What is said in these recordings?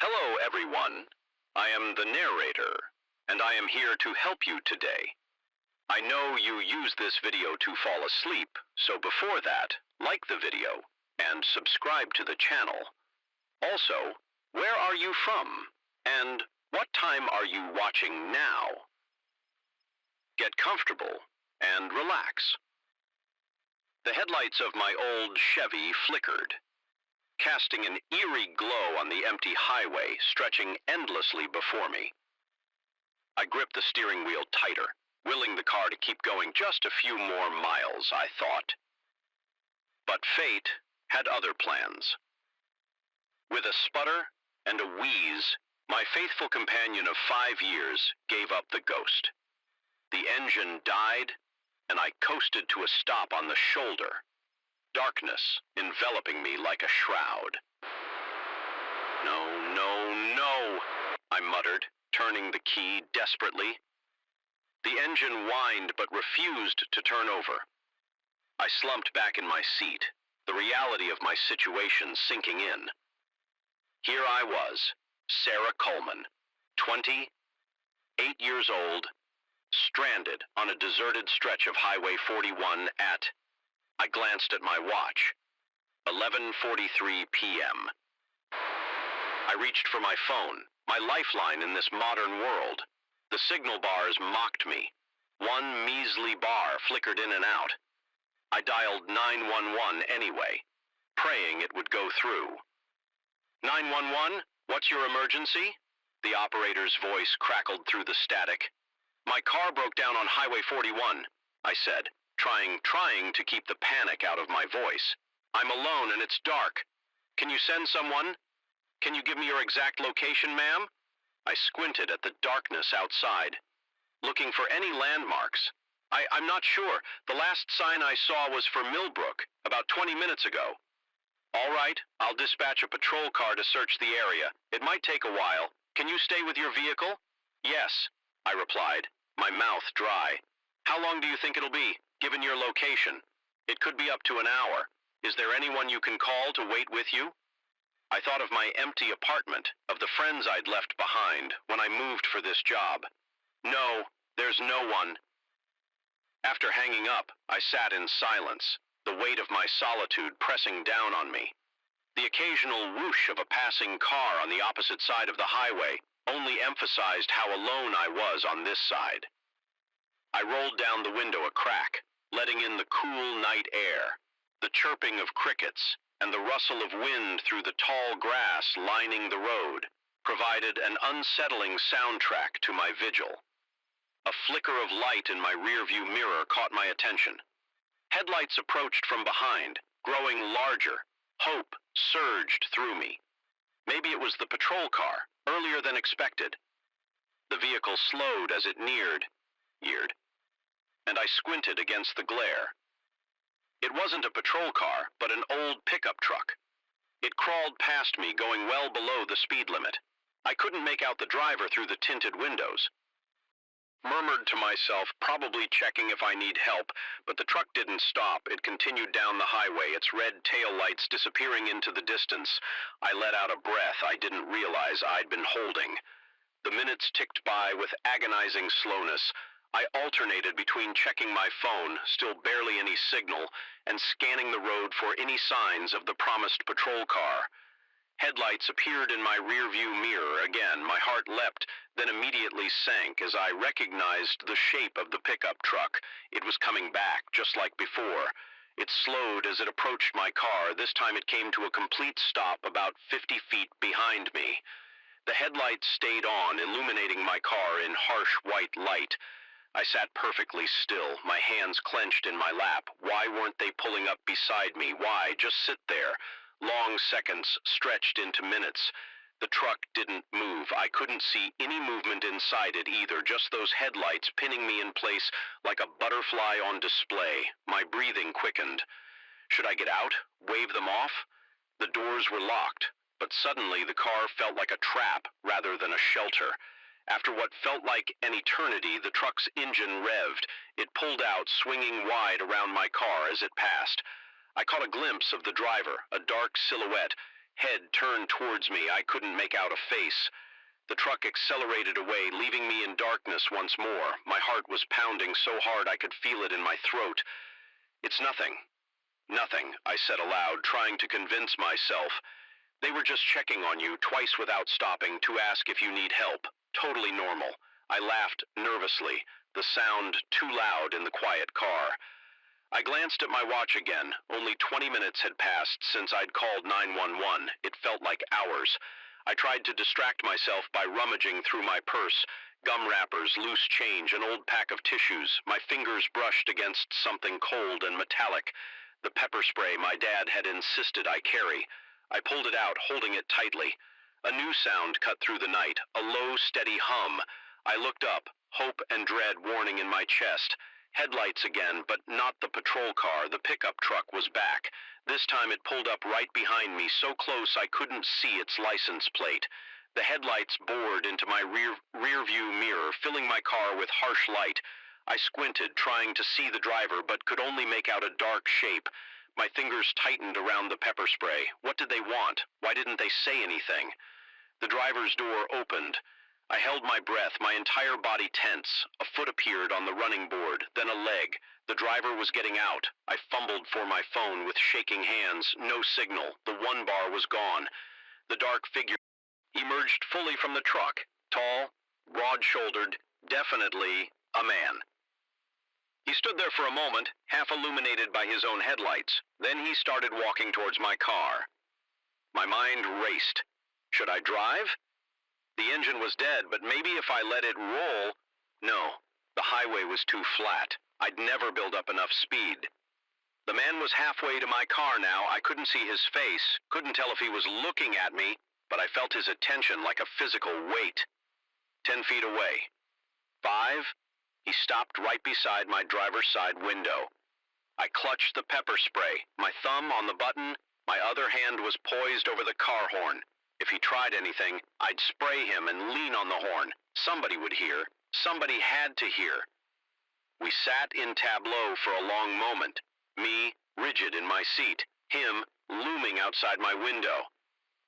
Hello, everyone. I am the narrator, and I am here to help you today. I know you use this video to fall asleep, so before that, like the video and subscribe to the channel. Also, where are you from? And what time are you watching now? Get comfortable and relax. The headlights of my old Chevy flickered, casting an eerie glow on the empty highway stretching endlessly before me. I gripped the steering wheel tighter, willing the car to keep going just a few more miles, I thought. But fate had other plans. With a sputter and a wheeze, my faithful companion of 5 years gave up the ghost. The engine died, and I coasted to a stop on the shoulder, darkness enveloping me like a shroud. No, no, no, I muttered, turning the key desperately. The engine whined but refused to turn over. I slumped back in my seat, the reality of my situation sinking in. Here I was, Sarah Coleman, 20, 8 years old, stranded on a deserted stretch of Highway 41 at, I glanced at my watch, 11:43 p.m. I reached for my phone, my lifeline in this modern world. The signal bars mocked me. One measly bar flickered in and out. I dialed 911 anyway, praying it would go through. 911, what's your emergency? The operator's voice crackled through the static. My car broke down on Highway 41, I said, trying to keep the panic out of my voice. I'm alone and it's dark. Can you send someone? Can you give me your exact location, ma'am? I squinted at the darkness outside, looking for any landmarks. I'm not sure. The last sign I saw was for Millbrook, about 20 minutes ago. All right, I'll dispatch a patrol car to search the area. It might take a while. Can you stay with your vehicle? Yes, I replied, my mouth dry. How long do you think it'll be, given your location? It could be up to an hour. Is there anyone you can call to wait with you? I thought of my empty apartment, of the friends I'd left behind when I moved for this job. No, there's no one. After hanging up, I sat in silence, the weight of my solitude pressing down on me. The occasional whoosh of a passing car on the opposite side of the highway only emphasized how alone I was on this side. I rolled down the window a crack, letting in the cool night air, the chirping of crickets, and the rustle of wind through the tall grass lining the road provided an unsettling soundtrack to my vigil. A flicker of light in my rearview mirror caught my attention. Headlights approached from behind, growing larger. Hope surged through me. Maybe it was the patrol car, earlier than expected. The vehicle slowed as it neared, and I squinted against the glare. It wasn't a patrol car, but an old pickup truck. It crawled past me, going well below the speed limit. I couldn't make out the driver through the tinted windows. Murmured to myself, probably checking if I need help, but the truck didn't stop. It continued down the highway, its red taillights disappearing into the distance. I let out a breath I didn't realize I'd been holding. The minutes ticked by with agonizing slowness. I alternated between checking my phone, still barely any signal, and scanning the road for any signs of the promised patrol car. Headlights appeared in my rearview mirror again. My heart leapt, then immediately sank as I recognized the shape of the pickup truck. It was coming back, just like before. It slowed as it approached my car. This time it came to a complete stop about 50 feet behind me. The headlights stayed on, illuminating my car in harsh white light. I sat perfectly still, my hands clenched in my lap. Why weren't they pulling up beside me? Why just sit there? Long seconds stretched into minutes. The truck didn't move. I couldn't see any movement inside it either, just those headlights pinning me in place like a butterfly on display. My breathing quickened. Should I get out? Wave them off? The doors were locked, but suddenly the car felt like a trap rather than a shelter. After what felt like an eternity, the truck's engine revved. It pulled out, swinging wide around my car as it passed. I caught a glimpse of the driver, a dark silhouette, head turned towards me. I couldn't make out a face. The truck accelerated away, leaving me in darkness once more. My heart was pounding so hard I could feel it in my throat. "It's nothing. Nothing," I said aloud, trying to convince myself. "They were just checking on you twice without stopping to ask if you need help. Totally normal." I laughed nervously, the sound too loud in the quiet car. I glanced at my watch again. Only 20 minutes had passed since I'd called 911. It felt like hours. I tried to distract myself by rummaging through my purse, gum wrappers, loose change, an old pack of tissues. My fingers brushed against something cold and metallic, the pepper spray my dad had insisted I carry. I pulled it out, holding it tightly. A new sound cut through the night, a low, steady hum. I looked up, hope and dread warning in my chest. Headlights again, but not the patrol car. The pickup truck was back. This time it pulled up right behind me, so close I couldn't see its license plate. The headlights bored into my rear view mirror, filling my car with harsh light. I squinted, trying to see the driver, but could only make out a dark shape. My fingers tightened around the pepper spray. What did they want? Why didn't they say anything? The driver's door opened. I held my breath, my entire body tense. A foot appeared on the running board, then a leg. The driver was getting out. I fumbled for my phone with shaking hands. No signal. The one bar was gone. The dark figure emerged fully from the truck. Tall, broad-shouldered, definitely a man. He stood there for a moment, half illuminated by his own headlights. Then he started walking towards my car. My mind raced. Should I drive? The engine was dead, but maybe if I let it roll... No, the highway was too flat. I'd never build up enough speed. The man was halfway to my car now. I couldn't see his face, couldn't tell if he was looking at me, but I felt his attention like a physical weight. 10 feet away. 5. He stopped right beside my driver's side window. I clutched the pepper spray, my thumb on the button, my other hand was poised over the car horn. If he tried anything, I'd spray him and lean on the horn. Somebody would hear. Somebody had to hear. We sat in tableau for a long moment. Me, rigid in my seat. Him, looming outside my window.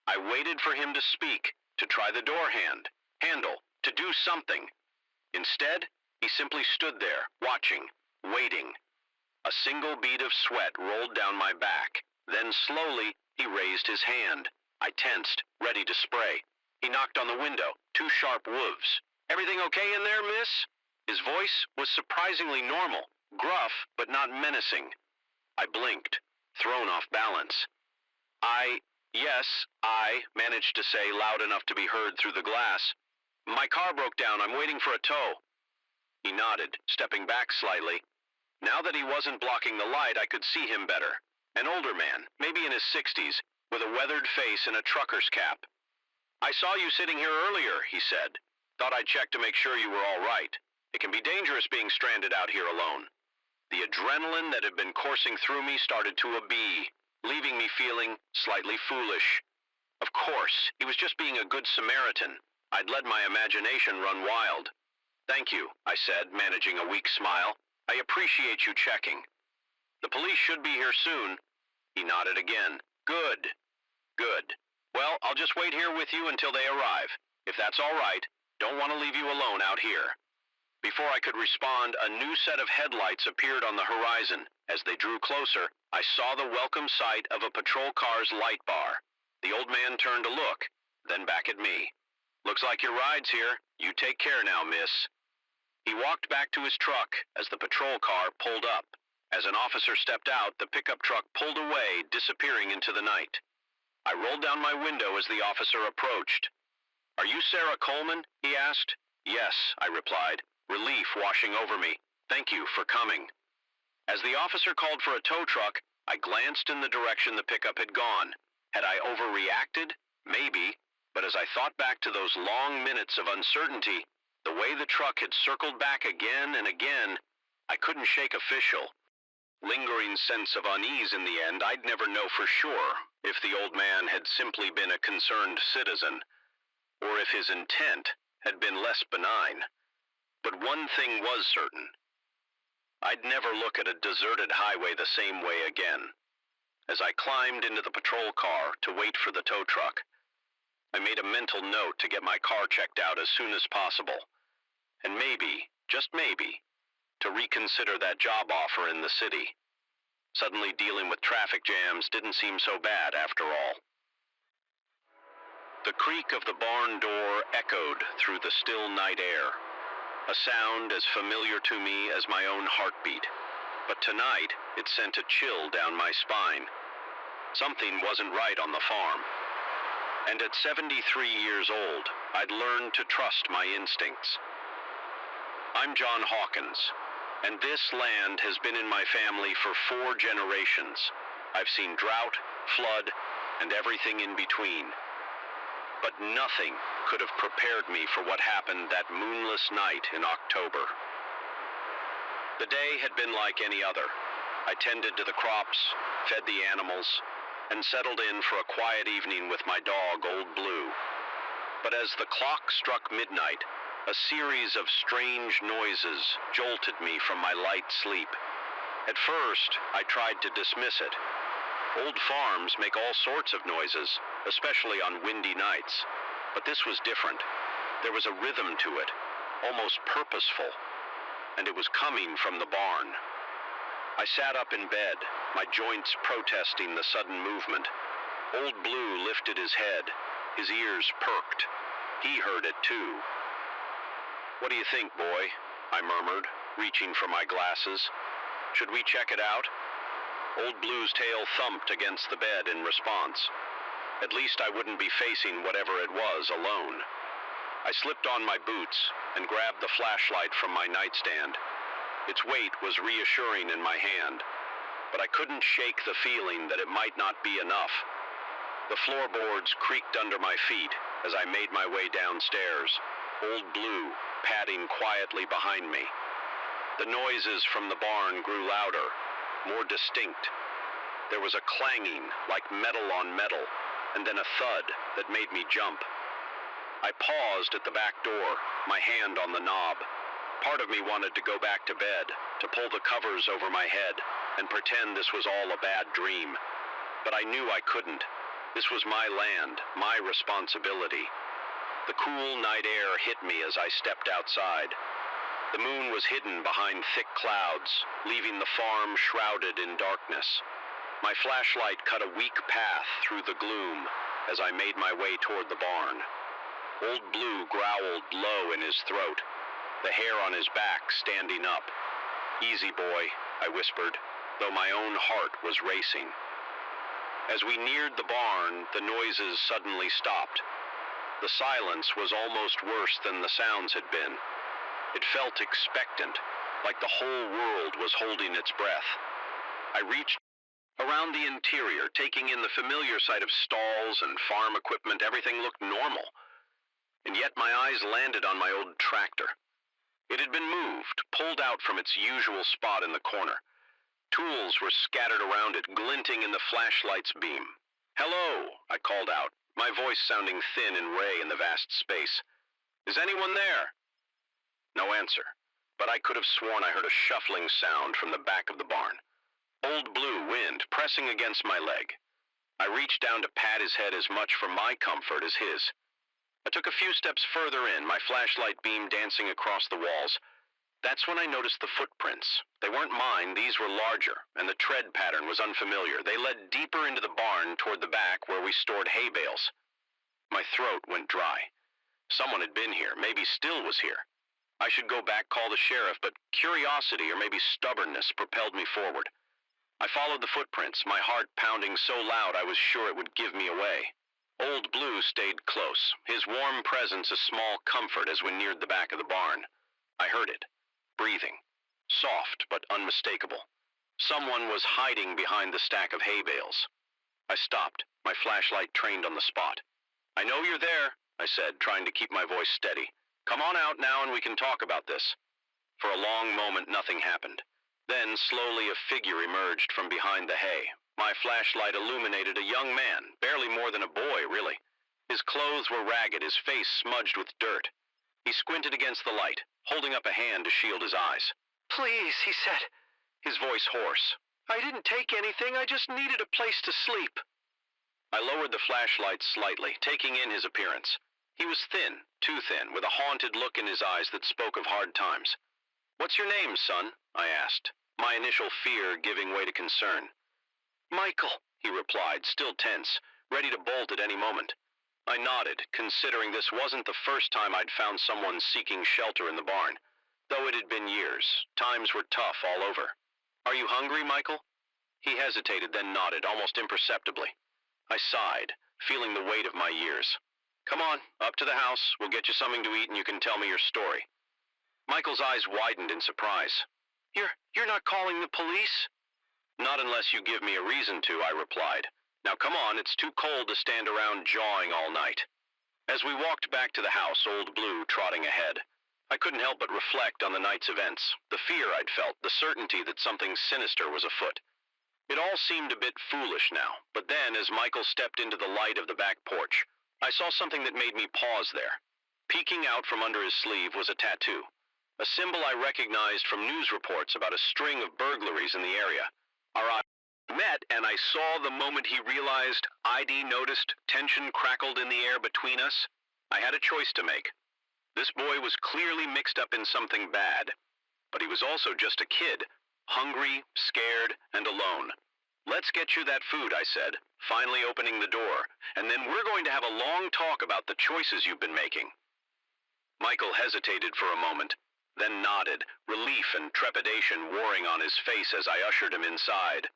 I waited for him to speak, to try the door handle, to do something. Instead, he simply stood there, watching, waiting. A single bead of sweat rolled down my back. Then slowly, he raised his hand. I tensed, ready to spray. He knocked on the window, 2 sharp whooves. "Everything okay in there, miss?" His voice was surprisingly normal, gruff, but not menacing. I blinked, thrown off balance. Yes, I managed to say loud enough to be heard through the glass. "My car broke down. I'm waiting for a tow." He nodded, stepping back slightly. Now that he wasn't blocking the light, I could see him better. An older man, maybe in his 60s, with a weathered face and a trucker's cap. "I saw you sitting here earlier," he said. "Thought I'd check to make sure you were all right. It can be dangerous being stranded out here alone." The adrenaline that had been coursing through me started to abate, leaving me feeling slightly foolish. Of course, he was just being a good Samaritan. I'd let my imagination run wild. "Thank you," I said, managing a weak smile. "I appreciate you checking." "The police should be here soon." He nodded again. "Good. Good. Well, I'll just wait here with you until they arrive. If that's all right, don't want to leave you alone out here." Before I could respond, a new set of headlights appeared on the horizon. As they drew closer, I saw the welcome sight of a patrol car's light bar. The old man turned to look, then back at me. "Looks like your ride's here. You take care now, miss." He walked back to his truck as the patrol car pulled up. As an officer stepped out, the pickup truck pulled away, disappearing into the night. I rolled down my window as the officer approached. "Are you Sarah Coleman?" he asked. "Yes," I replied, relief washing over me. "Thank you for coming." As the officer called for a tow truck, I glanced in the direction the pickup had gone. Had I overreacted? Maybe. But as I thought back to those long minutes of uncertainty, the way the truck had circled back again and again, I couldn't shake official. Lingering sense of unease in the end. I'd never know for sure if the old man had simply been a concerned citizen, or if his intent had been less benign. But one thing was certain. I'd never look at a deserted highway the same way again. as I climbed into the patrol car to wait for the tow truck. I made a mental note to get my car checked out as soon as possible, and maybe, just maybe, to reconsider that job offer in the city. Suddenly dealing with traffic jams didn't seem so bad after all. The creak of the barn door echoed through the still night air, a sound as familiar to me as my own heartbeat. But tonight, it sent a chill down my spine. Something wasn't right on the farm. And at 73 years old, I'd learned to trust my instincts. I'm John Hawkins, and this land has been in my family for 4 generations. I've seen drought, flood, and everything in between. But nothing could have prepared me for what happened that moonless night in October. The day had been like any other. I tended to the crops, fed the animals, and settled in for a quiet evening with my dog, Old Blue. But as the clock struck midnight, a series of strange noises jolted me from my light sleep. At first, I tried to dismiss it. Old farms make all sorts of noises, especially on windy nights. But this was different. There was a rhythm to it, almost purposeful, and it was coming from the barn. I sat up in bed, my joints protesting the sudden movement. Old Blue lifted his head, his ears perked. He heard it too. "What do you think, boy?" I murmured, reaching for my glasses. "Should we check it out?" Old Blue's tail thumped against the bed in response. At least I wouldn't be facing whatever it was alone. I slipped on my boots and grabbed the flashlight from my nightstand. Its weight was reassuring in my hand, but I couldn't shake the feeling that it might not be enough. The floorboards creaked under my feet as I made my way downstairs, Old Blue padding quietly behind me. The noises from the barn grew louder, more distinct. There was a clanging like metal on metal, and then a thud that made me jump. I paused at the back door, my hand on the knob. Part of me wanted to go back to bed, to pull the covers over my head, and pretend this was all a bad dream. But I knew I couldn't. This was my land, my responsibility. The cool night air hit me as I stepped outside. The moon was hidden behind thick clouds, leaving the farm shrouded in darkness. My flashlight cut a weak path through the gloom as I made my way toward the barn. Old Blue growled low in his throat, the hair on his back standing up. "Easy, boy," I whispered, though my own heart was racing. As we neared the barn, the noises suddenly stopped. The silence was almost worse than the sounds had been. It felt expectant, like the whole world was holding its breath. I reached around the interior, taking in the familiar sight of stalls and farm equipment. Everything looked normal. And yet my eyes landed on my old tractor. It had been moved, pulled out from its usual spot in the corner. Tools were scattered around it, glinting in the flashlight's beam. "Hello," I called out, my voice sounding thin and gray in the vast space. "Is anyone there?" No answer, but I could have sworn I heard a shuffling sound from the back of the barn. Old Blue wind pressing against my leg. I reached down to pat his head as much for my comfort as his. I took a few steps further in, my flashlight beam dancing across the walls. That's when I noticed the footprints. They weren't mine, these were larger, and the tread pattern was unfamiliar. They led deeper into the barn toward the back where we stored hay bales. My throat went dry. Someone had been here, maybe still was here. I should go back, call the sheriff, but curiosity or maybe stubbornness propelled me forward. I followed the footprints, my heart pounding so loud I was sure it would give me away. Old Blue stayed close, his warm presence a small comfort as we neared the back of the barn. I heard it, breathing, soft but unmistakable. Someone was hiding behind the stack of hay bales. I stopped, my flashlight trained on the spot. "I know you're there," I said, trying to keep my voice steady. "Come on out now and we can talk about this." For a long moment, nothing happened. Then, slowly, a figure emerged from behind the hay. My flashlight illuminated a young man, barely more than a boy, really. His clothes were ragged, his face smudged with dirt. He squinted against the light, holding up a hand to shield his eyes. "Please," he said, his voice hoarse. I didn't take anything, I just needed a place to sleep. I lowered the flashlight slightly, taking in his appearance. He was thin, too thin, with a haunted look in his eyes that spoke of hard times. "What's your name, son?" I asked, my initial fear giving way to concern. "Michael," he replied, still tense, ready to bolt at any moment. I nodded, considering this wasn't the first time I'd found someone seeking shelter in the barn. Though it had been years, times were tough all over. "Are you hungry, Michael?" He hesitated, then nodded, almost imperceptibly. I sighed, feeling the weight of my years. "Come on, up to the house. We'll get you something to eat and you can tell me your story." Michael's eyes widened in surprise. You're not calling the police?" "Not unless you give me a reason to," I replied. "Now come on, it's too cold to stand around jawing all night." As we walked back to the house, Old Blue trotting ahead, I couldn't help but reflect on the night's events, the fear I'd felt, the certainty that something sinister was afoot. It all seemed a bit foolish now, but then as Michael stepped into the light of the back porch, I saw something that made me pause there. Peeking out from under his sleeve was a tattoo, a symbol I recognized from news reports about a string of burglaries in the area. Our eyes met, and I saw the moment he realized, ID noticed, tension crackled in the air between us. I had a choice to make. This boy was clearly mixed up in something bad, but he was also just a kid, hungry, scared, and alone. "Let's get you that food," I said, finally opening the door, "and then we're going to have a long talk about the choices you've been making." Michael hesitated for a moment, then nodded, relief and trepidation warring on his face as I ushered him inside.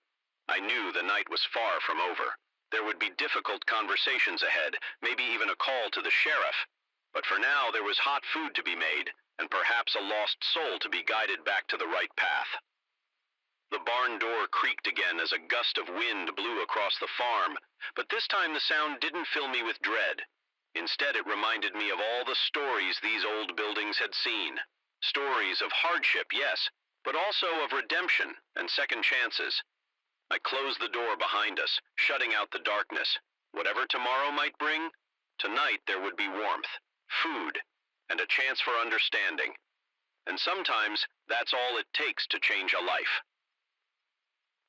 I knew the night was far from over. There would be difficult conversations ahead, maybe even a call to the sheriff. But for now, there was hot food to be made, and perhaps a lost soul to be guided back to the right path. The barn door creaked again as a gust of wind blew across the farm, but this time the sound didn't fill me with dread. Instead, it reminded me of all the stories these old buildings had seen. Stories of hardship, yes, but also of redemption and second chances. I closed the door behind us, shutting out the darkness. Whatever tomorrow might bring, tonight there would be warmth, food, and a chance for understanding. And sometimes that's all it takes to change a life.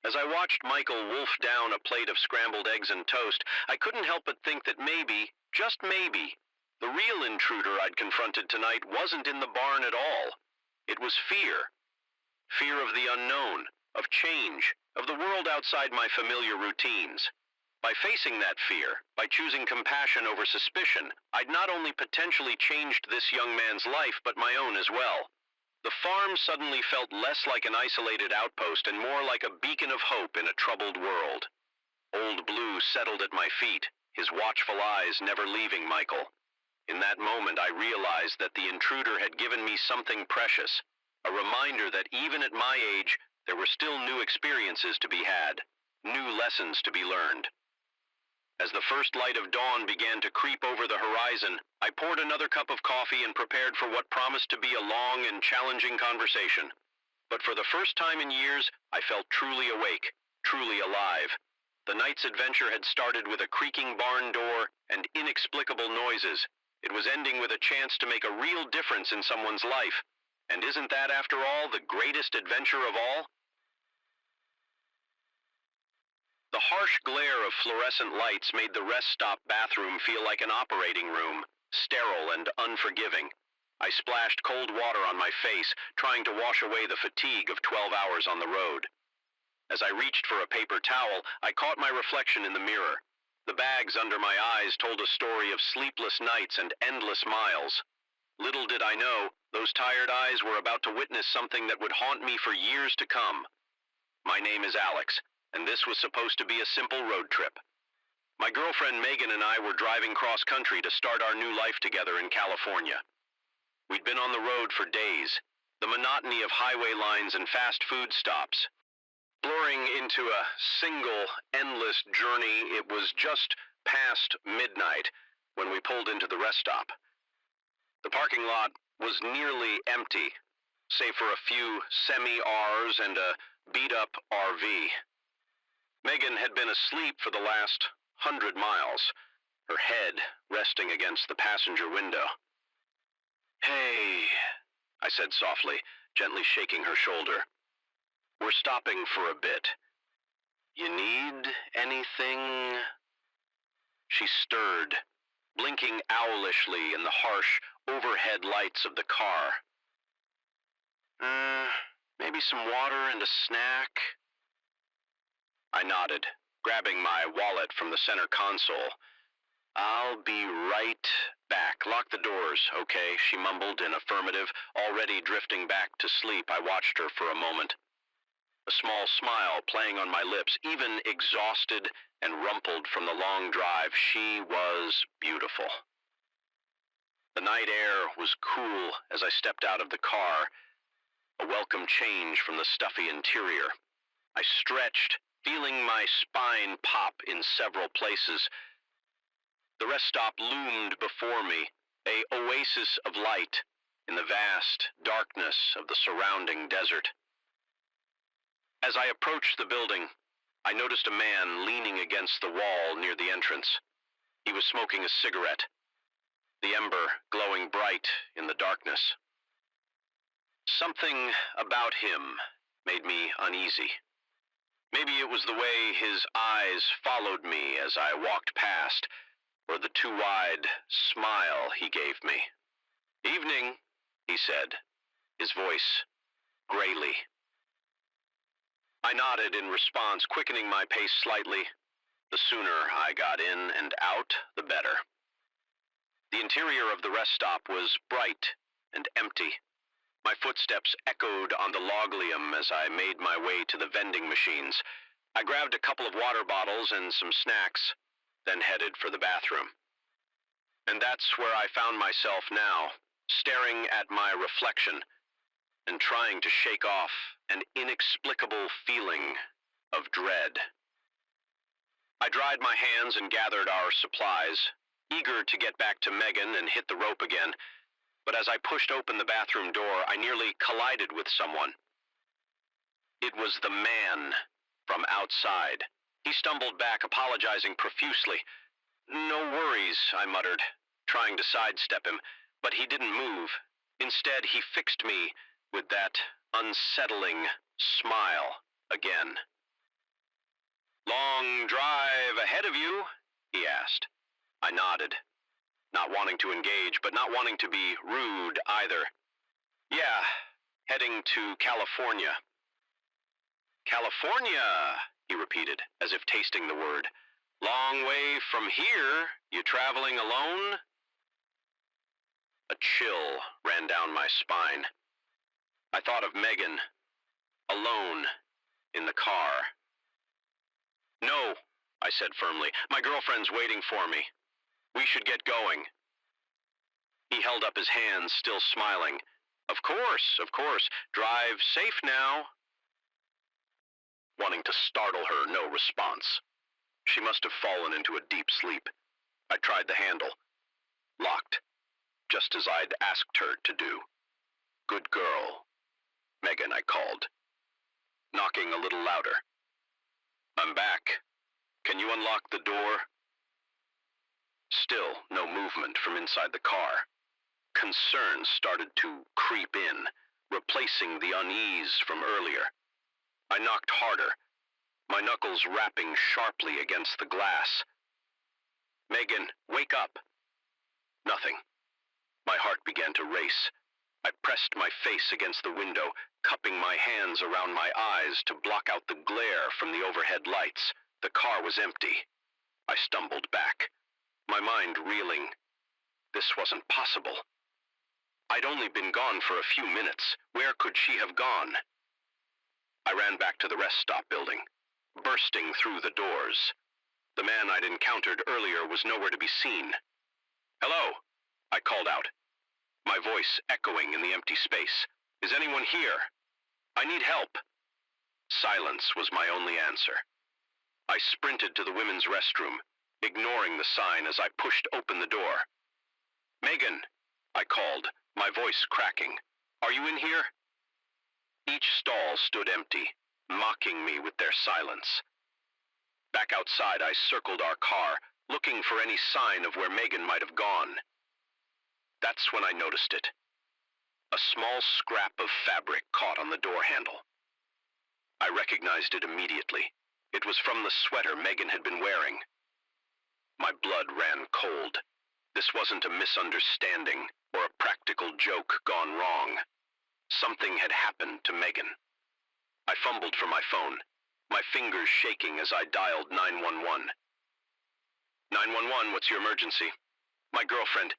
As I watched Michael wolf down a plate of scrambled eggs and toast, I couldn't help but think that maybe, just maybe, the real intruder I'd confronted tonight wasn't in the barn at all. It was fear. Fear of the unknown, of change, of the world outside my familiar routines. By facing that fear, by choosing compassion over suspicion, I'd not only potentially changed this young man's life, but my own as well. The farm suddenly felt less like an isolated outpost and more like a beacon of hope in a troubled world. Old Blue settled at my feet, his watchful eyes never leaving Michael. In that moment, I realized that the intruder had given me something precious, a reminder that even at my age, there were still new experiences to be had, new lessons to be learned. As the first light of dawn began to creep over the horizon, I poured another cup of coffee and prepared for what promised to be a long and challenging conversation. But for the first time in years, I felt truly awake, truly alive. The night's adventure had started with a creaking barn door and inexplicable noises. It was ending with a chance to make a real difference in someone's life. And isn't that, after all, the greatest adventure of all? The harsh glare of fluorescent lights made the rest stop bathroom feel like an operating room, sterile and unforgiving. I splashed cold water on my face, trying to wash away the fatigue of 12 hours on the road. As I reached for a paper towel, I caught my reflection in the mirror. The bags under my eyes told a story of sleepless nights and endless miles. Little did I know, those tired eyes were about to witness something that would haunt me for years to come. My name is Alex, and this was supposed to be a simple road trip. My girlfriend Megan and I were driving cross-country to start our new life together in California. We'd been on the road for days, the monotony of highway lines and fast food stops, blurring into a single, endless journey. It was just past midnight when we pulled into the rest stop. The parking lot was nearly empty, save for a few semi-Rs and a beat-up RV. Megan had been asleep for the last 100 miles, her head resting against the passenger window. "Hey," I said softly, gently shaking her shoulder. "We're stopping for a bit. You need anything? She stirred, blinking owlishly in the harsh overhead lights of the car. Maybe some water and a snack? I nodded, grabbing my wallet from the center console. I'll be right back. Lock the doors, okay? She mumbled in affirmative, already drifting back to sleep. I watched her for a moment. A small smile playing on my lips, even exhausted and rumpled from the long drive. She was beautiful. The night air was cool as I stepped out of the car, a welcome change from the stuffy interior. I stretched, feeling my spine pop in several places. The rest stop loomed before me, an oasis of light in the vast darkness of the surrounding desert. As I approached the building, I noticed a man leaning against the wall near the entrance. He was smoking a cigarette, the ember glowing bright in the darkness. Something about him made me uneasy. Maybe it was the way his eyes followed me as I walked past, or the too wide smile he gave me. "Evening," he said, his voice grayly. I nodded in response, quickening my pace slightly. The sooner I got in and out, the better. The interior of the rest stop was bright and empty. My footsteps echoed on the loglium as I made my way to the vending machines. I grabbed a couple of water bottles and some snacks, then headed for the bathroom. And that's where I found myself now, staring at my reflection and trying to shake off an inexplicable feeling of dread. I dried my hands and gathered our supplies, eager to get back to Megan and hit the rope again. But as I pushed open the bathroom door, I nearly collided with someone. It was the man from outside. He stumbled back, apologizing profusely. "No worries," I muttered, trying to sidestep him, but he didn't move. Instead, he fixed me with that unsettling smile again. "Long drive ahead of you?" he asked. I nodded, not wanting to engage, but not wanting to be rude either. "Yeah, heading to California." "California," he repeated, as if tasting the word. "Long way from here. You traveling alone?" A chill ran down my spine. I thought of Megan, alone, in the car. "No," I said firmly. "My girlfriend's waiting for me. We should get going." He held up his hands, still smiling. Of course. Drive safe now." Wanting to startle her, no response. She must have fallen into a deep sleep. I tried the handle. Locked, just as I'd asked her to do. "Good girl, Megan," I called, knocking a little louder. "I'm back. Can you unlock the door?" Still no movement from inside the car. Concern started to creep in, replacing the unease from earlier. I knocked harder, my knuckles rapping sharply against the glass. "Megan, wake up." Nothing. My heart began to race. I pressed my face against the window, cupping my hands around my eyes to block out the glare from the overhead lights. The car was empty. I stumbled back, my mind reeling. This wasn't possible. I'd only been gone for a few minutes. Where could she have gone? I ran back to the rest stop building, bursting through the doors. The man I'd encountered earlier was nowhere to be seen. "Hello," I called out, my voice echoing in the empty space. "Is anyone here? I need help." Silence was my only answer. I sprinted to the women's restroom, ignoring the sign as I pushed open the door. "Megan," I called, my voice cracking. "Are you in here?" Each stall stood empty, mocking me with their silence. Back outside, I circled our car, looking for any sign of where Megan might have gone. That's when I noticed it. A small scrap of fabric caught on the door handle. I recognized it immediately. It was from the sweater Megan had been wearing. My blood ran cold. This wasn't a misunderstanding or a practical joke gone wrong. Something had happened to Megan. I fumbled for my phone, my fingers shaking as I dialed 911. 911, what's your emergency? My girlfriend.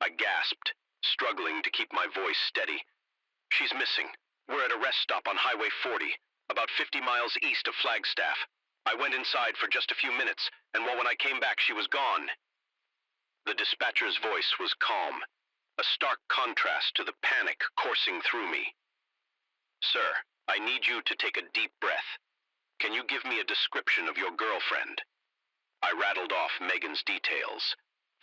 I gasped, struggling to keep my voice steady. She's missing. We're at a rest stop on Highway 40, about 50 miles east of Flagstaff. I went inside for just a few minutes, and when I came back, she was gone. The dispatcher's voice was calm, a stark contrast to the panic coursing through me. Sir, I need you to take a deep breath. Can you give me a description of your girlfriend? I rattled off Megan's details.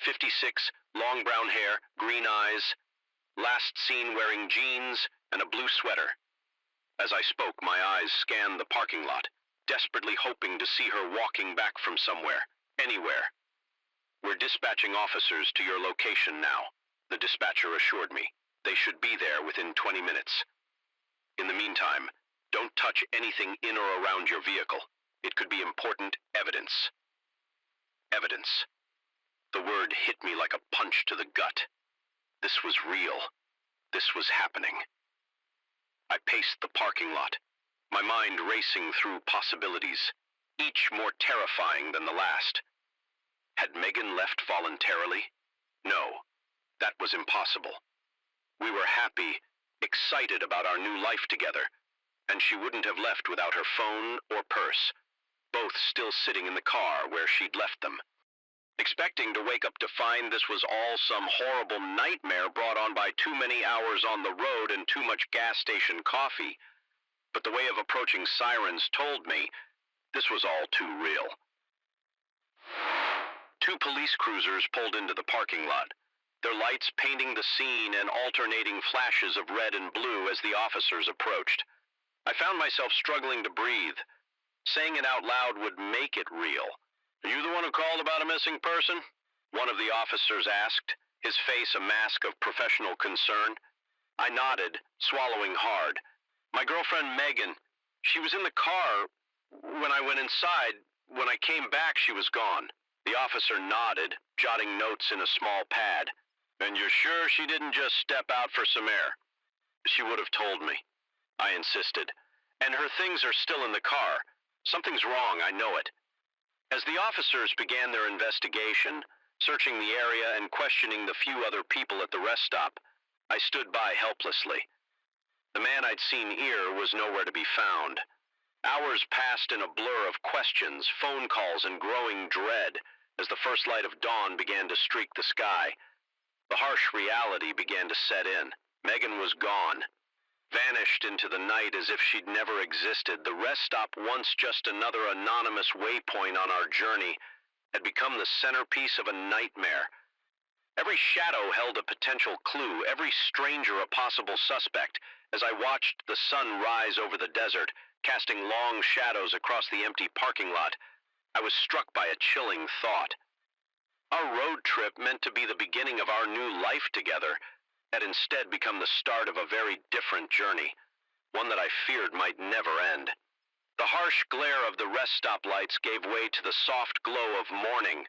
56, long brown hair, green eyes, last seen wearing jeans and a blue sweater. As I spoke, my eyes scanned the parking lot, desperately hoping to see her walking back from somewhere, anywhere. We're dispatching officers to your location now, the dispatcher assured me. They should be there within 20 minutes. In the meantime, don't touch anything in or around your vehicle. It could be important evidence. Evidence. The word hit me like a punch to the gut. This was real. This was happening. I paced the parking lot, my mind racing through possibilities, each more terrifying than the last. Had Megan left voluntarily? No, that was impossible. We were happy, excited about our new life together, and she wouldn't have left without her phone or purse, both still sitting in the car where she'd left them. Expecting to wake up to find this was all some horrible nightmare brought on by too many hours on the road and too much gas station coffee. But the way of approaching sirens told me this was all too real. 2 police cruisers pulled into the parking lot, their lights painting the scene and alternating flashes of red and blue as the officers approached. I found myself struggling to breathe. Saying it out loud would make it real. "Are you the one who called about a missing person?" one of the officers asked, his face a mask of professional concern. I nodded, swallowing hard. "My girlfriend Megan. She was in the car when I went inside. When I came back, she was gone." The officer nodded, jotting notes in a small pad. "And you're sure she didn't just step out for some air?" "She would have told me," I insisted. "And her things are still in the car. Something's wrong, I know it." As the officers began their investigation, searching the area and questioning the few other people at the rest stop, I stood by helplessly. The man I'd seen here was nowhere to be found. Hours passed in a blur of questions, phone calls, and growing dread as the first light of dawn began to streak the sky. The harsh reality began to set in. Megan was gone. Vanished into the night as if she'd never existed. The rest stop, once just another anonymous waypoint on our journey, had become the centerpiece of a nightmare. Every shadow held a potential clue, every stranger a possible suspect. As I watched the sun rise over the desert, casting long shadows across the empty parking lot, I was struck by a chilling thought. Our road trip, meant to be the beginning of our new life together, had instead become the start of a very different journey, one that I feared might never end. The harsh glare of the rest stop lights gave way to the soft glow of morning,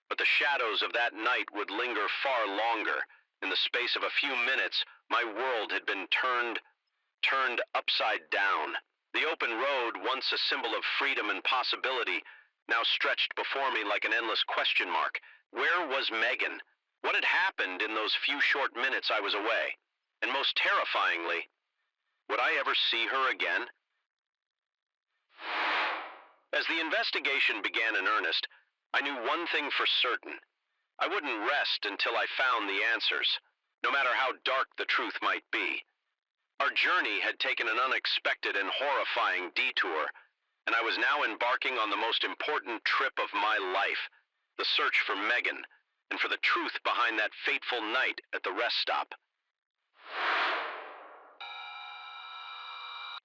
but the shadows of that night would linger far longer. In the space of a few minutes, my world had been turned upside down. The open road, once a symbol of freedom and possibility, now stretched before me like an endless question mark. Where was Megan? What had happened in those few short minutes I was away? And most terrifyingly, would I ever see her again? As the investigation began in earnest, I knew one thing for certain. I wouldn't rest until I found the answers, no matter how dark the truth might be. Our journey had taken an unexpected and horrifying detour, and I was now embarking on the most important trip of my life, the search for Megan, and for the truth behind that fateful night at the rest stop.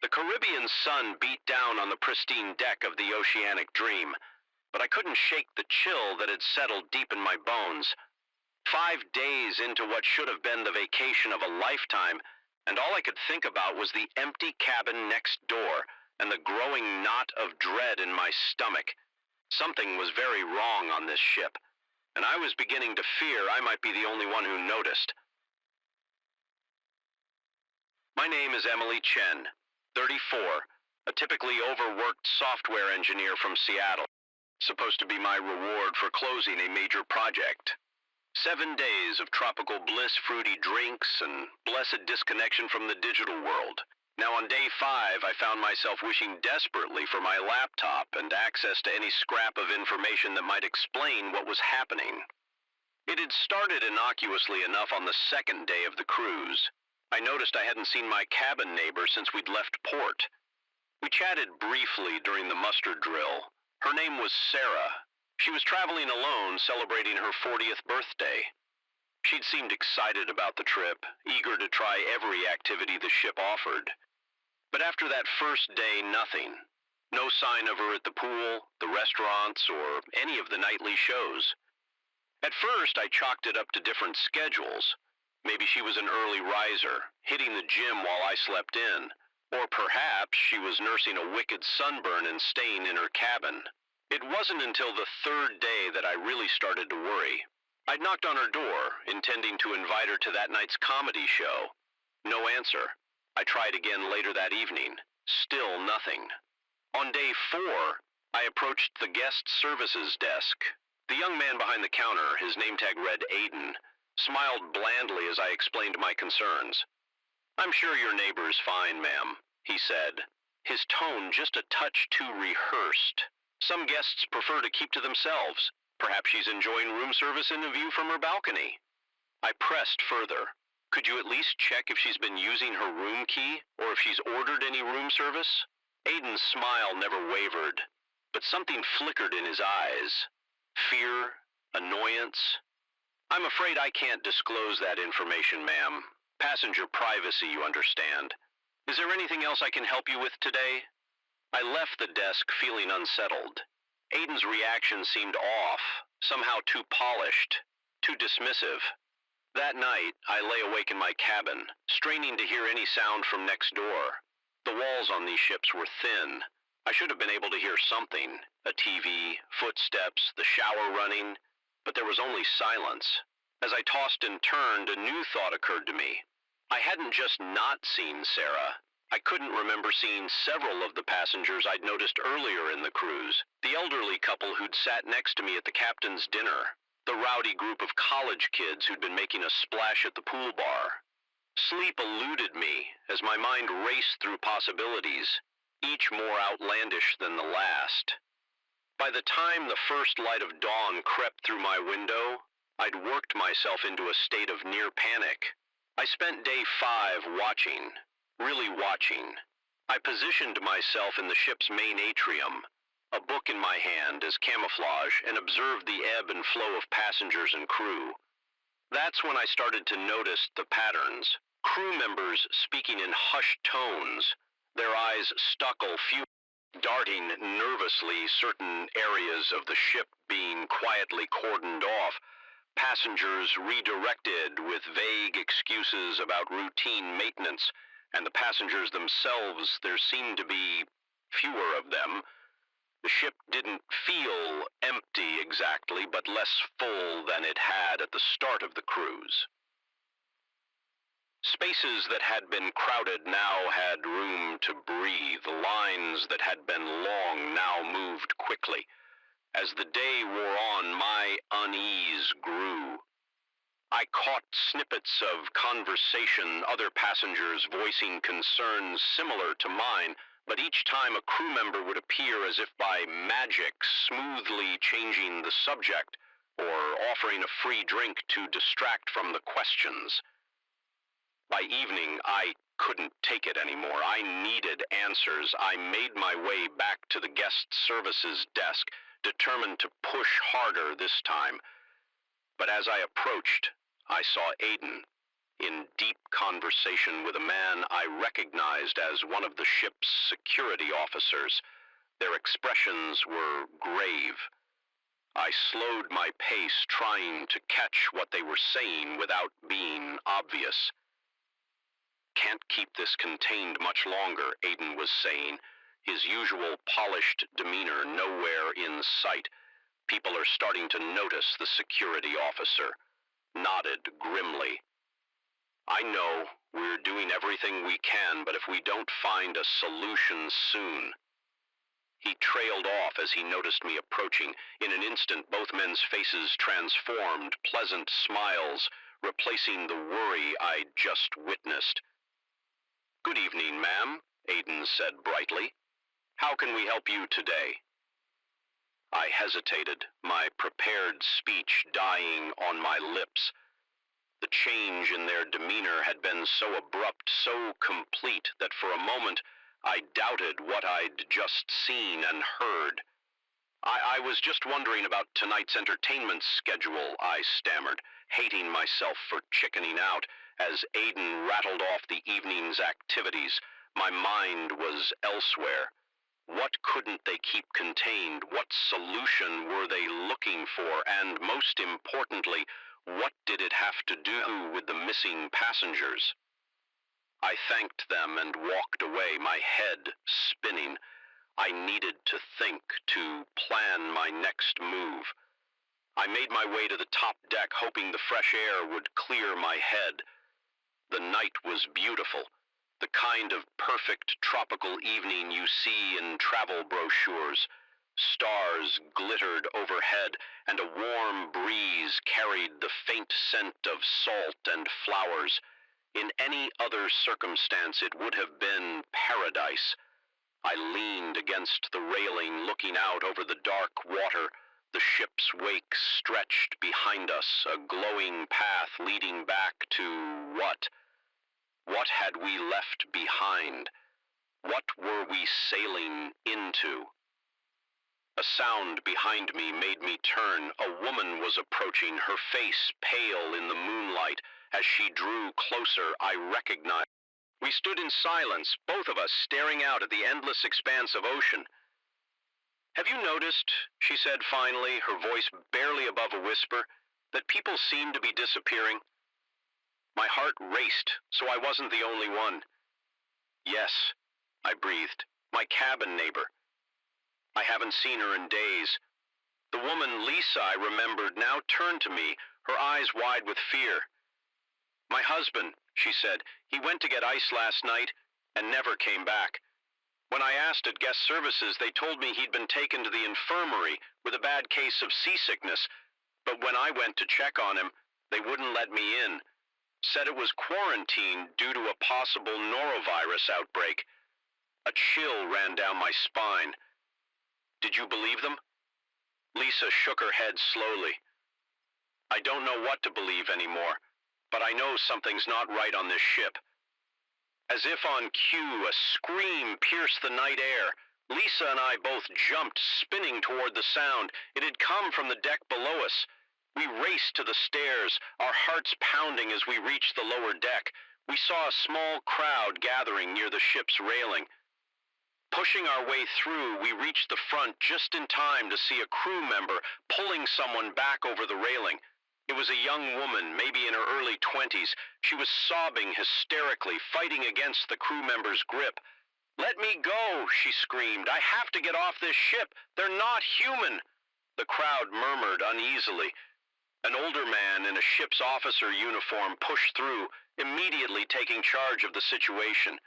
The Caribbean sun beat down on the pristine deck of the Oceanic Dream, but I couldn't shake the chill that had settled deep in my bones. 5 days into what should have been the vacation of a lifetime, and all I could think about was the empty cabin next door and the growing knot of dread in my stomach. Something was very wrong on this ship, and I was beginning to fear I might be the only one who noticed. My name is Emily Chen, 34, a typically overworked software engineer from Seattle. Supposed to be my reward for closing a major project. 7 days of tropical bliss, fruity drinks, and blessed disconnection from the digital world. Now on day 5, I found myself wishing desperately for my laptop and access to any scrap of information that might explain what was happening. It had started innocuously enough on the 2nd day of the cruise. I noticed I hadn't seen my cabin neighbor since we'd left port. We chatted briefly during the muster drill. Her name was Sarah. She was traveling alone, celebrating her 40th birthday. She'd seemed excited about the trip, eager to try every activity the ship offered. But after that first day, nothing. No sign of her at the pool, the restaurants, or any of the nightly shows. At first, I chalked it up to different schedules. Maybe she was an early riser, hitting the gym while I slept in. Or perhaps she was nursing a wicked sunburn and staying in her cabin. It wasn't until the 3rd day that I really started to worry. I'd knocked on her door, intending to invite her to that night's comedy show. No answer. I tried again later that evening. Still nothing. On day 4, I approached the guest services desk. The young man behind the counter, his name tag read Aiden, smiled blandly as I explained my concerns. "I'm sure your neighbor's fine, ma'am," he said, his tone just a touch too rehearsed. "Some guests prefer to keep to themselves. Perhaps she's enjoying room service in a view from her balcony." I pressed further. "Could you at least check if she's been using her room key, or if she's ordered any room service?" Aiden's smile never wavered, but something flickered in his eyes. Fear, annoyance. "I'm afraid I can't disclose that information, ma'am. Passenger privacy, you understand. Is there anything else I can help you with today?" I left the desk feeling unsettled. Aiden's reaction seemed off, somehow too polished, too dismissive. That night, I lay awake in my cabin, straining to hear any sound from next door. The walls on these ships were thin. I should have been able to hear something, a TV, footsteps, the shower running, but there was only silence. As I tossed and turned, a new thought occurred to me. I hadn't just not seen Sarah. I couldn't remember seeing several of the passengers I'd noticed earlier in the cruise. The elderly couple who'd sat next to me at the captain's dinner. The rowdy group of college kids who'd been making a splash at the pool bar. Sleep eluded me as my mind raced through possibilities, each more outlandish than the last. By the time the first light of dawn crept through my window, I'd worked myself into a state of near panic. I spent day 5 watching, really watching. I positioned myself in the ship's main atrium, a book in my hand as camouflage, and observed the ebb and flow of passengers and crew. That's when I started to notice the patterns. Crew members speaking in hushed tones, their eyes stuck darting nervously, certain areas of the ship being quietly cordoned off, passengers redirected with vague excuses about routine maintenance, and the passengers themselves, there seemed to be fewer of them. The ship didn't feel empty exactly, but less full than it had at the start of the cruise. Spaces that had been crowded now had room to breathe. Lines that had been long now moved quickly. As the day wore on, my unease grew. I caught snippets of conversation, other passengers voicing concerns similar to mine, but each time a crew member would appear as if by magic, smoothly changing the subject or offering a free drink to distract from the questions. By evening, I couldn't take it anymore. I needed answers. I made my way back to the guest services desk, determined to push harder this time. But as I approached, I saw Aiden in deep conversation with a man I recognized as one of the ship's security officers. Their expressions were grave. I slowed my pace, trying to catch what they were saying without being obvious. "Can't keep this contained much longer," Aiden was saying. his usual polished demeanor nowhere in sight. People are starting to notice the security officer. Nodded grimly. I know we're doing everything we can, but if we don't find a solution soon. He trailed off as he noticed me approaching. In an instant, both men's faces transformed, pleasant smiles, replacing the worry I'd just witnessed. Good evening, ma'am, Aiden said brightly. How can we help you today? I hesitated, my prepared speech dying on my lips. The change in their demeanor had been so abrupt, so complete, that for a moment I doubted what I'd just seen and heard. I was just wondering about tonight's entertainment schedule, I stammered, hating myself for chickening out as Aiden rattled off the evening's activities. My mind was elsewhere. What couldn't they keep contained? What solution were they looking for? And most importantly, what did it have to do with the missing passengers? I thanked them and walked away, my head spinning. I needed to think, to plan my next move. I made my way to the top deck, hoping the fresh air would clear my head. The night was beautiful, the kind of perfect tropical evening you see in travel brochures. Stars glittered overhead, and a warm breeze carried the faint scent of salt and flowers. In any other circumstance, it would have been paradise. I leaned against the railing, looking out over the dark water. The ship's wake stretched behind us, a glowing path leading back to what? What had we left behind? What were we sailing into? A sound behind me made me turn. A woman was approaching, her face pale in the moonlight. As she drew closer, I recognized. We stood in silence, both of us staring out at the endless expanse of ocean. Have you noticed, she said finally, her voice barely above a whisper, that people seem to be disappearing? My heart raced, so I wasn't the only one. Yes, I breathed. My cabin neighbor. I haven't seen her in days. The woman, Lisa, I remembered, now turned to me, her eyes wide with fear. My husband, she said, he went to get ice last night and never came back. When I asked at guest services, they told me he'd been taken to the infirmary with a bad case of seasickness, but when I went to check on him, they wouldn't let me in. Said it was quarantined due to a possible norovirus outbreak. A chill ran down my spine. Did you believe them? Lisa shook her head slowly. I don't know what to believe anymore, but I know something's not right on this ship. As if on cue, a scream pierced the night air. Lisa and I both jumped, spinning toward the sound. It had come from the deck below us. We raced to the stairs, our hearts pounding as we reached the lower deck. We saw a small crowd gathering near the ship's railing. Pushing our way through, we reached the front just in time to see a crew member pulling someone back over the railing. It was a young woman, maybe in her early 20s. She was sobbing hysterically, fighting against the crew member's grip. "Let me go," she screamed. "I have to get off this ship. They're not human." The crowd murmured uneasily. An older man in a ship's officer uniform pushed through, immediately taking charge of the situation.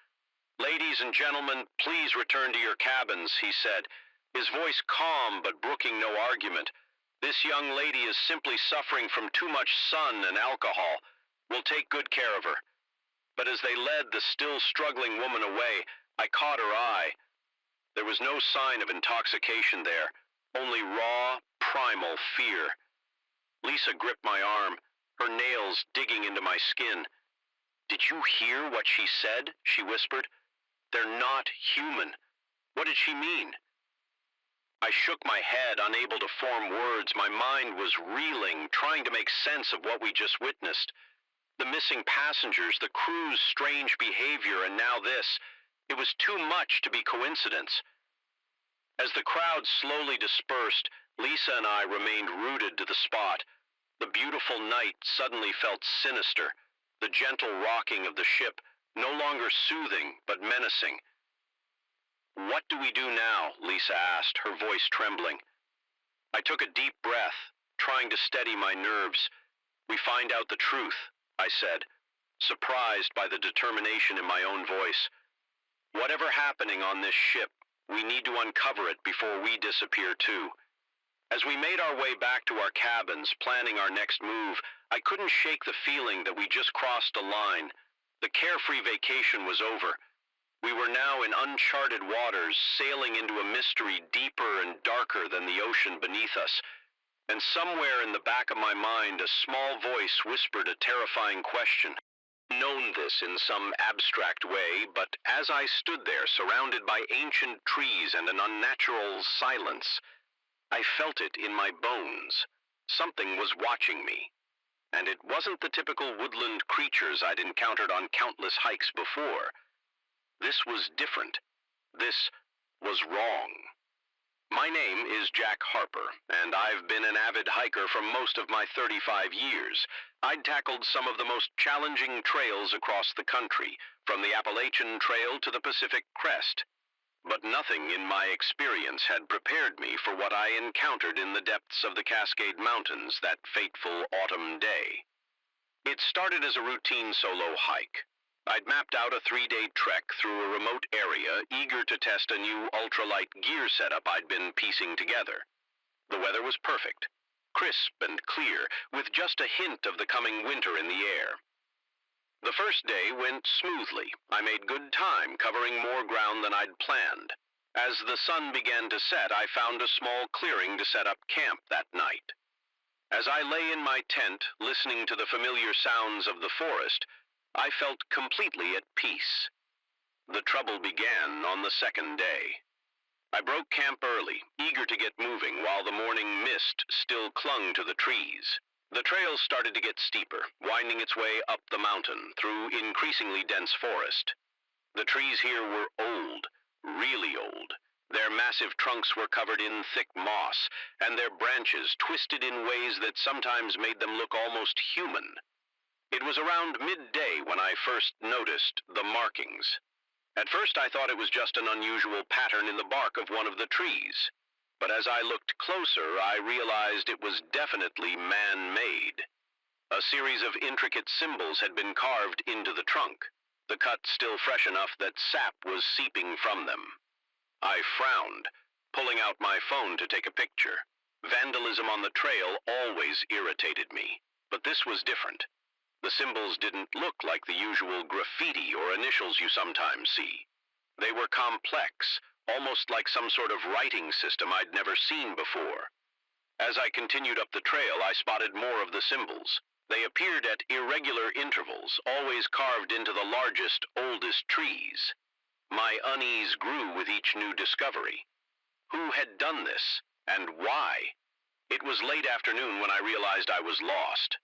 "Ladies and gentlemen, please return to your cabins," he said, his voice calm but brooking no argument. "This young lady is simply suffering from too much sun and alcohol. We'll take good care of her." But as they led the still struggling woman away, I caught her eye. There was no sign of intoxication there, only raw, primal fear. Lisa gripped my arm, her nails digging into my skin. "Did you hear what she said?" she whispered. "They're not human." What did she mean? I shook my head, unable to form words. My mind was reeling, trying to make sense of what we just witnessed. The missing passengers, the crew's strange behavior, and now this. It was too much to be coincidence. As the crowd slowly dispersed, Lisa and I remained rooted to the spot. The beautiful night suddenly felt sinister, the gentle rocking of the ship no longer soothing but menacing. "What do we do now?" Lisa asked, her voice trembling. I took a deep breath, trying to steady my nerves. "We find out the truth," I said, surprised by the determination in my own voice. "Whatever happening on this ship, we need to uncover it before we disappear too." As we made our way back to our cabins, planning our next move, I couldn't shake the feeling that we just crossed a line. The carefree vacation was over. We were now in uncharted waters, sailing into a mystery deeper and darker than the ocean beneath us. And somewhere in the back of my mind, a small voice whispered a terrifying question. Known this in some abstract way, but as I stood there, surrounded by ancient trees and an unnatural silence, I felt it in my bones. Something was watching me. And it wasn't the typical woodland creatures I'd encountered on countless hikes before. This was different. This was wrong. My name is Jack Harper, and I've been an avid hiker for most of my 35 years. I'd tackled some of the most challenging trails across the country, from the Appalachian Trail to the Pacific Crest. But nothing in my experience had prepared me for what I encountered in the depths of the Cascade Mountains that fateful autumn day. It started as a routine solo hike. I'd mapped out a 3-day trek through a remote area, eager to test a new ultralight gear setup I'd been piecing together. The weather was perfect, crisp and clear, with just a hint of the coming winter in the air. The first day went smoothly. I made good time, covering more ground than I'd planned. As the sun began to set, I found a small clearing to set up camp that night. As I lay in my tent, listening to the familiar sounds of the forest, I felt completely at peace. The trouble began on the second day. I broke camp early, eager to get moving while the morning mist still clung to the trees. The trail started to get steeper, winding its way up the mountain through increasingly dense forest. The trees here were old, really old. Their massive trunks were covered in thick moss, and their branches twisted in ways that sometimes made them look almost human. It was around midday when I first noticed the markings. At first I thought it was just an unusual pattern in the bark of one of the trees. But as I looked closer, I realized it was definitely man-made. A series of intricate symbols had been carved into the trunk, the cut still fresh enough that sap was seeping from them. I frowned, pulling out my phone to take a picture. Vandalism on the trail always irritated me, but this was different. The symbols didn't look like the usual graffiti or initials you sometimes see. They were complex, almost like some sort of writing system I'd never seen before. As I continued up the trail, I spotted more of the symbols. They appeared at irregular intervals, always carved into the largest, oldest trees. My unease grew with each new discovery. Who had done this, and why? It was late afternoon when I realized I was lost.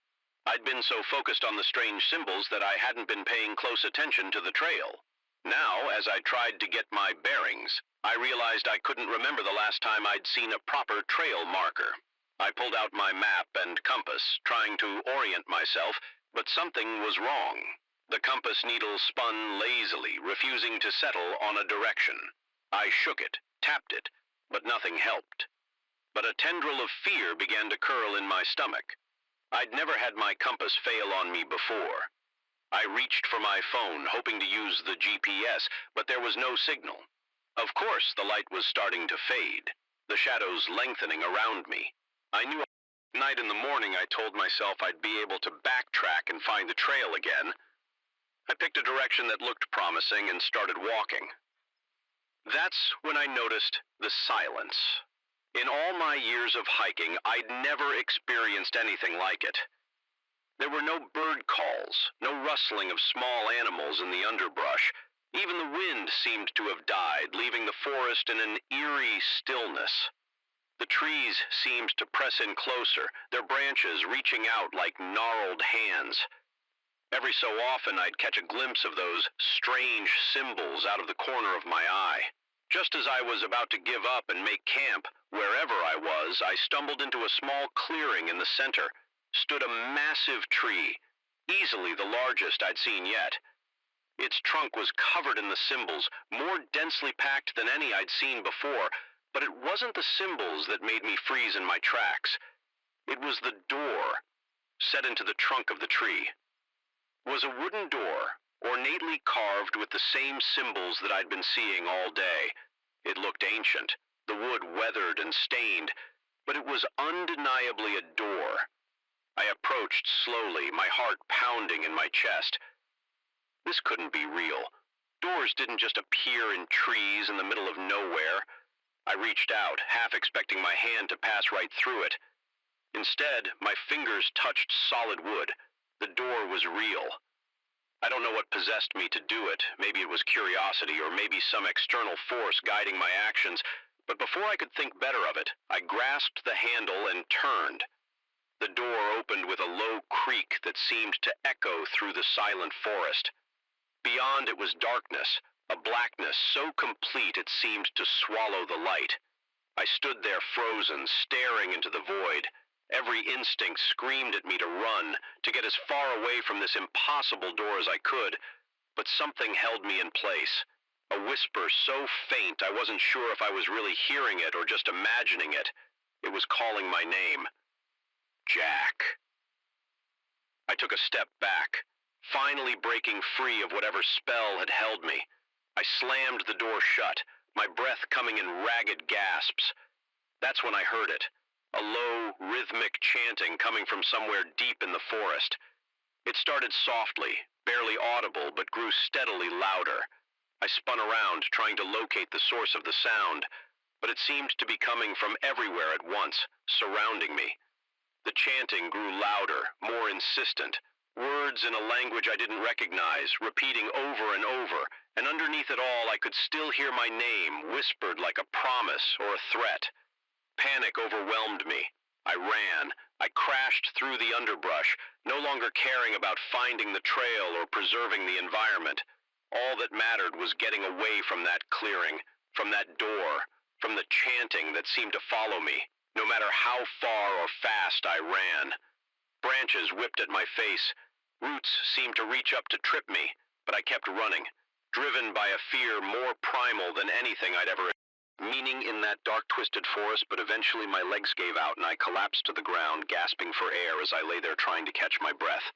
I'd been so focused on the strange symbols that I hadn't been paying close attention to the trail. Now, as I tried to get my bearings, I realized I couldn't remember the last time I'd seen a proper trail marker. I pulled out my map and compass, trying to orient myself, but something was wrong. The compass needle spun lazily, refusing to settle on a direction. I shook it, tapped it, but nothing helped. But a tendril of fear began to curl in my stomach. I'd never had my compass fail on me before. I reached for my phone, hoping to use the GPS, but there was no signal. Of course, the light was starting to fade, the shadows lengthening around me. I knew at night in the morning I told myself I'd be able to backtrack and find the trail again. I picked a direction that looked promising and started walking. That's when I noticed the silence. In all my years of hiking, I'd never experienced anything like it. There were no bird calls, no rustling of small animals in the underbrush. Even the wind seemed to have died, leaving the forest in an eerie stillness. The trees seemed to press in closer, their branches reaching out like gnarled hands. Every so often I'd catch a glimpse of those strange symbols out of the corner of my eye. Just as I was about to give up and make camp, wherever I was, I stumbled into a small clearing in the center. Stood a massive tree, easily the largest I'd seen yet. Its trunk was covered in the symbols, more densely packed than any I'd seen before, but it wasn't the symbols that made me freeze in my tracks. It was the door, set into the trunk of the tree. It was a wooden door, ornately carved with the same symbols that I'd been seeing all day. It looked ancient, the wood weathered and stained, but it was undeniably a door. I approached slowly, my heart pounding in my chest. This couldn't be real. Doors didn't just appear in trees in the middle of nowhere. I reached out, half expecting my hand to pass right through it. Instead, my fingers touched solid wood. The door was real. I don't know what possessed me to do it. Maybe it was curiosity, or maybe some external force guiding my actions. But before I could think better of it, I grasped the handle and turned. The door opened with a low creak that seemed to echo through the silent forest. Beyond it was darkness, a blackness so complete it seemed to swallow the light. I stood there frozen, staring into the void. Every instinct screamed at me to run, to get as far away from this impossible door as I could, but something held me in place. A whisper so faint I wasn't sure if I was really hearing it or just imagining it. It was calling my name. Jack. I took a step back, finally breaking free of whatever spell had held me. I slammed the door shut, my breath coming in ragged gasps. That's when I heard it, a low, rhythmic chanting coming from somewhere deep in the forest. It started softly, barely audible, but grew steadily louder. I spun around, trying to locate the source of the sound, but it seemed to be coming from everywhere at once, surrounding me. The chanting grew louder, more insistent. Words in a language I didn't recognize, repeating over and over, and underneath it all I could still hear my name, whispered like a promise or a threat. Panic overwhelmed me. I ran. I crashed through the underbrush, no longer caring about finding the trail or preserving the environment. All that mattered was getting away from that clearing, from that door, from the chanting that seemed to follow me, no matter how far or fast I ran. Branches whipped at my face. Roots seemed to reach up to trip me, but I kept running, driven by a fear more primal than anything I'd ever meaning in that dark, twisted forest, but eventually my legs gave out and I collapsed to the ground, gasping for air as I lay there trying to catch my breath.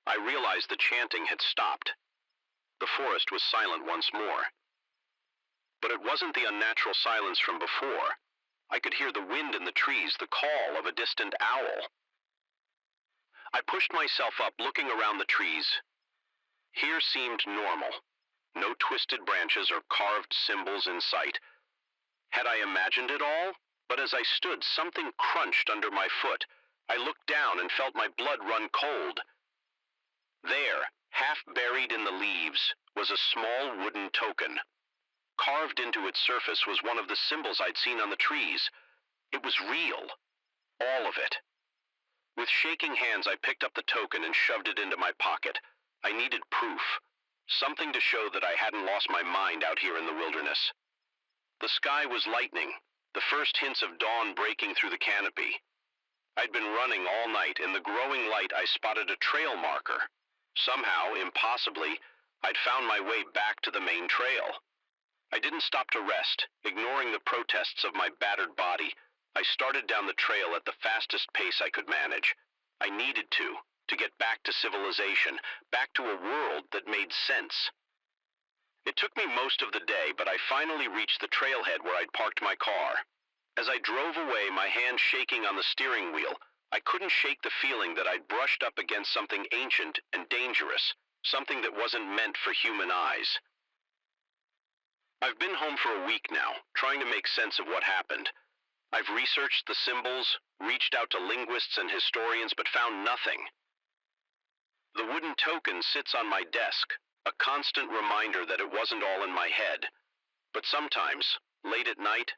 I realized the chanting had stopped. The forest was silent once more. But it wasn't the unnatural silence from before. I could hear the wind in the trees, the call of a distant owl. I pushed myself up, looking around the trees. Here seemed normal. No twisted branches or carved symbols in sight. Had I imagined it all? But as I stood, something crunched under my foot. I looked down and felt my blood run cold. There, half buried in the leaves, was a small wooden token. Carved into its surface was one of the symbols I'd seen on the trees. It was real. All of it. With shaking hands, I picked up the token and shoved it into my pocket. I needed proof. Something to show that I hadn't lost my mind out here in the wilderness. The sky was lightening, the first hints of dawn breaking through the canopy. I'd been running all night. In the growing light, I spotted a trail marker. Somehow, impossibly, I'd found my way back to the main trail. I didn't stop to rest. Ignoring the protests of my battered body, I started down the trail at the fastest pace I could manage. I needed to get back to civilization, back to a world that made sense. It took me most of the day, but I finally reached the trailhead where I'd parked my car. As I drove away, my hand shaking on the steering wheel, I couldn't shake the feeling that I'd brushed up against something ancient and dangerous, something that wasn't meant for human eyes. I've been home for a week now, trying to make sense of what happened. I've researched the symbols, reached out to linguists and historians, but found nothing. The wooden token sits on my desk, a constant reminder that it wasn't all in my head. But sometimes, late at night,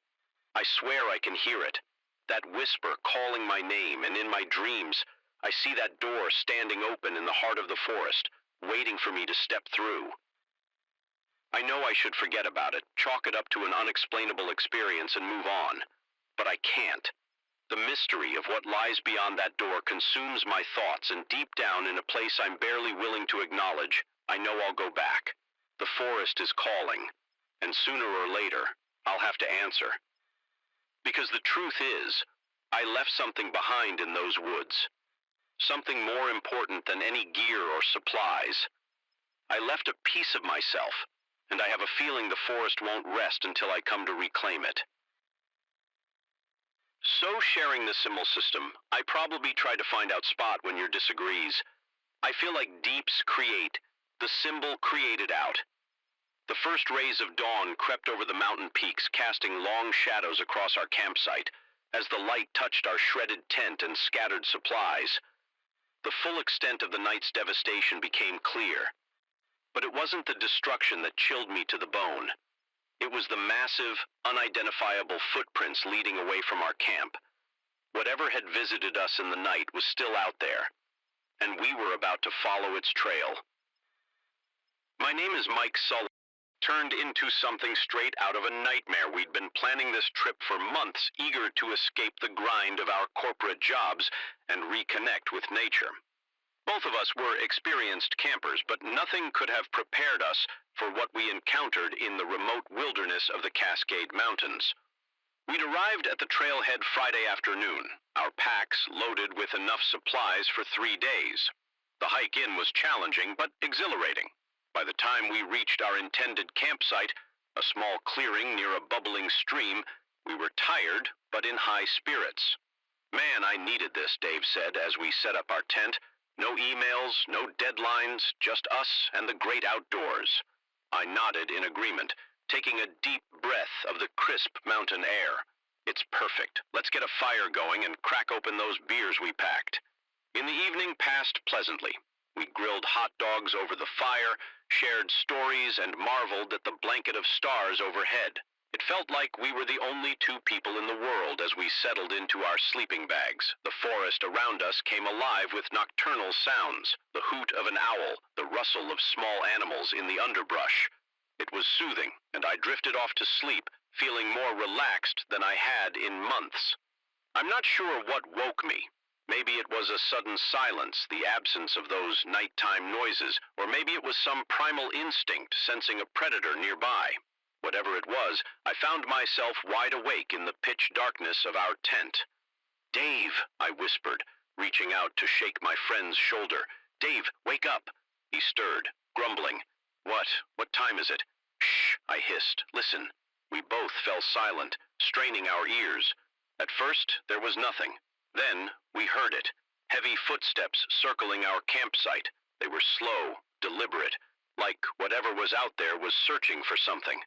I swear I can hear it. That whisper calling my name, and in my dreams, I see that door standing open in the heart of the forest, waiting for me to step through. I know I should forget about it, chalk it up to an unexplainable experience and move on. But I can't. The mystery of what lies beyond that door consumes my thoughts, and deep down in a place I'm barely willing to acknowledge, I know I'll go back. The forest is calling, and sooner or later, I'll have to answer. Because the truth is, I left something behind in those woods. Something more important than any gear or supplies. I left a piece of myself, and I have a feeling the forest won't rest until I come to reclaim it. So sharing the symbol system, I probably try to find out Spot when you disagrees. I feel like deeps create, the symbol created out. The first rays of dawn crept over the mountain peaks, casting long shadows across our campsite as the light touched our shredded tent and scattered supplies. The full extent of the night's devastation became clear. But it wasn't the destruction that chilled me to the bone. It was the massive, unidentifiable footprints leading away from our camp. Whatever had visited us in the night was still out there, and we were about to follow its trail. My name is Mike Sullivan. Turned into something straight out of a nightmare. We'd been planning this trip for months, eager to escape the grind of our corporate jobs and reconnect with nature. Both of us were experienced campers, but nothing could have prepared us for what we encountered in the remote wilderness of the Cascade Mountains. We'd arrived at the trailhead Friday afternoon, our packs loaded with enough supplies for 3 days. The hike in was challenging, but exhilarating. By the time we reached our intended campsite, a small clearing near a bubbling stream, we were tired, but in high spirits. Man, I needed this, Dave said as we set up our tent. No emails, no deadlines, just us and the great outdoors. I nodded in agreement, taking a deep breath of the crisp mountain air. It's perfect. Let's get a fire going and crack open those beers we packed. In the evening passed pleasantly. We grilled hot dogs over the fire, shared stories, and marveled at the blanket of stars overhead. It felt like we were the only two people in the world as we settled into our sleeping bags. The forest around us came alive with nocturnal sounds, the hoot of an owl, the rustle of small animals in the underbrush. It was soothing, and I drifted off to sleep, feeling more relaxed than I had in months. I'm not sure what woke me. Maybe it was a sudden silence, the absence of those nighttime noises, or maybe it was some primal instinct sensing a predator nearby. Whatever it was, I found myself wide awake in the pitch darkness of our tent. "Dave," I whispered, reaching out to shake my friend's shoulder. "Dave, wake up." He stirred, grumbling. What time is it?" "Shh," I hissed. "Listen." We both fell silent, straining our ears. At first, there was nothing. Then, we heard it. Heavy footsteps circling our campsite. They were slow, deliberate, like whatever was out there was searching for something.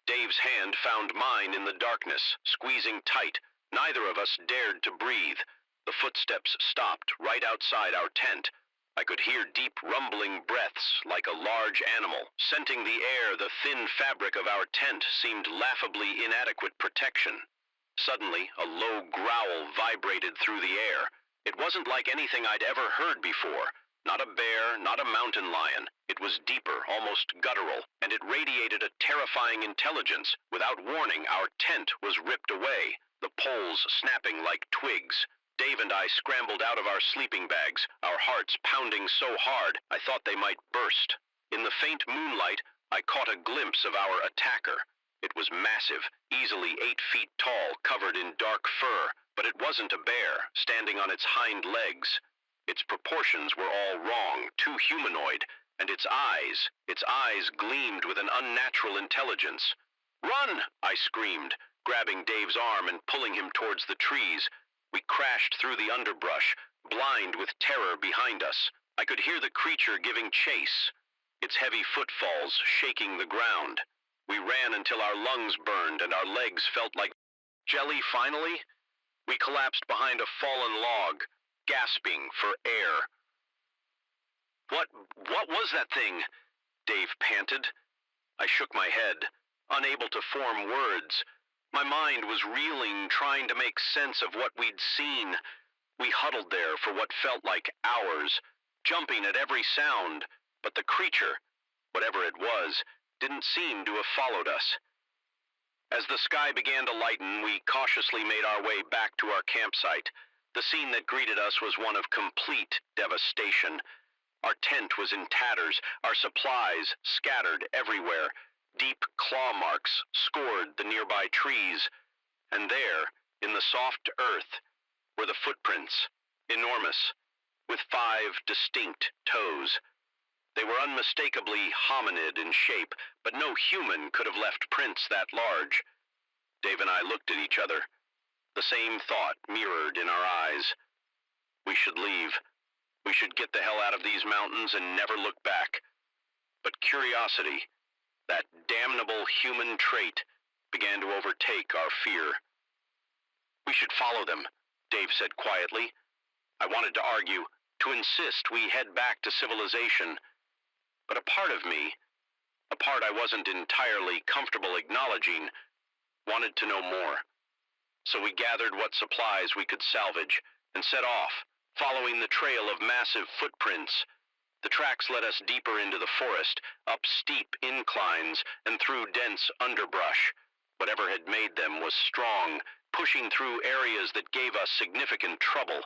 Dave's hand found mine in the darkness, squeezing tight. Neither of us dared to breathe. The footsteps stopped right outside our tent. I could hear deep rumbling breaths like a large animal. Scenting the air, the thin fabric of our tent seemed laughably inadequate protection. Suddenly, a low growl vibrated through the air. It wasn't like anything I'd ever heard before. Not a bear, not a mountain lion. It was deeper, almost guttural, and it radiated a terrifying intelligence. Without warning, our tent was ripped away, the poles snapping like twigs. Dave and I scrambled out of our sleeping bags, our hearts pounding so hard I thought they might burst. In the faint moonlight, I caught a glimpse of our attacker. It was massive, easily 8 feet tall, covered in dark fur, but it wasn't a bear, standing on its hind legs. Its proportions were all wrong, too humanoid, and its eyes gleamed with an unnatural intelligence. "Run!" I screamed, grabbing Dave's arm and pulling him towards the trees. We crashed through the underbrush, blind with terror behind us. I could hear the creature giving chase, its heavy footfalls shaking the ground. We ran until our lungs burned and our legs felt like jelly. Finally, we collapsed behind a fallen log, gasping for air. What was that thing?" Dave panted. I shook my head, unable to form words. My mind was reeling, trying to make sense of what we'd seen. We huddled there for what felt like hours, jumping at every sound, but the creature, whatever it was, didn't seem to have followed us. As the sky began to lighten, we cautiously made our way back to our campsite. The scene that greeted us was one of complete devastation. Our tent was in tatters, our supplies scattered everywhere. Deep claw marks scored the nearby trees, and there, in the soft earth, were the footprints, enormous, with 5 distinct toes. They were unmistakably hominid in shape, but no human could have left prints that large. Dave and I looked at each other. The same thought mirrored in our eyes. We should leave. We should get the hell out of these mountains and never look back. But curiosity, that damnable human trait, began to overtake our fear. We should follow them, Dave said quietly. I wanted to argue, to insist we head back to civilization. But a part of me, a part I wasn't entirely comfortable acknowledging, wanted to know more. So we gathered what supplies we could salvage and set off, following the trail of massive footprints. The tracks led us deeper into the forest, up steep inclines and through dense underbrush. Whatever had made them was strong, pushing through areas that gave us significant trouble.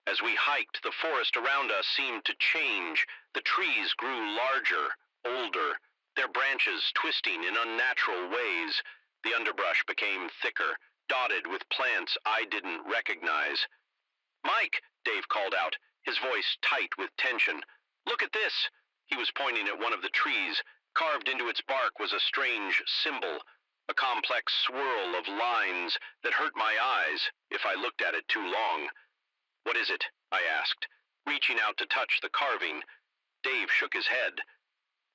As we hiked, the forest around us seemed to change. The trees grew larger, older, their branches twisting in unnatural ways. The underbrush became thicker, dotted with plants I didn't recognize. "Mike," Dave called out, his voice tight with tension. "Look at this." He was pointing at one of the trees. Carved into its bark was a strange symbol, a complex swirl of lines that hurt my eyes if I looked at it too long. "What is it?" I asked, reaching out to touch the carving. Dave shook his head.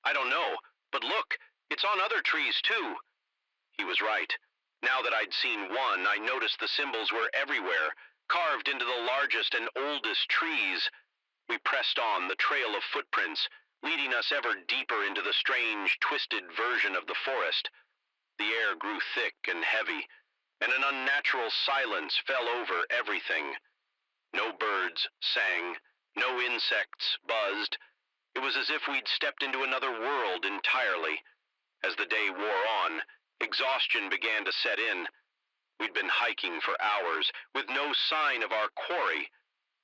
"I don't know, but look, it's on other trees too." He was right. Now that I'd seen one, I noticed the symbols were everywhere, carved into the largest and oldest trees. We pressed on, the trail of footprints, leading us ever deeper into the strange, twisted version of the forest. The air grew thick and heavy, and an unnatural silence fell over everything. No birds sang, no insects buzzed. It was as if we'd stepped into another world entirely. As the day wore on, exhaustion began to set in. We'd been hiking for hours, with no sign of our quarry.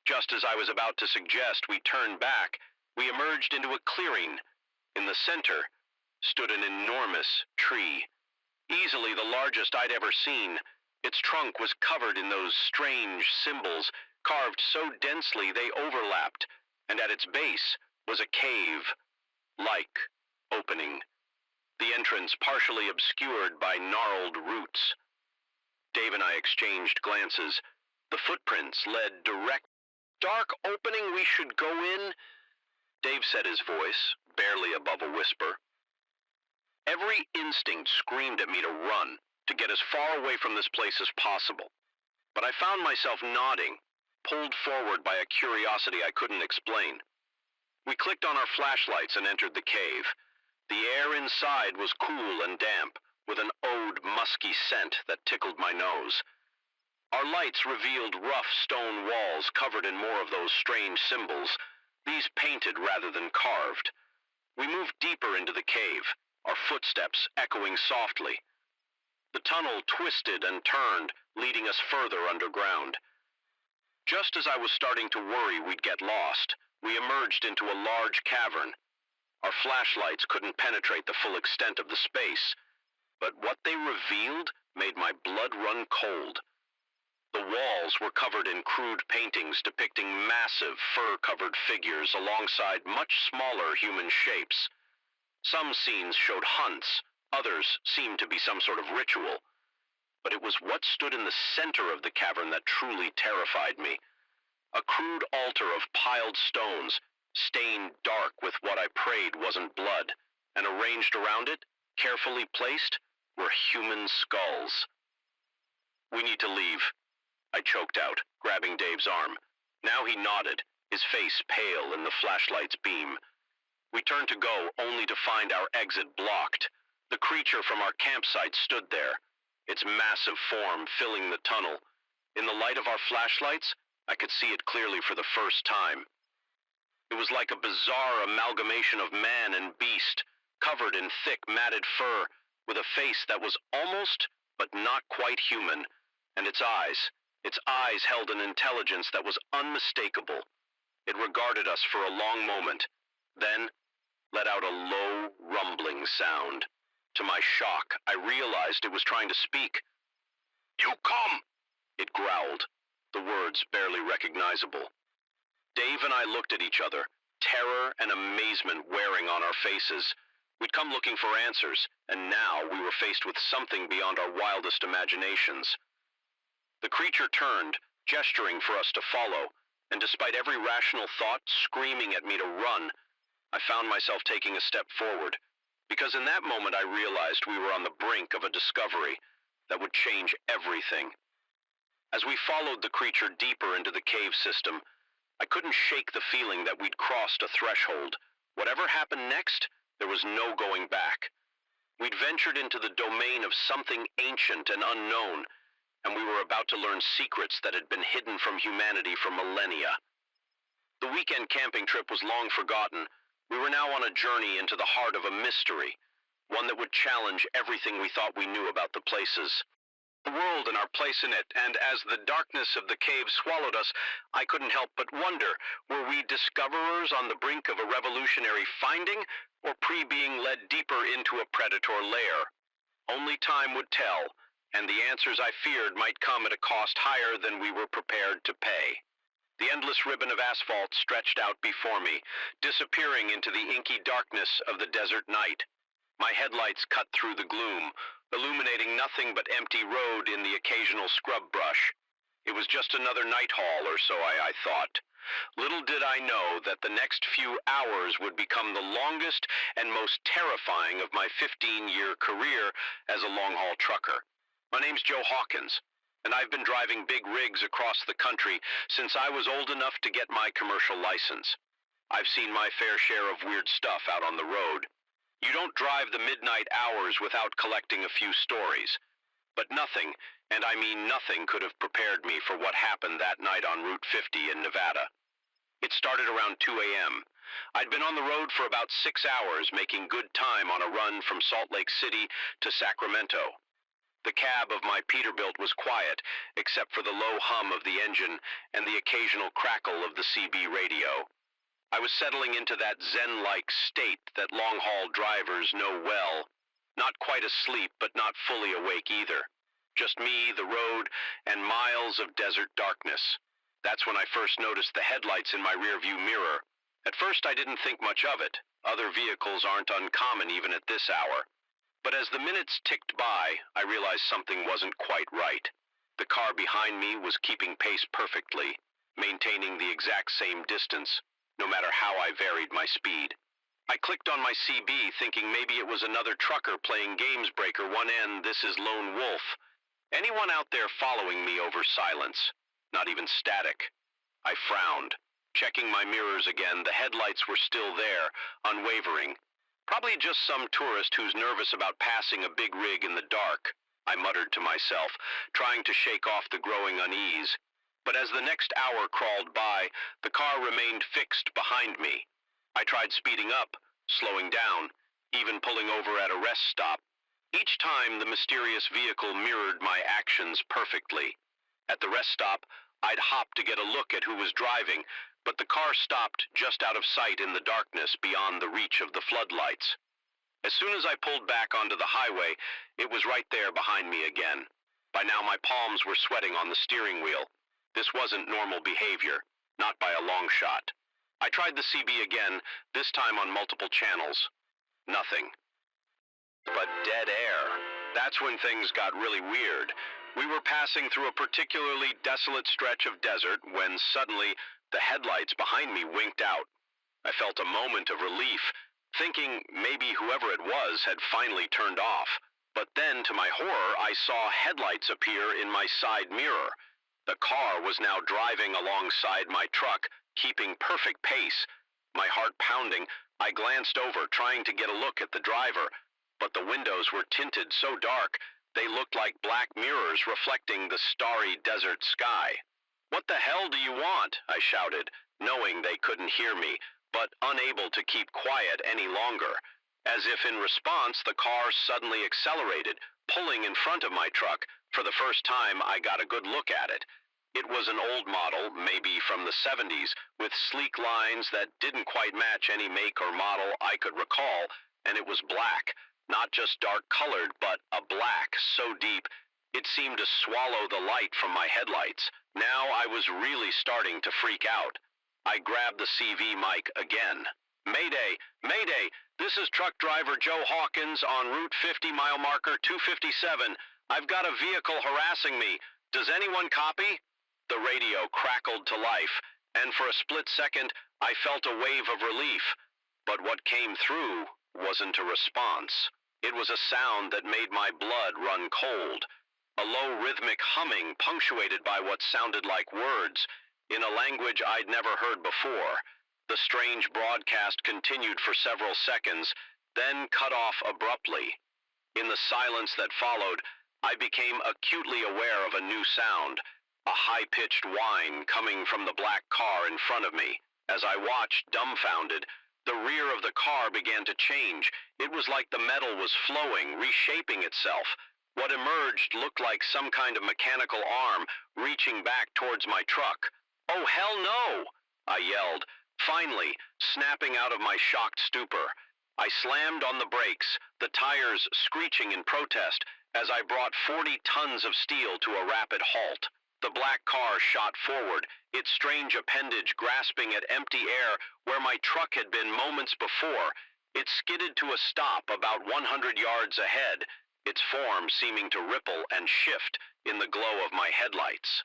Just as I was about to suggest we turn back, we emerged into a clearing. In the center stood an enormous tree, easily the largest I'd ever seen. Its trunk was covered in those strange symbols, carved so densely they overlapped, and at its base was a cave-like opening, the entrance partially obscured by gnarled roots. Dave and I exchanged glances. The footprints led direct. "Dark opening we should go in?" Dave said, his voice barely above a whisper. Every instinct screamed at me to run, to get as far away from this place as possible. But I found myself nodding, pulled forward by a curiosity I couldn't explain. We clicked on our flashlights and entered the cave. The air inside was cool and damp, with an oud, musky scent that tickled my nose. Our lights revealed rough stone walls covered in more of those strange symbols, these painted rather than carved. We moved deeper into the cave, our footsteps echoing softly. The tunnel twisted and turned, leading us further underground. Just as I was starting to worry we'd get lost, we emerged into a large cavern. Our flashlights couldn't penetrate the full extent of the space, but what they revealed made my blood run cold. The walls were covered in crude paintings depicting massive fur-covered figures alongside much smaller human shapes. Some scenes showed hunts, others seemed to be some sort of ritual. But it was what stood in the center of the cavern that truly terrified me. A crude altar of piled stones, stained dark with what I prayed wasn't blood, and arranged around it, carefully placed, were human skulls. "We need to leave," I choked out, grabbing Dave's arm. Now he nodded, his face pale in the flashlight's beam. We turned to go, only to find our exit blocked. The creature from our campsite stood there, its massive form filling the tunnel. In the light of our flashlights, I could see it clearly for the first time. It was like a bizarre amalgamation of man and beast, covered in thick, matted fur, with a face that was almost, but not quite human, and its eyes held an intelligence that was unmistakable. It regarded us for a long moment, then let out a low, rumbling sound. To my shock, I realized it was trying to speak. "You come!" it growled, the words barely recognizable. Dave and I looked at each other, terror and amazement wearing on our faces. We'd come looking for answers, and now we were faced with something beyond our wildest imaginations. The creature turned, gesturing for us to follow, and despite every rational thought screaming at me to run, I found myself taking a step forward, because in that moment I realized we were on the brink of a discovery that would change everything. As we followed the creature deeper into the cave system, I couldn't shake the feeling that we'd crossed a threshold. Whatever happened next, there was no going back. We'd ventured into the domain of something ancient and unknown, and we were about to learn secrets that had been hidden from humanity for millennia. The weekend camping trip was long forgotten. We were now on a journey into the heart of a mystery, one that would challenge everything we thought we knew about the places. The world and our place in it, and as the darkness of the cave swallowed us, I couldn't help but wonder, were we discoverers on the brink of a revolutionary finding, or being led deeper into a predator lair? Only time would tell, and the answers I feared might come at a cost higher than we were prepared to pay. The endless ribbon of asphalt stretched out before me, disappearing into the inky darkness of the desert night. My headlights cut through the gloom, illuminating nothing but empty road in the occasional scrub brush. It was just another night haul or so, I thought. Little did I know that the next few hours would become the longest and most terrifying of my 15-year career as a long-haul trucker. My name's Joe Hawkins, and I've been driving big rigs across the country since I was old enough to get my commercial license. I've seen my fair share of weird stuff out on the road. You don't drive the midnight hours without collecting a few stories. But nothing, and I mean nothing, could have prepared me for what happened that night on Route 50 in Nevada. It started around 2 a.m. I'd been on the road for about 6 hours, making good time on a run from Salt Lake City to Sacramento. The cab of my Peterbilt was quiet, except for the low hum of the engine and the occasional crackle of the CB radio. I was settling into that zen-like state that long-haul drivers know well. Not quite asleep, but not fully awake either. Just me, the road, and miles of desert darkness. That's when I first noticed the headlights in my rearview mirror. At first I didn't think much of it. Other vehicles aren't uncommon even at this hour. But as the minutes ticked by, I realized something wasn't quite right. The car behind me was keeping pace perfectly, maintaining the exact same distance, no matter how I varied my speed. I clicked on my CB thinking maybe it was another trucker playing games breaker one end, this is Lone Wolf. Anyone out there following me over silence? Not even static. I frowned. Checking my mirrors again, the headlights were still there, unwavering. Probably just some tourist who's nervous about passing a big rig in the dark, I muttered to myself, trying to shake off the growing unease. But as the next hour crawled by, the car remained fixed behind me. I tried speeding up, slowing down, even pulling over at a rest stop. Each time, the mysterious vehicle mirrored my actions perfectly. At the rest stop, I'd hop to get a look at who was driving, but the car stopped just out of sight in the darkness beyond the reach of the floodlights. As soon as I pulled back onto the highway, it was right there behind me again. By now my palms were sweating on the steering wheel. This wasn't normal behavior, not by a long shot. I tried the CB again, this time on multiple channels. Nothing. But dead air. That's when things got really weird. We were passing through a particularly desolate stretch of desert when suddenly the headlights behind me winked out. I felt a moment of relief, thinking maybe whoever it was had finally turned off. But then, to my horror, I saw headlights appear in my side mirror. The car was now driving alongside my truck, keeping perfect pace. My heart pounding, I glanced over, trying to get a look at the driver, but the windows were tinted so dark, they looked like black mirrors reflecting the starry desert sky. "What the hell do you want?" I shouted, knowing they couldn't hear me, but unable to keep quiet any longer. As if in response, the car suddenly accelerated, pulling in front of my truck. For the first time, I got a good look at it. It was an old model, maybe from the 70s, with sleek lines that didn't quite match any make or model I could recall, and it was black, not just dark colored, but a black so deep it seemed to swallow the light from my headlights. Now I was really starting to freak out. I grabbed the CV mic again. Mayday, Mayday, this is truck driver Joe Hawkins on Route 50 mile marker 257. I've got a vehicle harassing me. Does anyone copy? The radio crackled to life, and for a split second, I felt a wave of relief. But what came through wasn't a response. It was a sound that made my blood run cold. A low rhythmic humming punctuated by what sounded like words in a language I'd never heard before. The strange broadcast continued for several seconds, then cut off abruptly. In the silence that followed, I became acutely aware of a new sound, a high-pitched whine coming from the black car in front of me. As I watched, dumbfounded, the rear of the car began to change. It was like the metal was flowing, reshaping itself. What emerged looked like some kind of mechanical arm reaching back towards my truck. "Oh, hell no!" I yelled, finally snapping out of my shocked stupor. I slammed on the brakes, the tires screeching in protest as I brought 40 tons of steel to a rapid halt. The black car shot forward, its strange appendage grasping at empty air where my truck had been moments before. It skidded to a stop about 100 yards ahead, its form seeming to ripple and shift in the glow of my headlights.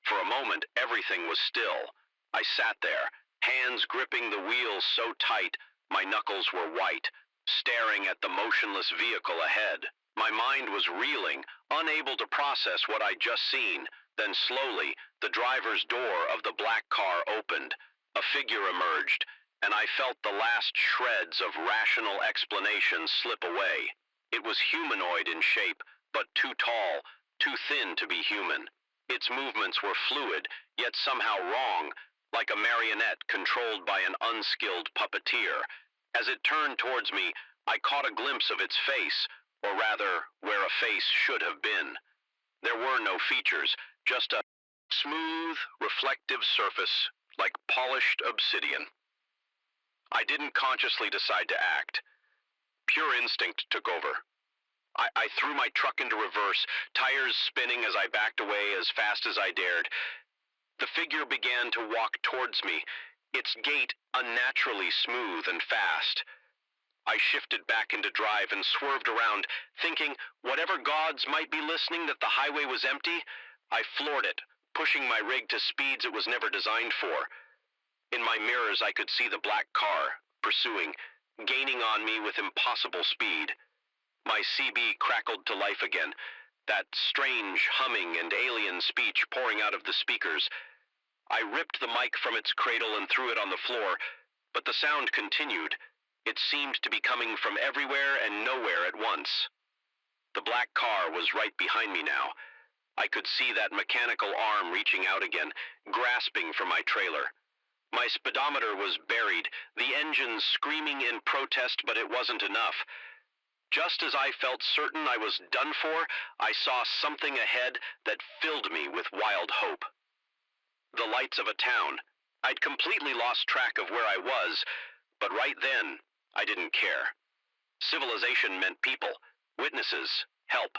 For a moment, everything was still. I sat there, hands gripping the wheels so tight my knuckles were white, staring at the motionless vehicle ahead. My mind was reeling, unable to process what I'd just seen. Then slowly, the driver's door of the black car opened. A figure emerged, and I felt the last shreds of rational explanation slip away. It was humanoid in shape, but too tall, too thin to be human. Its movements were fluid, yet somehow wrong, like a marionette controlled by an unskilled puppeteer. As it turned towards me, I caught a glimpse of its face, or rather, where a face should have been. There were no features, just a smooth, reflective surface, like polished obsidian. I didn't consciously decide to act. Pure instinct took over. I threw my truck into reverse, tires spinning as I backed away as fast as I dared. The figure began to walk towards me, its gait unnaturally smooth and fast. I shifted back into drive and swerved around, thinking whatever gods might be listening that the highway was empty. I floored it, pushing my rig to speeds it was never designed for. In my mirrors, I could see the black car, pursuing, gaining on me with impossible speed. My CB crackled to life again, that strange humming and alien speech pouring out of the speakers. I ripped the mic from its cradle and threw it on the floor, but the sound continued. It seemed to be coming from everywhere and nowhere at once. The black car was right behind me now. I could see that mechanical arm reaching out again, grasping for my trailer. My speedometer was buried, the engine screaming in protest, but it wasn't enough. Just as I felt certain I was done for, I saw something ahead that filled me with wild hope. The lights of a town. I'd completely lost track of where I was, but right then, I didn't care. Civilization meant people, witnesses, help.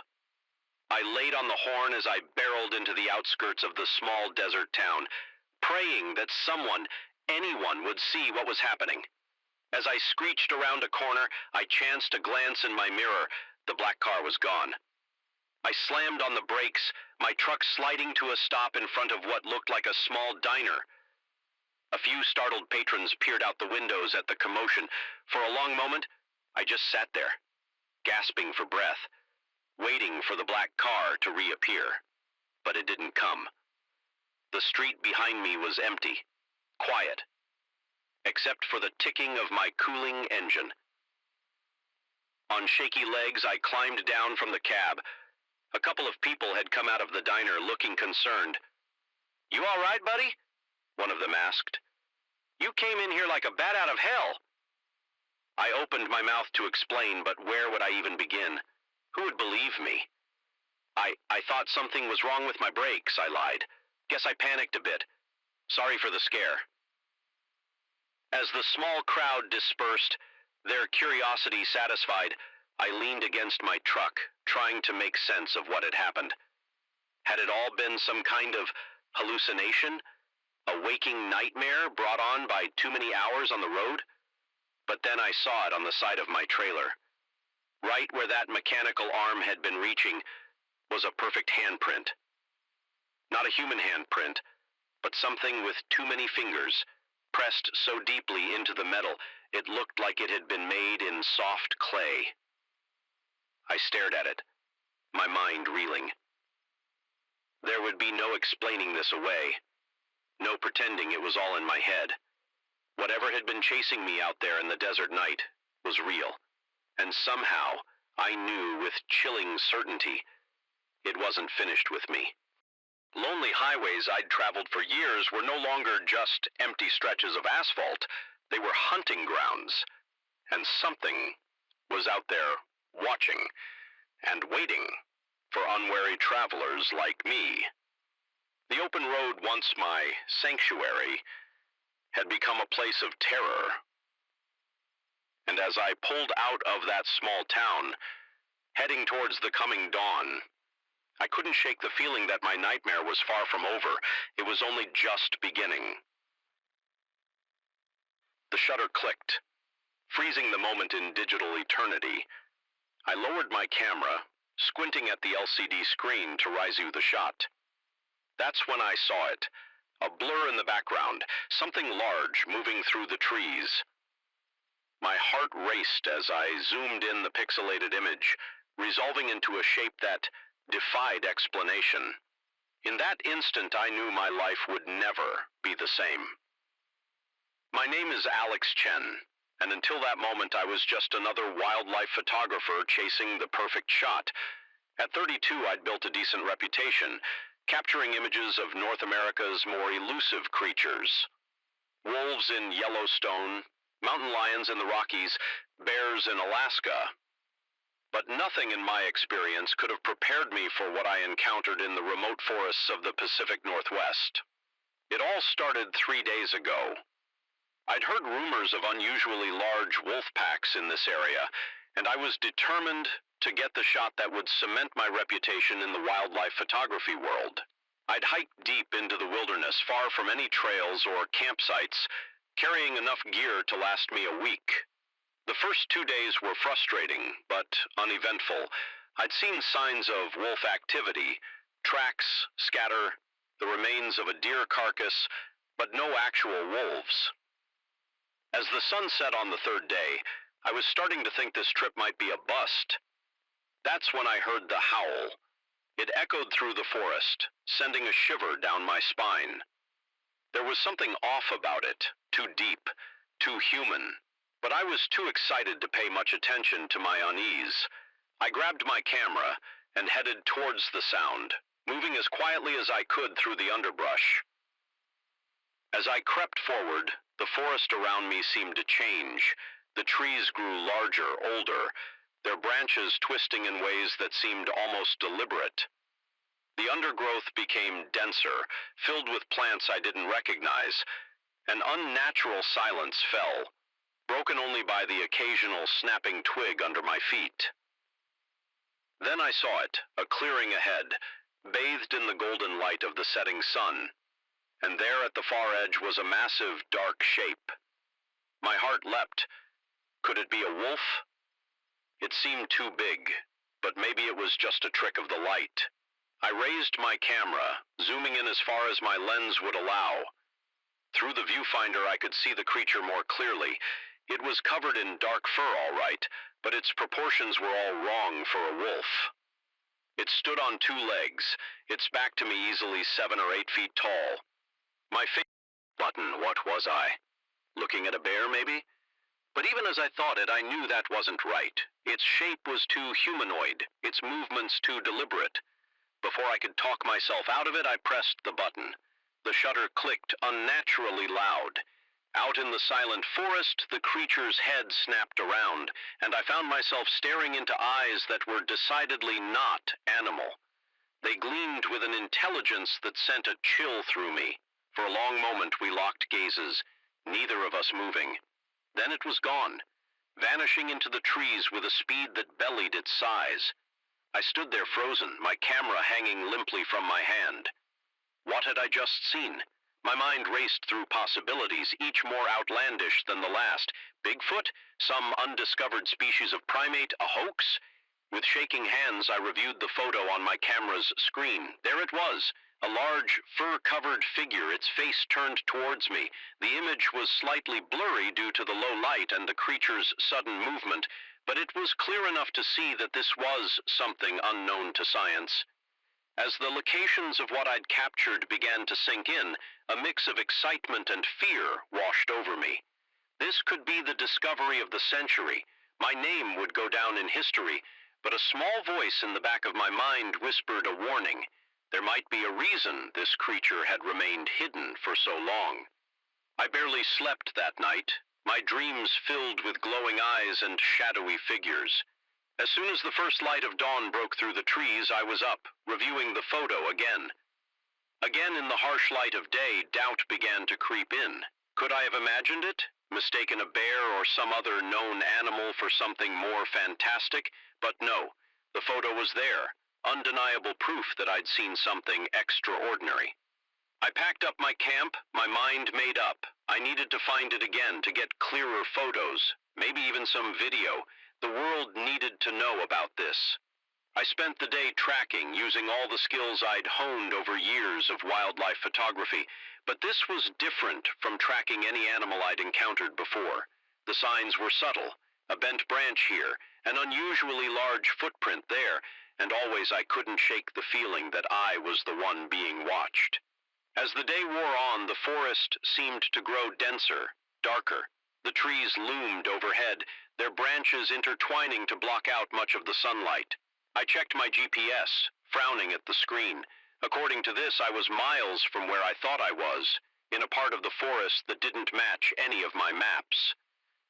I laid on the horn as I barreled into the outskirts of the small desert town, praying that someone, anyone, would see what was happening. As I screeched around a corner, I chanced a glance in my mirror. The black car was gone. I slammed on the brakes, my truck sliding to a stop in front of what looked like a small diner. A few startled patrons peered out the windows at the commotion. For a long moment, I just sat there, gasping for breath, waiting for the black car to reappear. But it didn't come. The street behind me was empty, quiet, except for the ticking of my cooling engine. On shaky legs, I climbed down from the cab. A couple of people had come out of the diner looking concerned. "You all right, buddy?" one of them asked. "You came in here like a bat out of hell." I opened my mouth to explain, but where would I even begin? Who would believe me? I thought something was wrong with my brakes, I lied. Guess I panicked a bit. Sorry for the scare. As the small crowd dispersed, their curiosity satisfied, I leaned against my truck, trying to make sense of what had happened. Had it all been some kind of hallucination? A waking nightmare brought on by too many hours on the road? But then I saw it on the side of my trailer. Right where that mechanical arm had been reaching was a perfect handprint. Not a human handprint, but something with too many fingers, pressed so deeply into the metal it looked like it had been made in soft clay. I stared at it, my mind reeling. There would be no explaining this away, no pretending it was all in my head. Whatever had been chasing me out there in the desert night was real, and somehow I knew with chilling certainty it wasn't finished with me. Lonely highways I'd traveled for years were no longer just empty stretches of asphalt. They were hunting grounds, and something was out there watching and waiting for unwary travelers like me. The open road, once my sanctuary, had become a place of terror. And as I pulled out of that small town, heading towards the coming dawn, I couldn't shake the feeling that my nightmare was far from over. It was only just beginning. The shutter clicked, freezing the moment in digital eternity. I lowered my camera, squinting at the LCD screen to risu the shot. That's when I saw it, a blur in the background, something large moving through the trees. My heart raced as I zoomed in the pixelated image, resolving into a shape that defied explanation. In that instant, I knew my life would never be the same. My name is Alex Chen, and until that moment I was just another wildlife photographer chasing the perfect shot. At 32, I'd built a decent reputation, capturing images of North America's more elusive creatures. Wolves in Yellowstone, mountain lions in the Rockies, bears in Alaska. But nothing in my experience could have prepared me for what I encountered in the remote forests of the Pacific Northwest. It all started 3 days ago. I'd heard rumors of unusually large wolf packs in this area, and I was determined to get the shot that would cement my reputation in the wildlife photography world. I'd hiked deep into the wilderness, far from any trails or campsites, carrying enough gear to last me a week. The first 2 days were frustrating, but uneventful. I'd seen signs of wolf activity, tracks, scatter, the remains of a deer carcass, but no actual wolves. As the sun set on the third day, I was starting to think this trip might be a bust. That's when I heard the howl. It echoed through the forest, sending a shiver down my spine. There was something off about it, too deep, too human. But I was too excited to pay much attention to my unease. I grabbed my camera and headed towards the sound, moving as quietly as I could through the underbrush. As I crept forward, the forest around me seemed to change. The trees grew larger, older, their branches twisting in ways that seemed almost deliberate. The undergrowth became denser, filled with plants I didn't recognize. An unnatural silence fell, broken only by the occasional snapping twig under my feet. Then I saw it, a clearing ahead, bathed in the golden light of the setting sun. And there at the far edge was a massive, dark shape. My heart leapt. Could it be a wolf? It seemed too big, but maybe it was just a trick of the light. I raised my camera, zooming in as far as my lens would allow. Through the viewfinder, I could see the creature more clearly. It was covered in dark fur, all right, but its proportions were all wrong for a wolf. It stood on 2 legs, its back to me easily 7 or 8 feet tall. My button, what was I? Looking at a bear, maybe? But even as I thought it, I knew that wasn't right. Its shape was too humanoid, its movements too deliberate. Before I could talk myself out of it, I pressed the button. The shutter clicked unnaturally loud. Out in the silent forest, the creature's head snapped around, and I found myself staring into eyes that were decidedly not animal. They gleamed with an intelligence that sent a chill through me. For a long moment we locked gazes, neither of us moving. Then it was gone, vanishing into the trees with a speed that belied its size. I stood there frozen, my camera hanging limply from my hand. What had I just seen? My mind raced through possibilities, each more outlandish than the last. Bigfoot? Some undiscovered species of primate? A hoax? With shaking hands, I reviewed the photo on my camera's screen. There it was, a large, fur-covered figure, its face turned towards me. The image was slightly blurry due to the low light and the creature's sudden movement, but it was clear enough to see that this was something unknown to science. As the locations of what I'd captured began to sink in, a mix of excitement and fear washed over me. This could be the discovery of the century. My name would go down in history, but a small voice in the back of my mind whispered a warning. There might be a reason this creature had remained hidden for so long. I barely slept that night, my dreams filled with glowing eyes and shadowy figures. As soon as the first light of dawn broke through the trees, I was up, reviewing the photo again. Again, in the harsh light of day, doubt began to creep in. Could I have imagined it? Mistaken a bear or some other known animal for something more fantastic? But no, the photo was there, undeniable proof that I'd seen something extraordinary. I packed up my camp, my mind made up. I needed to find it again to get clearer photos, maybe even some video. The world needed to know about this. I spent the day tracking, using all the skills I'd honed over years of wildlife photography, but this was different from tracking any animal I'd encountered before. The signs were subtle, a bent branch here, an unusually large footprint there, and always I couldn't shake the feeling that I was the one being watched. As the day wore on, the forest seemed to grow denser, darker. The trees loomed overhead, their branches intertwining to block out much of the sunlight. I checked my GPS, frowning at the screen. According to this, I was miles from where I thought I was, in a part of the forest that didn't match any of my maps.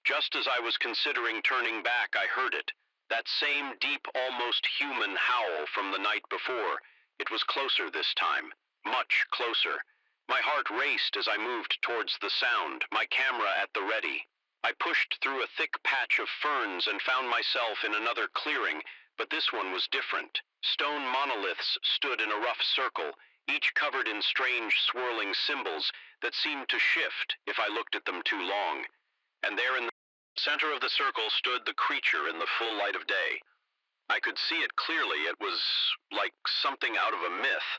Just as I was considering turning back, I heard it. That same deep, almost human howl from the night before. It was closer this time, much closer. My heart raced as I moved towards the sound, my camera at the ready. I pushed through a thick patch of ferns and found myself in another clearing, but this one was different. Stone monoliths stood in a rough circle, each covered in strange swirling symbols that seemed to shift if I looked at them too long. And there in the center of the circle stood the creature in the full light of day. I could see it clearly. It was like something out of a myth,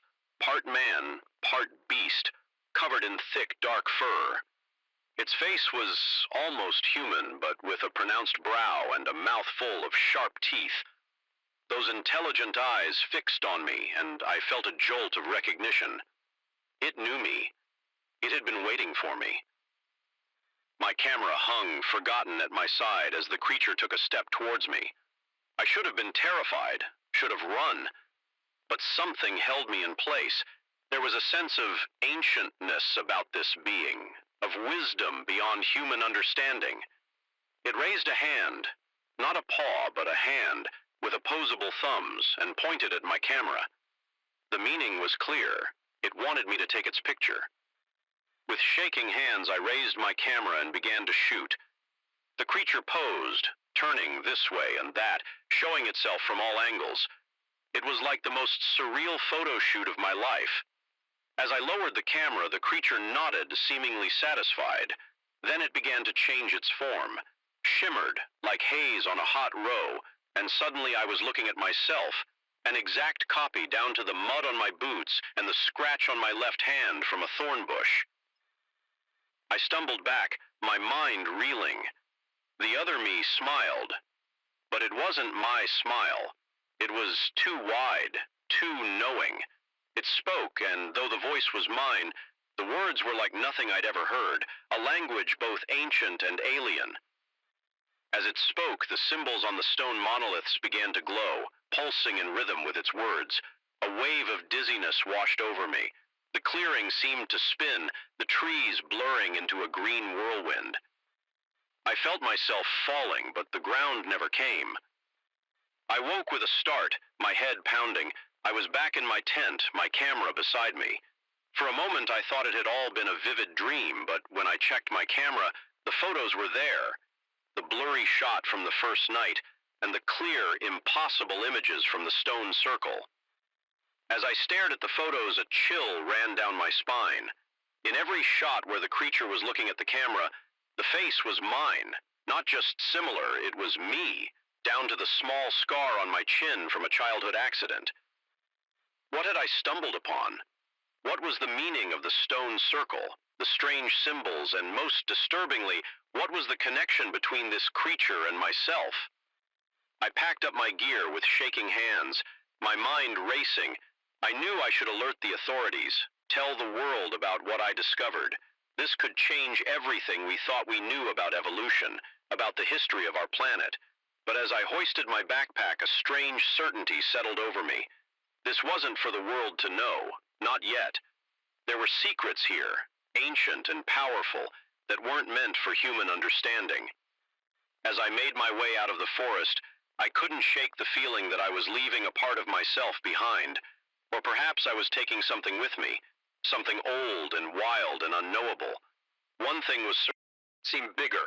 part man, part beast, covered in thick, dark fur. Its face was almost human, but with a pronounced brow and a mouth full of sharp teeth. Those intelligent eyes fixed on me, and I felt a jolt of recognition. It knew me. It had been waiting for me. My camera hung, forgotten, at my side as the creature took a step towards me. I should have been terrified, should have run, but something held me in place. There was a sense of ancientness about this being, of wisdom beyond human understanding. It raised a hand, not a paw, but a hand, with opposable thumbs, and pointed at my camera. The meaning was clear. It wanted me to take its picture. With shaking hands, I raised my camera and began to shoot. The creature posed, turning this way and that, showing itself from all angles. It was like the most surreal photo shoot of my life. As I lowered the camera, the creature nodded, seemingly satisfied. Then it began to change its form, shimmered like haze on a hot roe, and suddenly I was looking at myself, an exact copy down to the mud on my boots and the scratch on my left hand from a thorn bush. I stumbled back, my mind reeling. The other me smiled, but it wasn't my smile. It was too wide, too knowing. It spoke, and though the voice was mine, the words were like nothing I'd ever heard, a language both ancient and alien. As it spoke, the symbols on the stone monoliths began to glow, pulsing in rhythm with its words. A wave of dizziness washed over me. The clearing seemed to spin, the trees blurring into a green whirlwind. I felt myself falling, but the ground never came. I woke with a start, my head pounding. I was back in my tent, my camera beside me. For a moment, I thought it had all been a vivid dream, but when I checked my camera, the photos were there. The blurry shot from the first night, and the clear, impossible images from the stone circle. As I stared at the photos, a chill ran down my spine. In every shot where the creature was looking at the camera, the face was mine. Not just similar, it was me, down to the small scar on my chin from a childhood accident. What had I stumbled upon? What was the meaning of the stone circle, the strange symbols, and most disturbingly, what was the connection between this creature and myself? I packed up my gear with shaking hands, my mind racing. I knew I should alert the authorities, tell the world about what I discovered. This could change everything we thought we knew about evolution, about the history of our planet. But as I hoisted my backpack, a strange certainty settled over me. This wasn't for the world to know, not yet. There were secrets here, ancient and powerful, that weren't meant for human understanding. As I made my way out of the forest, I couldn't shake the feeling that I was leaving a part of myself behind, or perhaps I was taking something with me, something old and wild and unknowable. One thing was certain: it seemed bigger,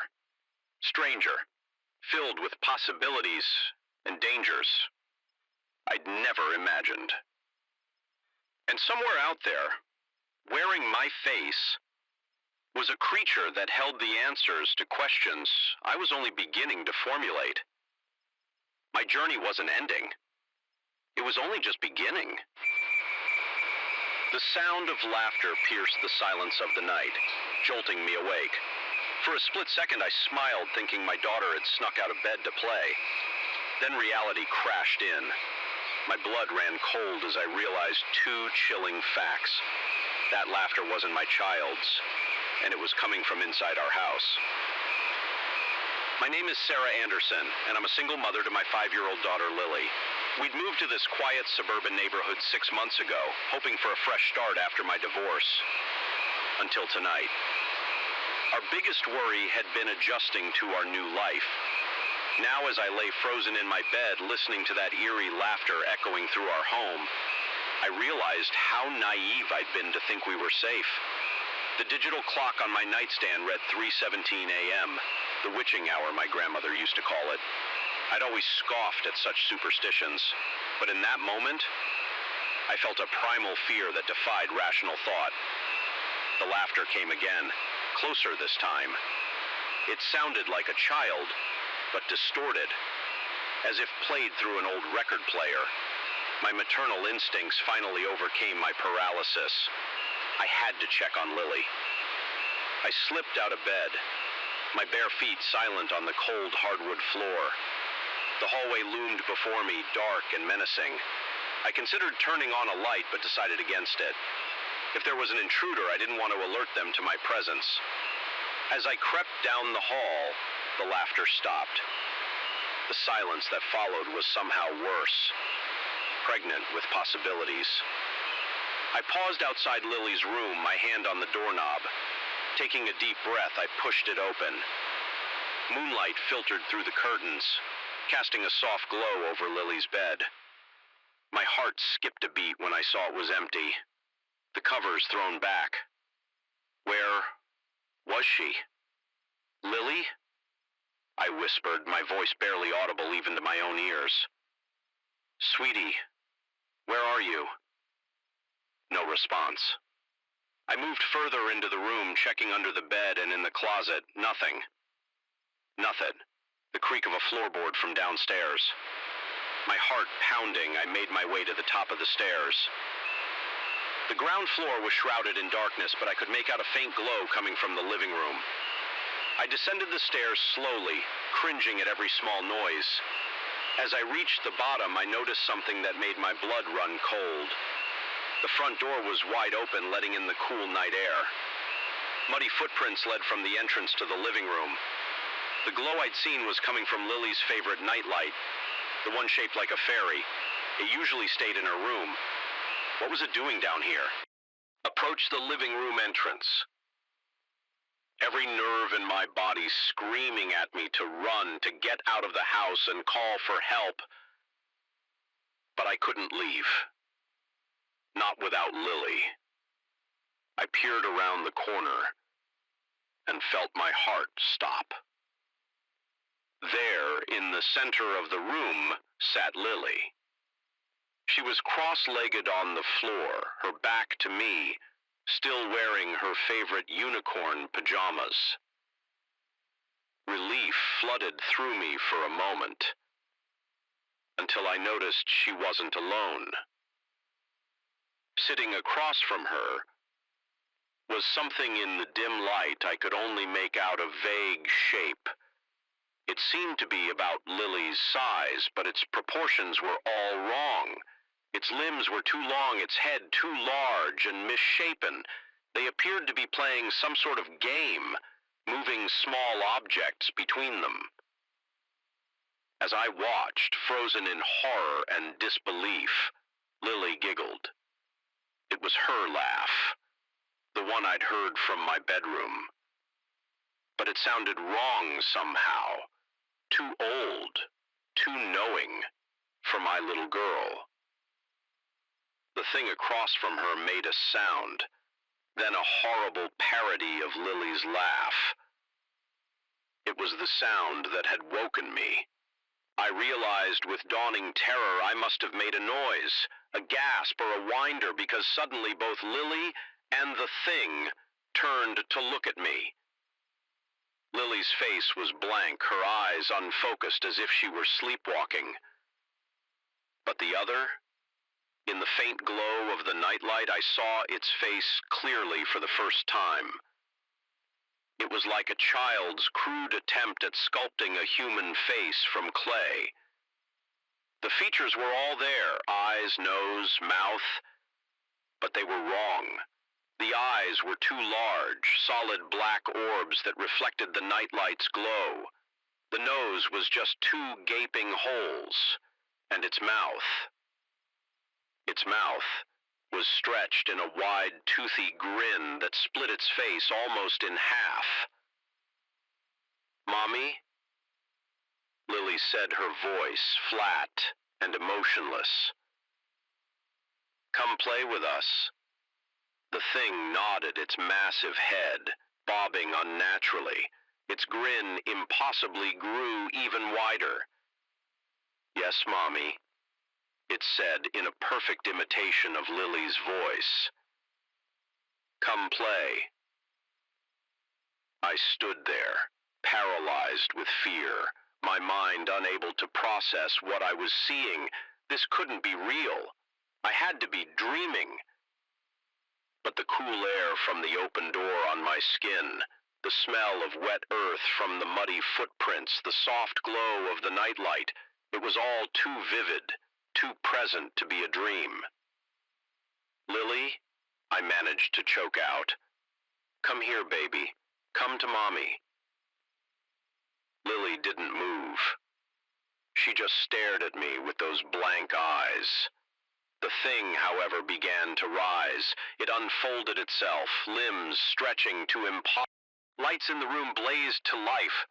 stranger, filled with possibilities and dangers I'd never imagined. And somewhere out there, wearing my face, was a creature that held the answers to questions I was only beginning to formulate. My journey wasn't ending. It was only just beginning. The sound of laughter pierced the silence of the night, jolting me awake. For a split second, I smiled, thinking my daughter had snuck out of bed to play. Then reality crashed in. My blood ran cold as I realized two chilling facts. That laughter wasn't my child's, and it was coming from inside our house. My name is Sarah Anderson, and I'm a single mother to my 5-year-old daughter, Lily. We'd moved to this quiet suburban neighborhood 6 months ago, hoping for a fresh start after my divorce. Until tonight. Our biggest worry had been adjusting to our new life. Now, as I lay frozen in my bed, listening to that eerie laughter echoing through our home, I realized how naive I'd been to think we were safe. The digital clock on my nightstand read 3:17 a.m., the witching hour my grandmother used to call it. I'd always scoffed at such superstitions, but in that moment, I felt a primal fear that defied rational thought. The laughter came again, closer this time. It sounded like a child, but distorted, as if played through an old record player. My maternal instincts finally overcame my paralysis. I had to check on Lily. I slipped out of bed, my bare feet silent on the cold hardwood floor. The hallway loomed before me, dark and menacing. I considered turning on a light, but decided against it. If there was an intruder, I didn't want to alert them to my presence. As I crept down the hall, the laughter stopped. The silence that followed was somehow worse, pregnant with possibilities. I paused outside Lily's room, my hand on the doorknob. Taking a deep breath, I pushed it open. Moonlight filtered through the curtains, casting a soft glow over Lily's bed. My heart skipped a beat when I saw it was empty, the covers thrown back. Where was she? Lily? I whispered, my voice barely audible even to my own ears. Sweetie, where are you? No response. I moved further into the room, checking under the bed and in the closet. Nothing. Nothing. The creak of a floorboard from downstairs. My heart pounding, I made my way to the top of the stairs. The ground floor was shrouded in darkness, but I could make out a faint glow coming from the living room. I descended the stairs slowly, cringing at every small noise. As I reached the bottom, I noticed something that made my blood run cold. The front door was wide open, letting in the cool night air. Muddy footprints led from the entrance to the living room. The glow I'd seen was coming from Lily's favorite nightlight, the one shaped like a fairy. It usually stayed in her room. What was it doing down here? Approached the living room entrance. Every nerve in my body screaming at me to run, to get out of the house and call for help. But I couldn't leave. Not without Lily. I peered around the corner and felt my heart stop. There, in the center of the room, sat Lily. She was cross-legged on the floor, her back to me, still wearing her favorite unicorn pajamas. Relief flooded through me for a moment, until I noticed she wasn't alone. Sitting across from her was something in the dim light I could only make out a vague shape. It seemed to be about Lily's size, but its proportions were all wrong. Its limbs were too long, its head too large and misshapen. They appeared to be playing some sort of game, moving small objects between them. As I watched, frozen in horror and disbelief, Lily giggled. It was her laugh, the one I'd heard from my bedroom. But it sounded wrong somehow, too old, too knowing for my little girl. The thing across from her made a sound, then a horrible parody of Lily's laugh. It was the sound that had woken me. I realized with dawning terror I must have made a noise, a gasp or a whinder, because suddenly both Lily and the thing turned to look at me. Lily's face was blank, her eyes unfocused as if she were sleepwalking. But the other? In the faint glow of the nightlight, I saw its face clearly for the first time. It was like a child's crude attempt at sculpting a human face from clay. The features were all there, eyes, nose, mouth, but they were wrong. The eyes were too large, solid black orbs that reflected the nightlight's glow. The nose was just two gaping holes, and its mouth was stretched in a wide, toothy grin that split its face almost in half. "Mommy?" Lily said, her voice flat and emotionless. "Come play with us." The thing nodded its massive head, bobbing unnaturally. Its grin impossibly grew even wider. "Yes, Mommy," it said in a perfect imitation of Lily's voice. "Come play." I stood there, paralyzed with fear, my mind unable to process what I was seeing. This couldn't be real. I had to be dreaming. But the cool air from the open door on my skin, the smell of wet earth from the muddy footprints, the soft glow of the nightlight, it was all too vivid, too present to be a dream. "Lily," I managed to choke out. "Come here, baby. Come to Mommy." Lily didn't move. She just stared at me with those blank eyes. The thing, however, began to rise. It unfolded itself, limbs stretching to impossible. Lights in the room blazed to life.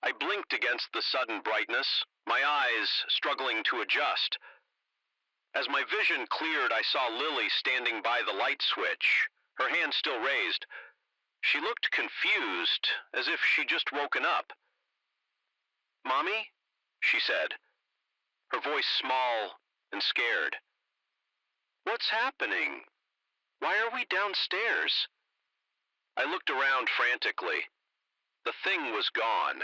I blinked against the sudden brightness, my eyes struggling to adjust. As my vision cleared, I saw Lily standing by the light switch, her hand still raised. She looked confused, as if she'd just woken up. "Mommy?" she said, her voice small and scared. "What's happening? Why are we downstairs?" I looked around frantically. The thing was gone.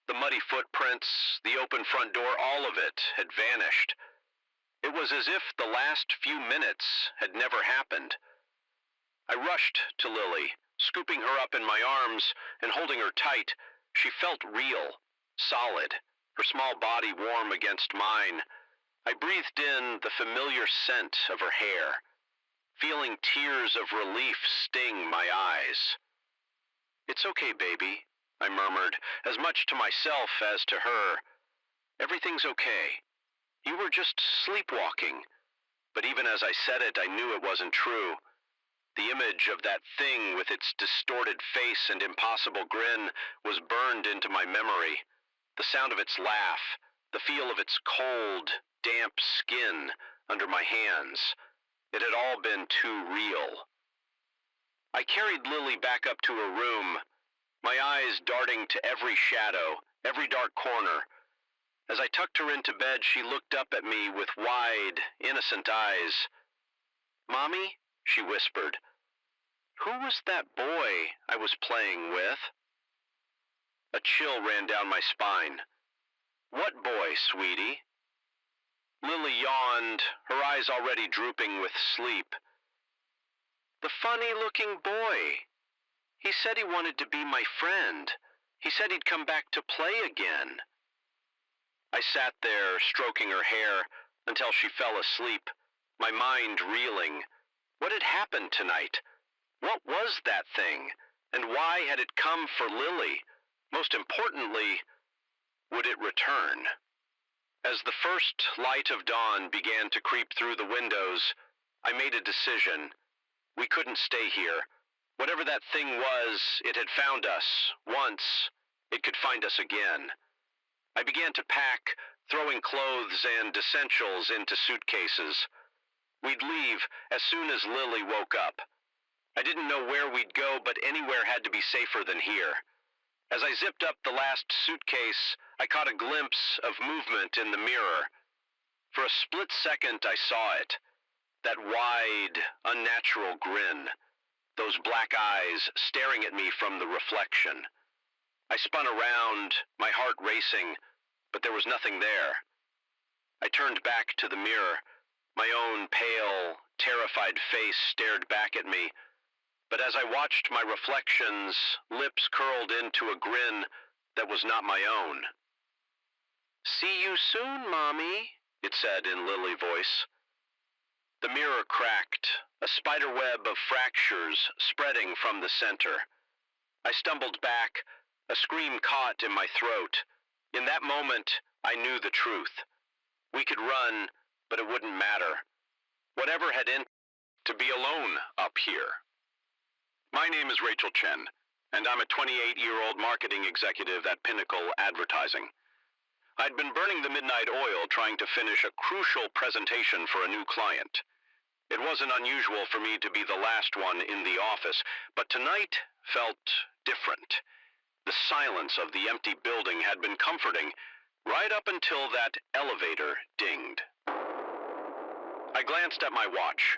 The muddy footprints, the open front door, all of it had vanished. It was as if the last few minutes had never happened. I rushed to Lily, scooping her up in my arms and holding her tight. She felt real, solid, her small body warm against mine. I breathed in the familiar scent of her hair, feeling tears of relief sting my eyes. "It's okay, baby," I murmured, as much to myself as to her. "Everything's okay. You were just sleepwalking." But even as I said it, I knew it wasn't true. The image of that thing with its distorted face and impossible grin was burned into my memory. The sound of its laugh, the feel of its cold, damp skin under my hands, It had all been too real. I carried Lily back up to her room, my eyes darting to every shadow, every dark corner. As I tucked her into bed, she looked up at me with wide, innocent eyes. "Mommy," she whispered, "who was that boy I was playing with?" A chill ran down my spine. "What boy, sweetie?" Lily yawned, her eyes already drooping with sleep. "The funny-looking boy. He said he wanted to be my friend. He said he'd come back to play again." I sat there, stroking her hair, until she fell asleep, my mind reeling. What had happened tonight? What was that thing? And why had it come for Lily? Most importantly, would it return? As the first light of dawn began to creep through the windows, I made a decision. We couldn't stay here. Whatever that thing was, it had found us once. It could find us again. I began to pack, throwing clothes and essentials into suitcases. We'd leave as soon as Lily woke up. I didn't know where we'd go, but anywhere had to be safer than here. As I zipped up the last suitcase, I caught a glimpse of movement in the mirror. For a split second, I saw it. That wide, unnatural grin. Those black eyes staring at me from the reflection. I spun around, my heart racing, but there was nothing there. I turned back to the mirror. My own pale, terrified face stared back at me. But as I watched my reflections, lips curled into a grin that was not my own. "See you soon, Mommy," it said in Lily voice. The mirror cracked, a spider web of fractures spreading from the center. I stumbled back, a scream caught in my throat. In that moment, I knew the truth. We could run, but it wouldn't matter. Whatever had in to be alone up here. My name is Rachel Chen, and I'm a 28-year-old marketing executive at Pinnacle Advertising. I'd been burning the midnight oil trying to finish a crucial presentation for a new client. It wasn't unusual for me to be the last one in the office, but tonight felt different. The silence of the empty building had been comforting, right up until that elevator dinged. I glanced at my watch.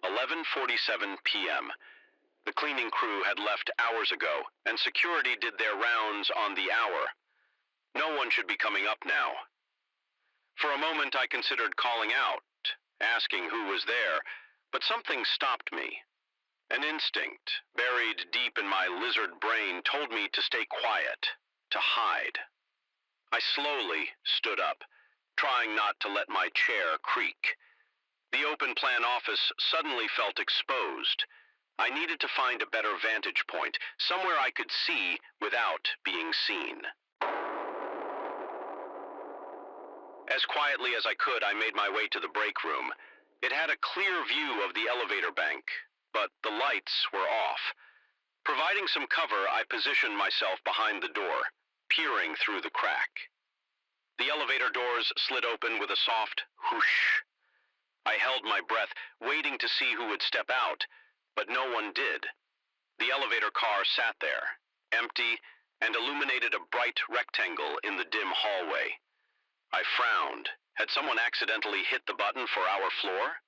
11:47 p.m. The cleaning crew had left hours ago, and security did their rounds on the hour. No one should be coming up now. For a moment, I considered calling out, asking who was there, but something stopped me. An instinct, buried deep in my lizard brain, told me to stay quiet, to hide. I slowly stood up, trying not to let my chair creak. The open-plan office suddenly felt exposed. I needed to find a better vantage point, somewhere I could see without being seen. As quietly as I could, I made my way to the break room. It had a clear view of the elevator bank, but the lights were off. Providing some cover, I positioned myself behind the door, peering through the crack. The elevator doors slid open with a soft whoosh. I held my breath, waiting to see who would step out, but no one did. The elevator car sat there, empty, and illuminated a bright rectangle in the dim hallway. I frowned. Had someone accidentally hit the button for our floor?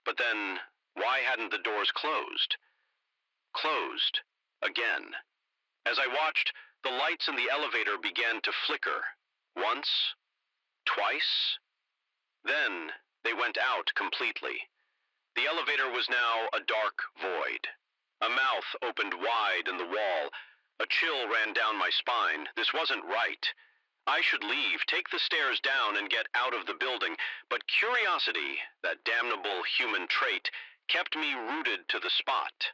But then, why hadn't the doors closed? Closed. Again. As I watched, the lights in the elevator began to flicker. Once, twice. Then they went out completely. The elevator was now a dark void. A mouth opened wide in the wall. A chill ran down my spine. This wasn't right. I should leave, take the stairs down, and get out of the building, but curiosity, that damnable human trait, kept me rooted to the spot.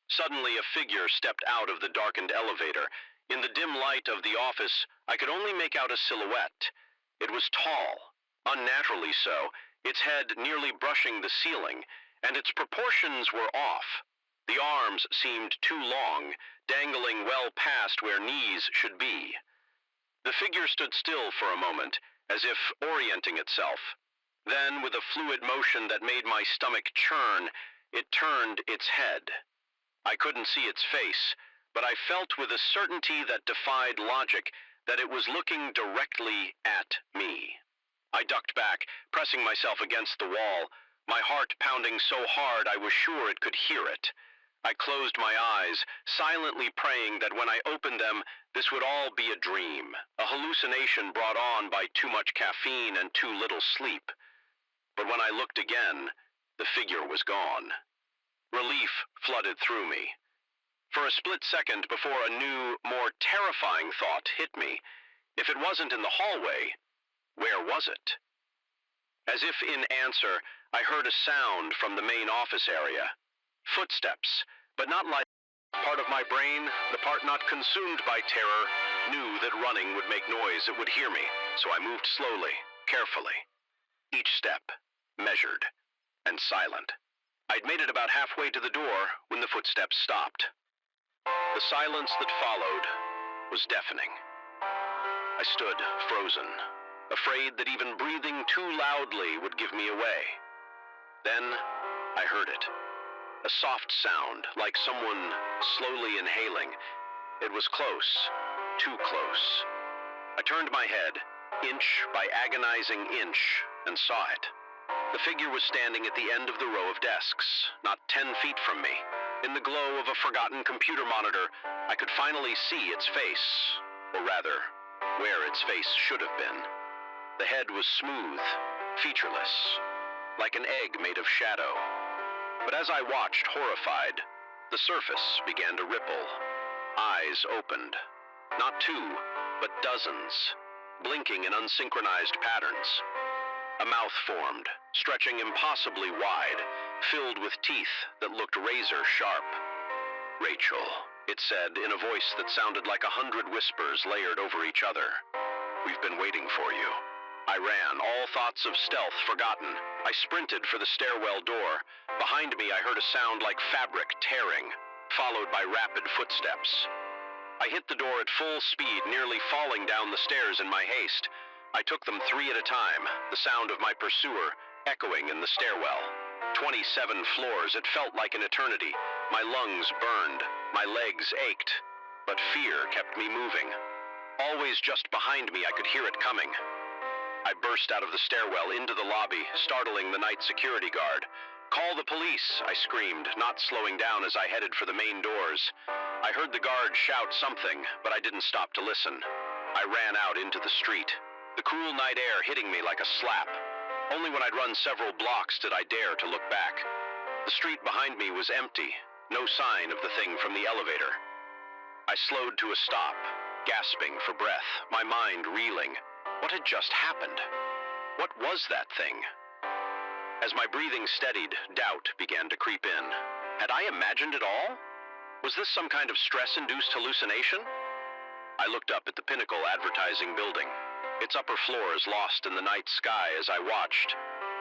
Suddenly, a figure stepped out of the darkened elevator. In the dim light of the office, I could only make out a silhouette. It was tall, unnaturally so, its head nearly brushing the ceiling, and its proportions were off. The arms seemed too long, dangling well past where knees should be. The figure stood still for a moment, as if orienting itself. Then, with a fluid motion that made my stomach churn, it turned its head. I couldn't see its face, but I felt with a certainty that defied logic that it was looking directly at me. I ducked back, pressing myself against the wall, my heart pounding so hard I was sure it could hear it. I closed my eyes, silently praying that when I opened them, this would all be a dream, a hallucination brought on by too much caffeine and too little sleep. But when I looked again, the figure was gone. Relief flooded through me. For a split second before a new, more terrifying thought hit me, if it wasn't in the hallway, where was it? As if in answer, I heard a sound from the main office area. Footsteps, but not like part of my brain, the part not consumed by terror, knew that running would make noise it would hear me, so I moved slowly, carefully. Each step, measured and silent. I'd made it about halfway to the door when the footsteps stopped. The silence that followed was deafening. I stood frozen, afraid that even breathing too loudly would give me away. Then I heard it. A soft sound, like someone slowly inhaling. It was close, too close. I turned my head, inch by agonizing inch, and saw it. The figure was standing at the end of the row of desks, not 10 feet from me. In the glow of a forgotten computer monitor, I could finally see its face, or rather, where its face should have been. The head was smooth, featureless, like an egg made of shadow. But as I watched, horrified, the surface began to ripple. Eyes opened. Not two, but dozens, blinking in unsynchronized patterns. A mouth formed, stretching impossibly wide, filled with teeth that looked razor sharp. "Rachel," it said in a voice that sounded like 100 whispers layered over each other. "We've been waiting for you." I ran, all thoughts of stealth forgotten. I sprinted for the stairwell door. Behind me, I heard a sound like fabric tearing, followed by rapid footsteps. I hit the door at full speed, nearly falling down the stairs in my haste. I took them 3 at a time, the sound of my pursuer echoing in the stairwell. 27 floors, it felt like an eternity. My lungs burned, my legs ached, but fear kept me moving. Always just behind me, I could hear it coming. I burst out of the stairwell into the lobby, startling the night security guard. "Call the police," I screamed, not slowing down as I headed for the main doors. I heard the guard shout something, but I didn't stop to listen. I ran out into the street, the cool night air hitting me like a slap. Only when I'd run several blocks did I dare to look back. The street behind me was empty, no sign of the thing from the elevator. I slowed to a stop, gasping for breath, my mind reeling. What had just happened? What was that thing? As my breathing steadied, doubt began to creep in. Had I imagined it all? Was this some kind of stress-induced hallucination? I looked up at the Pinnacle advertising building, its upper floors lost in the night sky as I watched.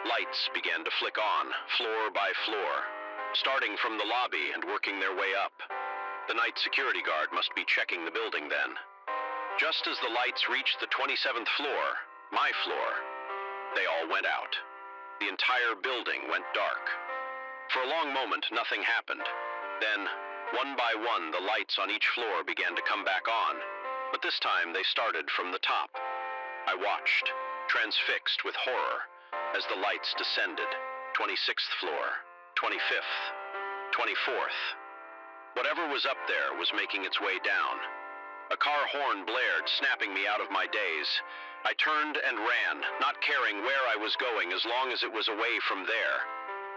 Lights began to flick on, floor by floor, starting from the lobby and working their way up. The night security guard must be checking the building then. Just as the lights reached the 27th floor, my floor, they all went out. The entire building went dark. For a long moment, nothing happened. Then, one by one, the lights on each floor began to come back on, but this time they started from the top. I watched, transfixed with horror, as the lights descended. 26th floor, 25th, 24th. Whatever was up there was making its way down. A car horn blared, snapping me out of my daze. I turned and ran, not caring where I was going as long as it was away from there.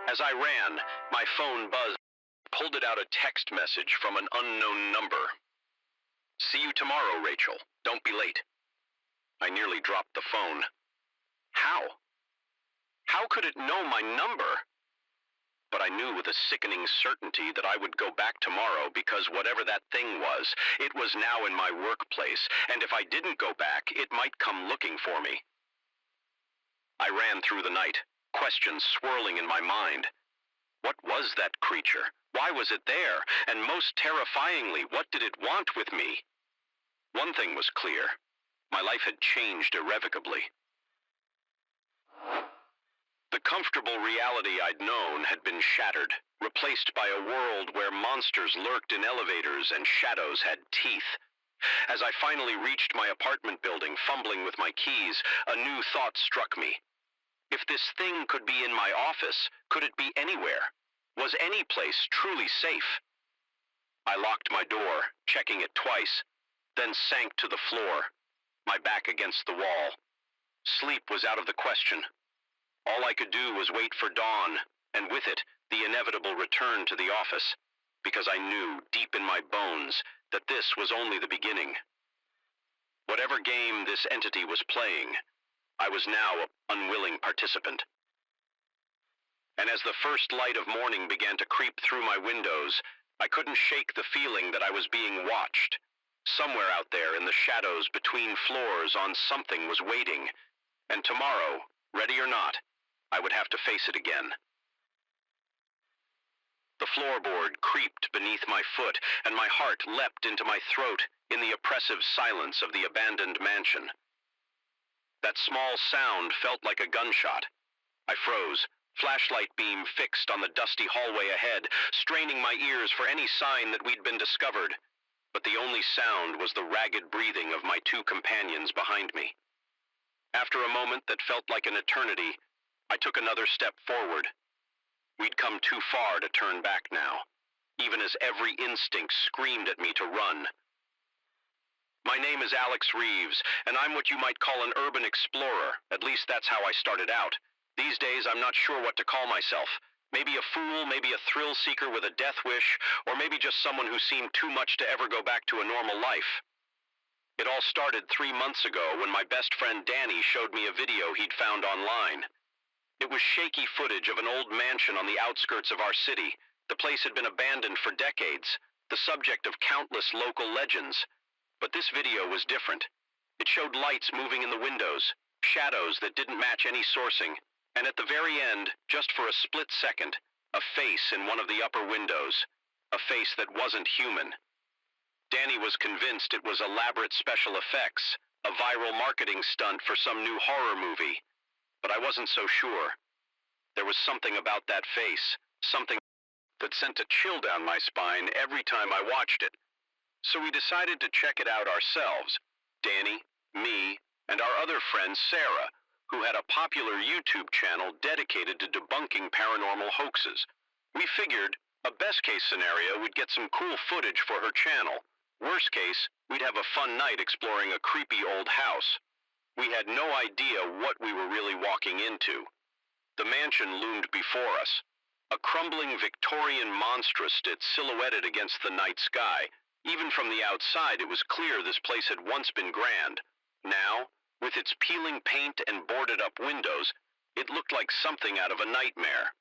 As I ran, my phone buzzed, pulled it out a text message from an unknown number. "See you tomorrow, Rachel. Don't be late." I nearly dropped the phone. How? How could it know my number? But I knew with a sickening certainty that I would go back tomorrow because whatever that thing was, it was now in my workplace, and if I didn't go back, it might come looking for me. I ran through the night, questions swirling in my mind. What was that creature? Why was it there? And most terrifyingly, what did it want with me? One thing was clear. My life had changed irrevocably. comfortable reality I'd known had been shattered, replaced by a world where monsters lurked in elevators and shadows had teeth. As I finally reached my apartment building, fumbling with my keys, a new thought struck me. If this thing could be in my office, could it be anywhere? Was any place truly safe? I locked my door, checking it twice, then sank to the floor, my back against the wall. Sleep was out of the question. All I could do was wait for dawn, and with it, the inevitable return to the office, because I knew, deep in my bones, that this was only the beginning. Whatever game this entity was playing, I was now an unwilling participant. And as the first light of morning began to creep through my windows, I couldn't shake the feeling that I was being watched. Somewhere out there in the shadows between floors something was waiting, and tomorrow, ready or not, I would have to face it again. The floorboard creaked beneath my foot, and my heart leapt into my throat in the oppressive silence of the abandoned mansion. That small sound felt like a gunshot. I froze, flashlight beam fixed on the dusty hallway ahead, straining my ears for any sign that we'd been discovered. But the only sound was the ragged breathing of my two companions behind me. After a moment that felt like an eternity, I took another step forward. We'd come too far to turn back now, even as every instinct screamed at me to run. My name is Alex Reeves, and I'm what you might call an urban explorer. At least that's how I started out. These days, I'm not sure what to call myself. Maybe a fool, maybe a thrill seeker with a death wish, or maybe just someone who seemed too much to ever go back to a normal life. It all started 3 months ago when my best friend Danny showed me a video he'd found online. It was shaky footage of an old mansion on the outskirts of our city. The place had been abandoned for decades, the subject of countless local legends. But this video was different. It showed lights moving in the windows, shadows that didn't match any sourcing, and at the very end, just for a split second, a face in one of the upper windows, a face that wasn't human. Danny was convinced it was elaborate special effects, a viral marketing stunt for some new horror movie. But I wasn't so sure. There was something about that face, something that sent a chill down my spine every time I watched it. So we decided to check it out ourselves, Danny, me, and our other friend Sarah, who had a popular YouTube channel dedicated to debunking paranormal hoaxes. We figured a best-case scenario we'd get some cool footage for her channel. Worst case, we'd have a fun night exploring a creepy old house. We had no idea what we were really walking into. The mansion loomed before us. A crumbling Victorian monstrosity silhouetted against the night sky. Even from the outside, it was clear this place had once been grand. Now, with its peeling paint and boarded-up windows, it looked like something out of a nightmare.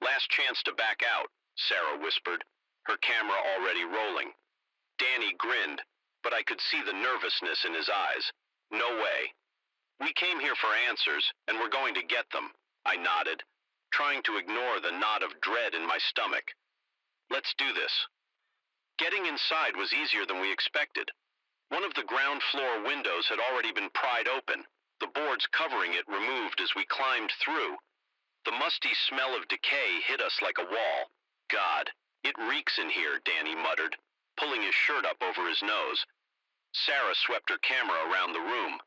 "Last chance to back out," Sarah whispered, her camera already rolling. Danny grinned, but I could see the nervousness in his eyes. "No way. We came here for answers, and we're going to get them," I nodded, trying to ignore the knot of dread in my stomach. "Let's do this." Getting inside was easier than we expected. One of the ground floor windows had already been pried open, the boards covering it removed as we climbed through. The musty smell of decay hit us like a wall. "God, it reeks in here," Danny muttered, pulling his shirt up over his nose. Sarah swept her camera around the room.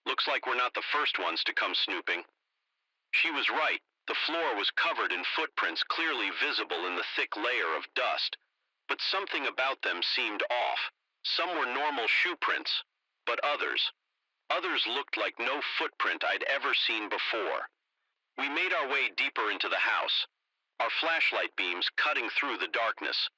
"Looks like we're not the first ones to come snooping." She was right. The floor was covered in footprints clearly visible in the thick layer of dust. But something about them seemed off. Some were normal shoe prints, but others looked like no footprint I'd ever seen before. We made our way deeper into the house, our flashlight beams cutting through the darkness.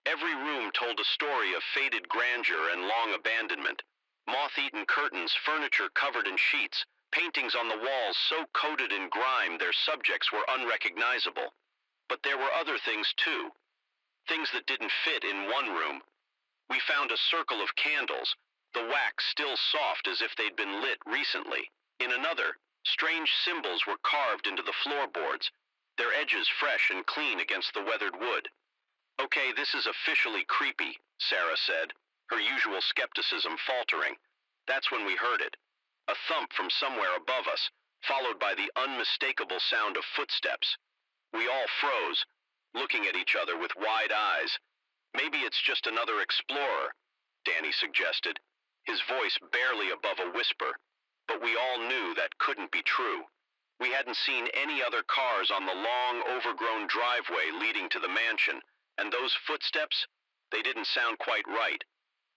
Every room told a story of faded grandeur and long abandonment. Moth-eaten curtains, furniture covered in sheets, paintings on the walls so coated in grime their subjects were unrecognizable. But there were other things too. Things that didn't fit in one room. We found a circle of candles, the wax still soft as if they'd been lit recently. In another, strange symbols were carved into the floorboards, their edges fresh and clean against the weathered wood. "Okay, this is officially creepy," Sarah said, her usual skepticism faltering. That's when we heard it. A thump from somewhere above us, followed by the unmistakable sound of footsteps. We all froze, looking at each other with wide eyes. Maybe it's just another explorer, Danny suggested, his voice barely above a whisper, but we all knew that couldn't be true. We hadn't seen any other cars on the long, overgrown driveway leading to the mansion, and those footsteps, they didn't sound quite right.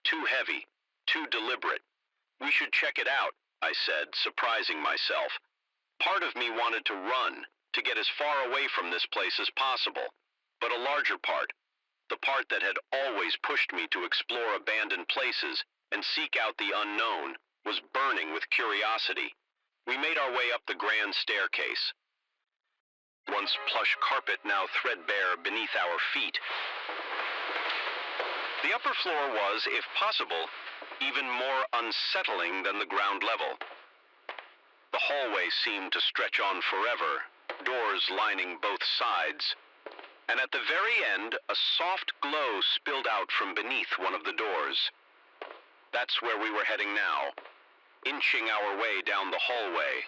Too heavy, too deliberate. We should check it out, I said, surprising myself. Part of me wanted to run, to get as far away from this place as possible, but a larger part, the part that had always pushed me to explore abandoned places and seek out the unknown, was burning with curiosity. We made our way up the grand staircase. Once plush carpet, now threadbare beneath our feet. The upper floor was, if possible, even more unsettling than the ground level. The hallway seemed to stretch on forever, doors lining both sides. And at the very end, a soft glow spilled out from beneath one of the doors. That's where we were heading now, inching our way down the hallway,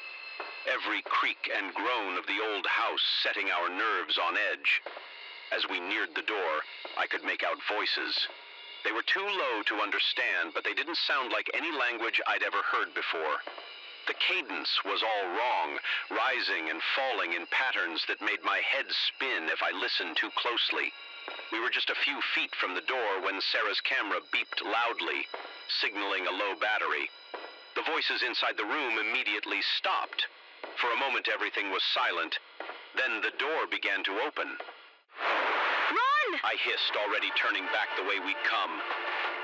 every creak and groan of the old house setting our nerves on edge. As we neared the door, I could make out voices. They were too low to understand, but they didn't sound like any language I'd ever heard before. The cadence was all wrong, rising and falling in patterns that made my head spin if I listened too closely. We were just a few feet from the door when Sarah's camera beeped loudly, signaling a low battery. The voices inside the room immediately stopped. For a moment everything was silent. Then the door began to open. Run! I hissed, already turning back the way we'd come.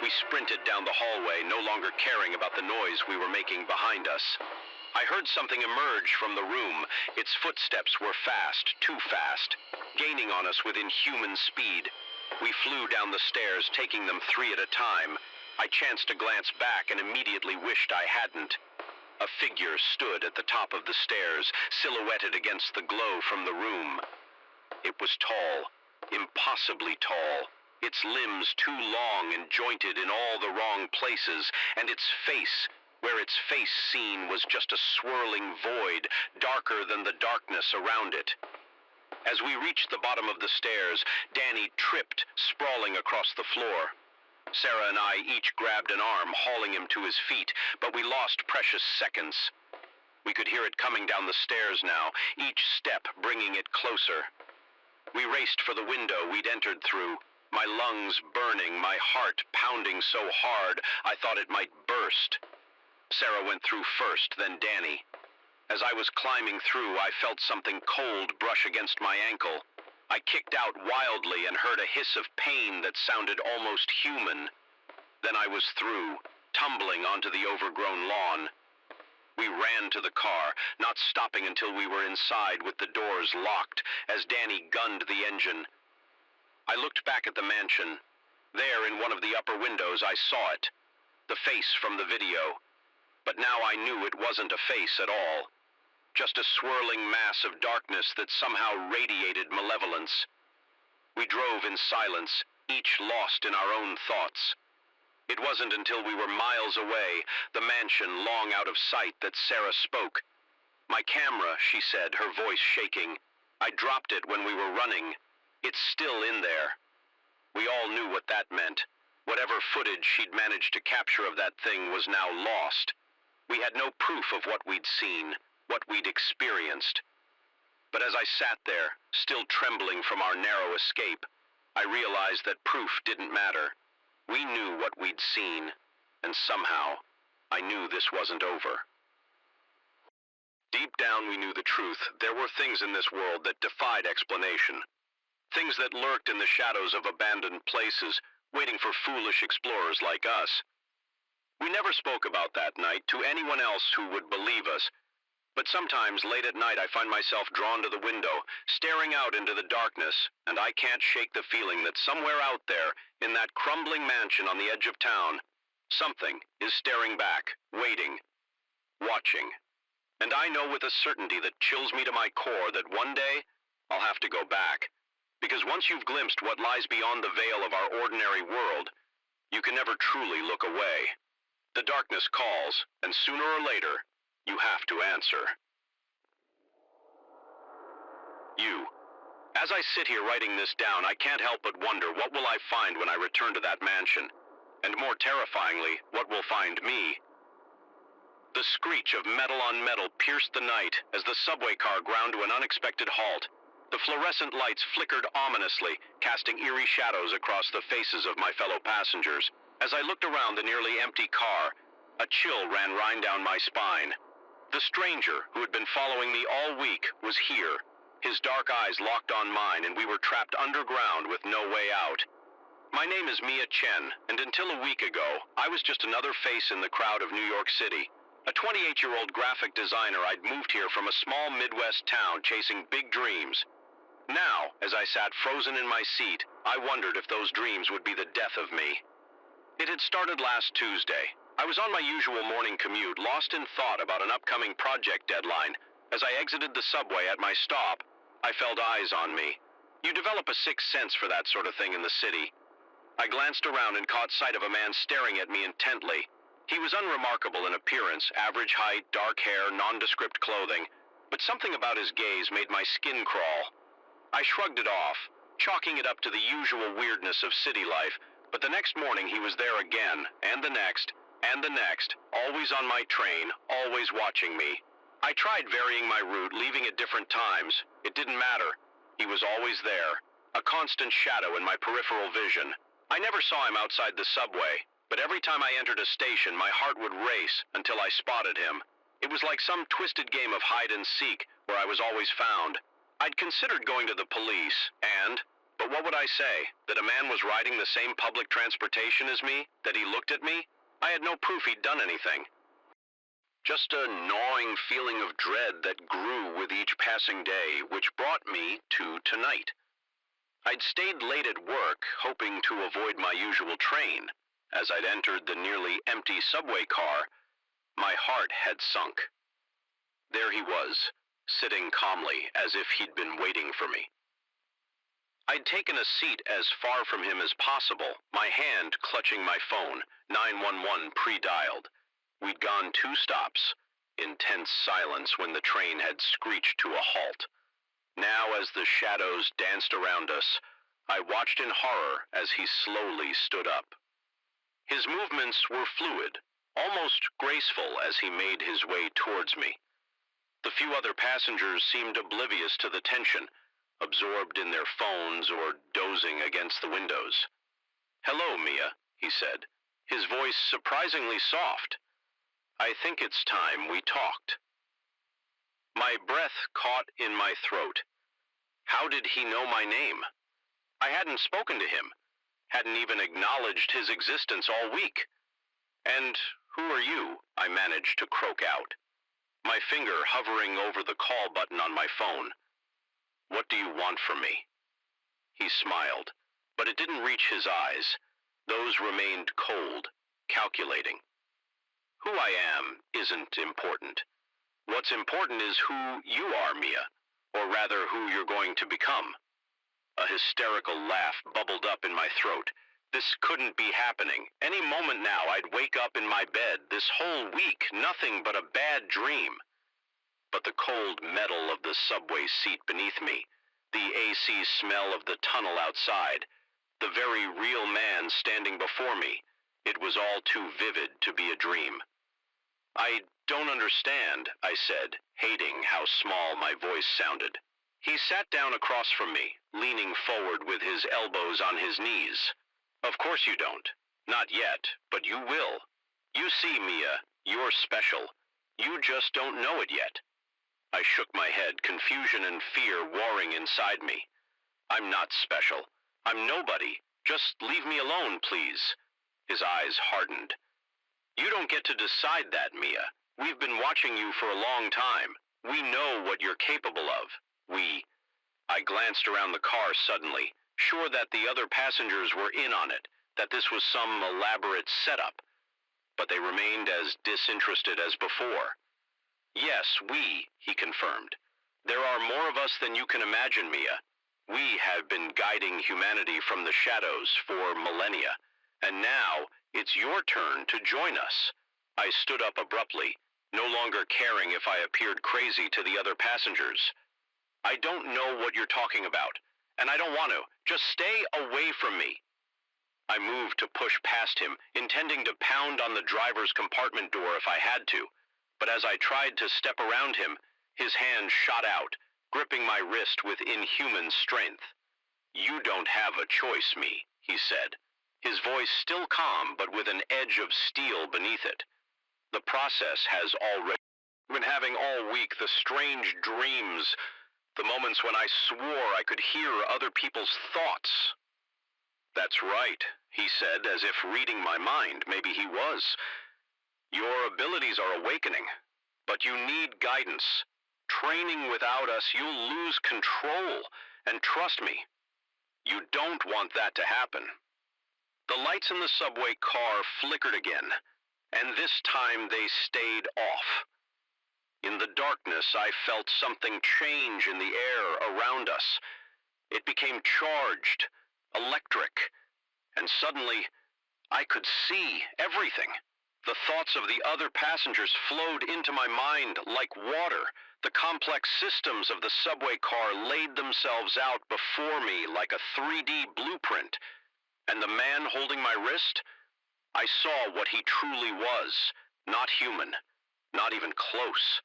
We sprinted down the hallway, no longer caring about the noise we were making behind us. I heard something emerge from the room. Its footsteps were fast, too fast, gaining on us with inhuman speed. We flew down the stairs, taking them 3 at a time. I chanced to glance back and immediately wished I hadn't. A figure stood at the top of the stairs, silhouetted against the glow from the room. It was tall, impossibly tall. Its limbs too long and jointed in all the wrong places, and its face, where its face seen was just a swirling void, darker than the darkness around it. As we reached the bottom of the stairs, Danny tripped, sprawling across the floor. Sarah and I each grabbed an arm, hauling him to his feet, but we lost precious seconds. We could hear it coming down the stairs now, each step bringing it closer. We raced for the window we'd entered through, my lungs burning, my heart pounding so hard I thought it might burst. Sarah went through first, then Danny. As I was climbing through, I felt something cold brush against my ankle. I kicked out wildly and heard a hiss of pain that sounded almost human. Then I was through, tumbling onto the overgrown lawn. We ran to the car, not stopping until we were inside with the doors locked, as Danny gunned the engine. I looked back at the mansion. There, in one of the upper windows, I saw it. The face from the video. But now I knew it wasn't a face at all. Just a swirling mass of darkness that somehow radiated malevolence. We drove in silence, each lost in our own thoughts. It wasn't until we were miles away, the mansion long out of sight, that Sarah spoke. "My camera," she said, her voice shaking. "I dropped it when we were running. It's still in there." We all knew what that meant. Whatever footage she'd managed to capture of that thing was now lost. We had no proof of what we'd seen, what we'd experienced. But as I sat there, still trembling from our narrow escape, I realized that proof didn't matter. We knew what we'd seen, and somehow, I knew this wasn't over. Deep down we knew the truth. There were things in this world that defied explanation. Things that lurked in the shadows of abandoned places, waiting for foolish explorers like us. We never spoke about that night to anyone else who would believe us, but sometimes late at night I find myself drawn to the window, staring out into the darkness, and I can't shake the feeling that somewhere out there, in that crumbling mansion on the edge of town, something is staring back, waiting, watching. And I know with a certainty that chills me to my core that one day I'll have to go back. Because once you've glimpsed what lies beyond the veil of our ordinary world, you can never truly look away. The darkness calls, and sooner or later, you have to answer. You. As I sit here writing this down, I can't help but wonder what will I find when I return to that mansion? And more terrifyingly, what will find me? The screech of metal on metal pierced the night as the subway car ground to an unexpected halt. The fluorescent lights flickered ominously, casting eerie shadows across the faces of my fellow passengers. As I looked around the nearly empty car, a chill ran right down my spine. The stranger, who had been following me all week, was here. His dark eyes locked on mine, and we were trapped underground with no way out. My name is Mia Chen, and until a week ago, I was just another face in the crowd of New York City. A 28-year-old graphic designer, I'd moved here from a small Midwest town chasing big dreams. Now, as I sat frozen in my seat, I wondered if those dreams would be the death of me. It had started last Tuesday. I was on my usual morning commute, lost in thought about an upcoming project deadline. As I exited the subway at my stop, I felt eyes on me. You develop a sixth sense for that sort of thing in the city. I glanced around and caught sight of a man staring at me intently. He was unremarkable in appearance, average height, dark hair, nondescript clothing, but something about his gaze made my skin crawl. I shrugged it off, chalking it up to the usual weirdness of city life, but the next morning he was there again, and the next, always on my train, always watching me. I tried varying my route, leaving at different times. It didn't matter. He was always there, a constant shadow in my peripheral vision. I never saw him outside the subway, but every time I entered a station, my heart would race until I spotted him. It was like some twisted game of hide and seek, where I was always found. I'd considered going to the police, but what would I say? That a man was riding the same public transportation as me? That he looked at me? I had no proof he'd done anything. Just a gnawing feeling of dread that grew with each passing day, which brought me to tonight. I'd stayed late at work, hoping to avoid my usual train. As I'd entered the nearly empty subway car, my heart had sunk. There he was, sitting calmly, as if he'd been waiting for me. I'd taken a seat as far from him as possible, my hand clutching my phone, 911 pre-dialed. We'd gone 2 stops, intense silence when the train had screeched to a halt. Now, as the shadows danced around us, I watched in horror as he slowly stood up. His movements were fluid, almost graceful as he made his way towards me. The few other passengers seemed oblivious to the tension, absorbed in their phones or dozing against the windows. "Hello, Mia," he said, his voice surprisingly soft. "I think it's time we talked." My breath caught in my throat. How did he know my name? I hadn't spoken to him, hadn't even acknowledged his existence all week. "And who are you?" I managed to croak out, my finger hovering over the call button on my phone. "What do you want from me?" He smiled, but it didn't reach his eyes. Those remained cold, calculating. Who I am isn't important. What's important is who you are, Mia, or rather who you're going to become. A hysterical laugh bubbled up in my throat. This couldn't be happening. Any moment now, I'd wake up in my bed. This whole week, nothing but a bad dream. But the cold metal of the subway seat beneath me, the AC smell of the tunnel outside, the very real man standing before me, it was all too vivid to be a dream. "I don't understand," I said, hating how small my voice sounded. He sat down across from me, leaning forward with his elbows on his knees. "Of course you don't. Not yet, but you will. You see, Mia, you're special. You just don't know it yet." I shook my head, confusion and fear warring inside me. "I'm not special. I'm nobody. Just leave me alone, please." His eyes hardened. "You don't get to decide that, Mia. We've been watching you for a long time. We know what you're capable of. I glanced around the car suddenly, sure that the other passengers were in on it, that this was some elaborate setup. But they remained as disinterested as before. "Yes, he confirmed. "There are more of us than you can imagine, Mia. We have been guiding humanity from the shadows for millennia, and now it's your turn to join us." I stood up abruptly, no longer caring if I appeared crazy to the other passengers. I don't know what you're talking about, and I don't want to. Just stay away from me. I moved to push past him, intending to pound on the driver's compartment door if I had to. But as I tried to step around him, his hand shot out, gripping my wrist with inhuman strength. "You don't have a choice, me," he said, his voice still calm but with an edge of steel beneath it. "The process has already been having all week, the strange dreams, the moments when I swore I could hear other people's thoughts." "That's right," he said, as if reading my mind. Maybe he was. "Your abilities are awakening, but you need guidance. Training without us, you'll lose control. And trust me, you don't want that to happen." The lights in the subway car flickered again, and this time they stayed off. In the darkness, I felt something change in the air around us. It became charged, electric, and suddenly I could see everything. The thoughts of the other passengers flowed into my mind like water. The complex systems of the subway car laid themselves out before me like a 3D blueprint. And the man holding my wrist? I saw what he truly was. Not human. Not even close.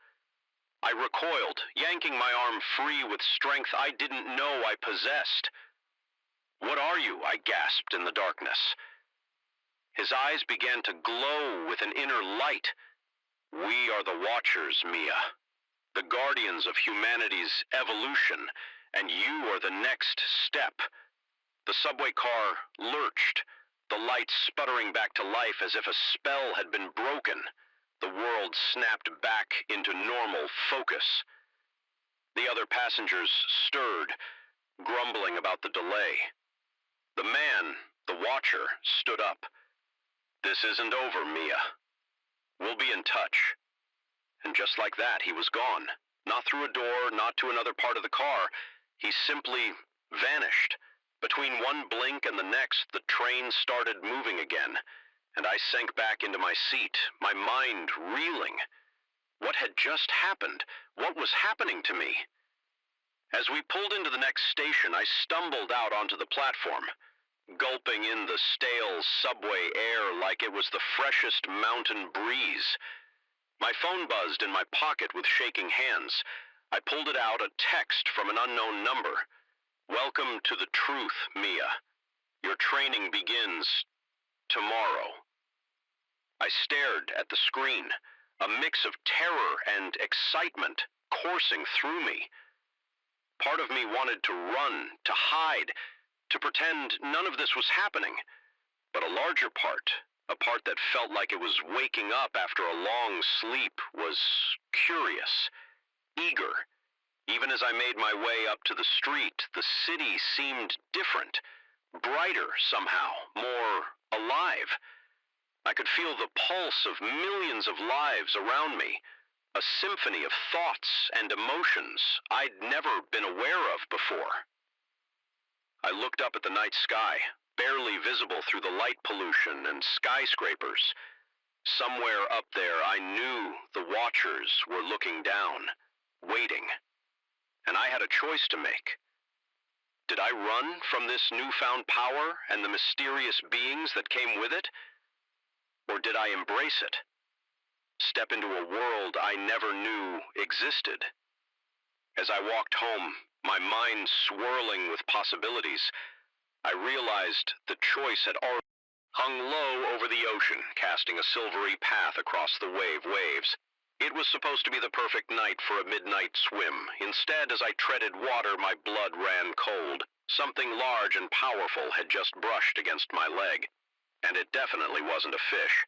I recoiled, yanking my arm free with strength I didn't know I possessed. "What are you?" I gasped in the darkness. His eyes began to glow with an inner light. "We are the Watchers, Mia. The guardians of humanity's evolution, and you are the next step." The subway car lurched, the lights sputtering back to life as if a spell had been broken. The world snapped back into normal focus. The other passengers stirred, grumbling about the delay. The man, the Watcher, stood up. "This isn't over, Mia. We'll be in touch." And just like that, he was gone. Not through a door, not to another part of the car. He simply vanished. Between one blink and the next, the train started moving again, and I sank back into my seat, my mind reeling. What had just happened? What was happening to me? As we pulled into the next station, I stumbled out onto the platform, gulping in the stale subway air like it was the freshest mountain breeze. My phone buzzed in my pocket with shaking hands. I pulled it out, a text from an unknown number. "Welcome to the truth, Mia. Your training begins tomorrow." I stared at the screen, a mix of terror and excitement coursing through me. Part of me wanted to run, to hide, to pretend none of this was happening. But a larger part, a part that felt like it was waking up after a long sleep, was curious, eager. Even as I made my way up to the street, the city seemed different, brighter somehow, more alive. I could feel the pulse of millions of lives around me, a symphony of thoughts and emotions I'd never been aware of before. I looked up at the night sky, barely visible through the light pollution and skyscrapers. Somewhere up there, I knew the Watchers were looking down, waiting. And I had a choice to make. Did I run from this newfound power and the mysterious beings that came with it? Or did I embrace it? Step into a world I never knew existed? As I walked home, my mind swirling with possibilities, I realized the choice had already hung low over the ocean, casting a silvery path across the waves. It was supposed to be the perfect night for a midnight swim. Instead, as I treaded water, my blood ran cold. Something large and powerful had just brushed against my leg. And it definitely wasn't a fish.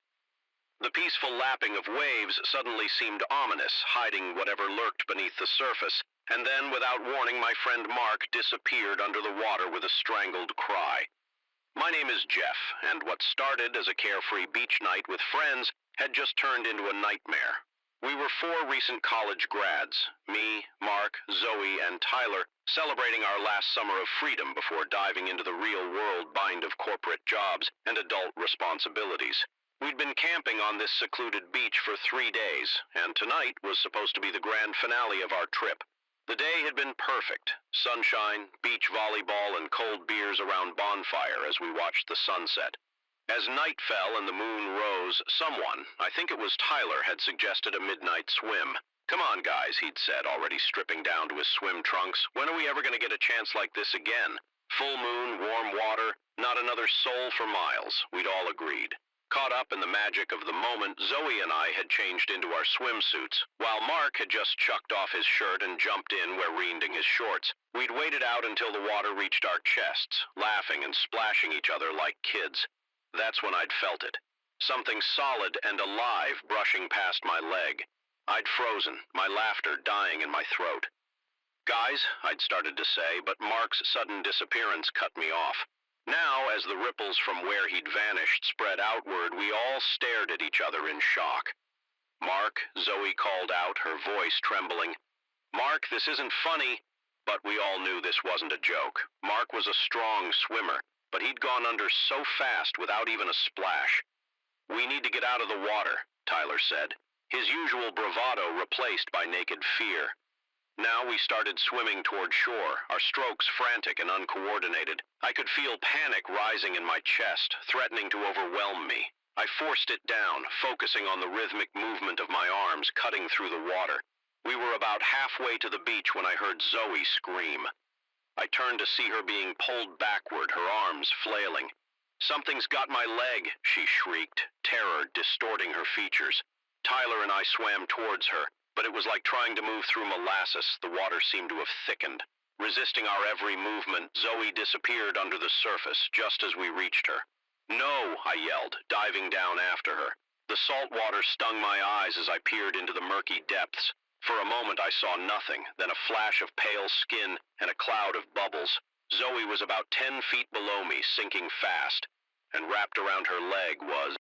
The peaceful lapping of waves suddenly seemed ominous, hiding whatever lurked beneath the surface. And then, without warning, my friend Mark disappeared under the water with a strangled cry. My name is Jeff, and what started as a carefree beach night with friends had just turned into a nightmare. We were 4 recent college grads, me, Mark, Zoe, and Tyler, celebrating our last summer of freedom before diving into the real-world bind of corporate jobs and adult responsibilities. We'd been camping on this secluded beach for 3 days, and tonight was supposed to be the grand finale of our trip. The day had been perfect. Sunshine, beach volleyball, and cold beers around bonfire as we watched the sunset. As night fell and the moon rose, someone, I think it was Tyler, had suggested a midnight swim. "Come on, guys," he'd said, already stripping down to his swim trunks. "When are we ever going to get a chance like this again?" Full moon, warm water, not another soul for miles, we'd all agreed. Caught up in the magic of the moment, Zoe and I had changed into our swimsuits, while Mark had just chucked off his shirt and jumped in wearing his shorts. We'd waited out until the water reached our chests, laughing and splashing each other like kids. That's when I'd felt it. Something solid and alive brushing past my leg. I'd frozen, my laughter dying in my throat. "Guys," I'd started to say, but Mark's sudden disappearance cut me off. Now, as the ripples from where he'd vanished spread outward, we all stared at each other in shock. "Mark," Zoe called out, her voice trembling. "Mark, this isn't funny." But we all knew this wasn't a joke. Mark was a strong swimmer, but he'd gone under so fast without even a splash. "We need to get out of the water," Tyler said, his usual bravado replaced by naked fear. Now we started swimming toward shore, our strokes frantic and uncoordinated. I could feel panic rising in my chest, threatening to overwhelm me. I forced it down, focusing on the rhythmic movement of my arms cutting through the water. We were about halfway to the beach when I heard Zoe scream. I turned to see her being pulled backward, her arms flailing. "Something's got my leg," she shrieked, terror distorting her features. Tyler and I swam towards her, but it was like trying to move through molasses. The water seemed to have thickened. Resisting our every movement, Zoe disappeared under the surface just as we reached her. "No," I yelled, diving down after her. The salt water stung my eyes as I peered into the murky depths. For a moment I saw nothing, then a flash of pale skin and a cloud of bubbles. Zoe was about 10 feet below me, sinking fast, and wrapped around her leg was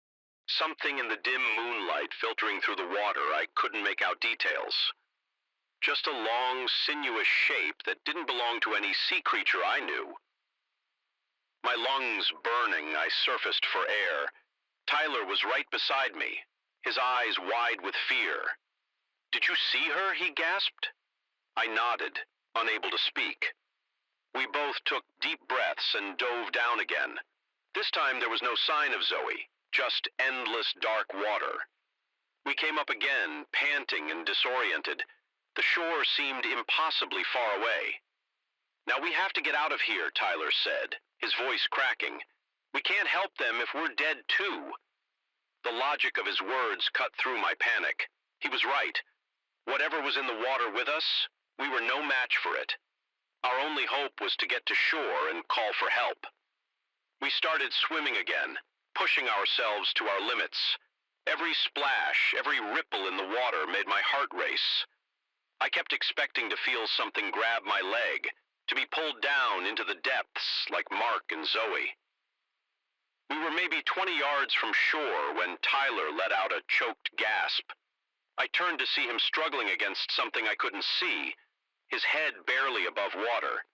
something in the dim moonlight filtering through the water. I couldn't make out details. Just a long, sinuous shape that didn't belong to any sea creature I knew. My lungs burning, I surfaced for air. Tyler was right beside me, his eyes wide with fear. "Did you see her?" he gasped. I nodded, unable to speak. We both took deep breaths and dove down again. This time there was no sign of Zoe, just endless dark water. We came up again, panting and disoriented. The shore seemed impossibly far away. "Now we have to get out of here," Tyler said, his voice cracking. "We can't help them if we're dead too." The logic of his words cut through my panic. He was right. Whatever was in the water with us, we were no match for it. Our only hope was to get to shore and call for help. We started swimming again, pushing ourselves to our limits. Every splash, every ripple in the water made my heart race. I kept expecting to feel something grab my leg, to be pulled down into the depths like Mark and Zoe. We were maybe 20 yards from shore when Tyler let out a choked gasp. I turned to see him struggling against something I couldn't see, his head barely above water.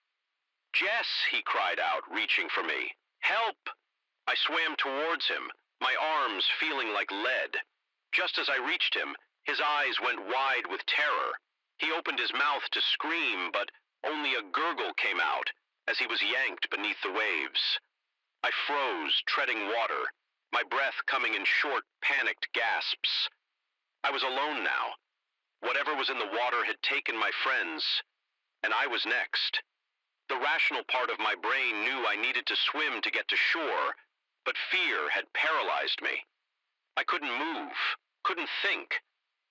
"Jess," he cried out, reaching for me. "Help!" I swam towards him, my arms feeling like lead. Just as I reached him, his eyes went wide with terror. He opened his mouth to scream, but only a gurgle came out as he was yanked beneath the waves. I froze, treading water, my breath coming in short, panicked gasps. I was alone now. Whatever was in the water had taken my friends, and I was next. The rational part of my brain knew I needed to swim to get to shore, but fear had paralyzed me. I couldn't move, couldn't think.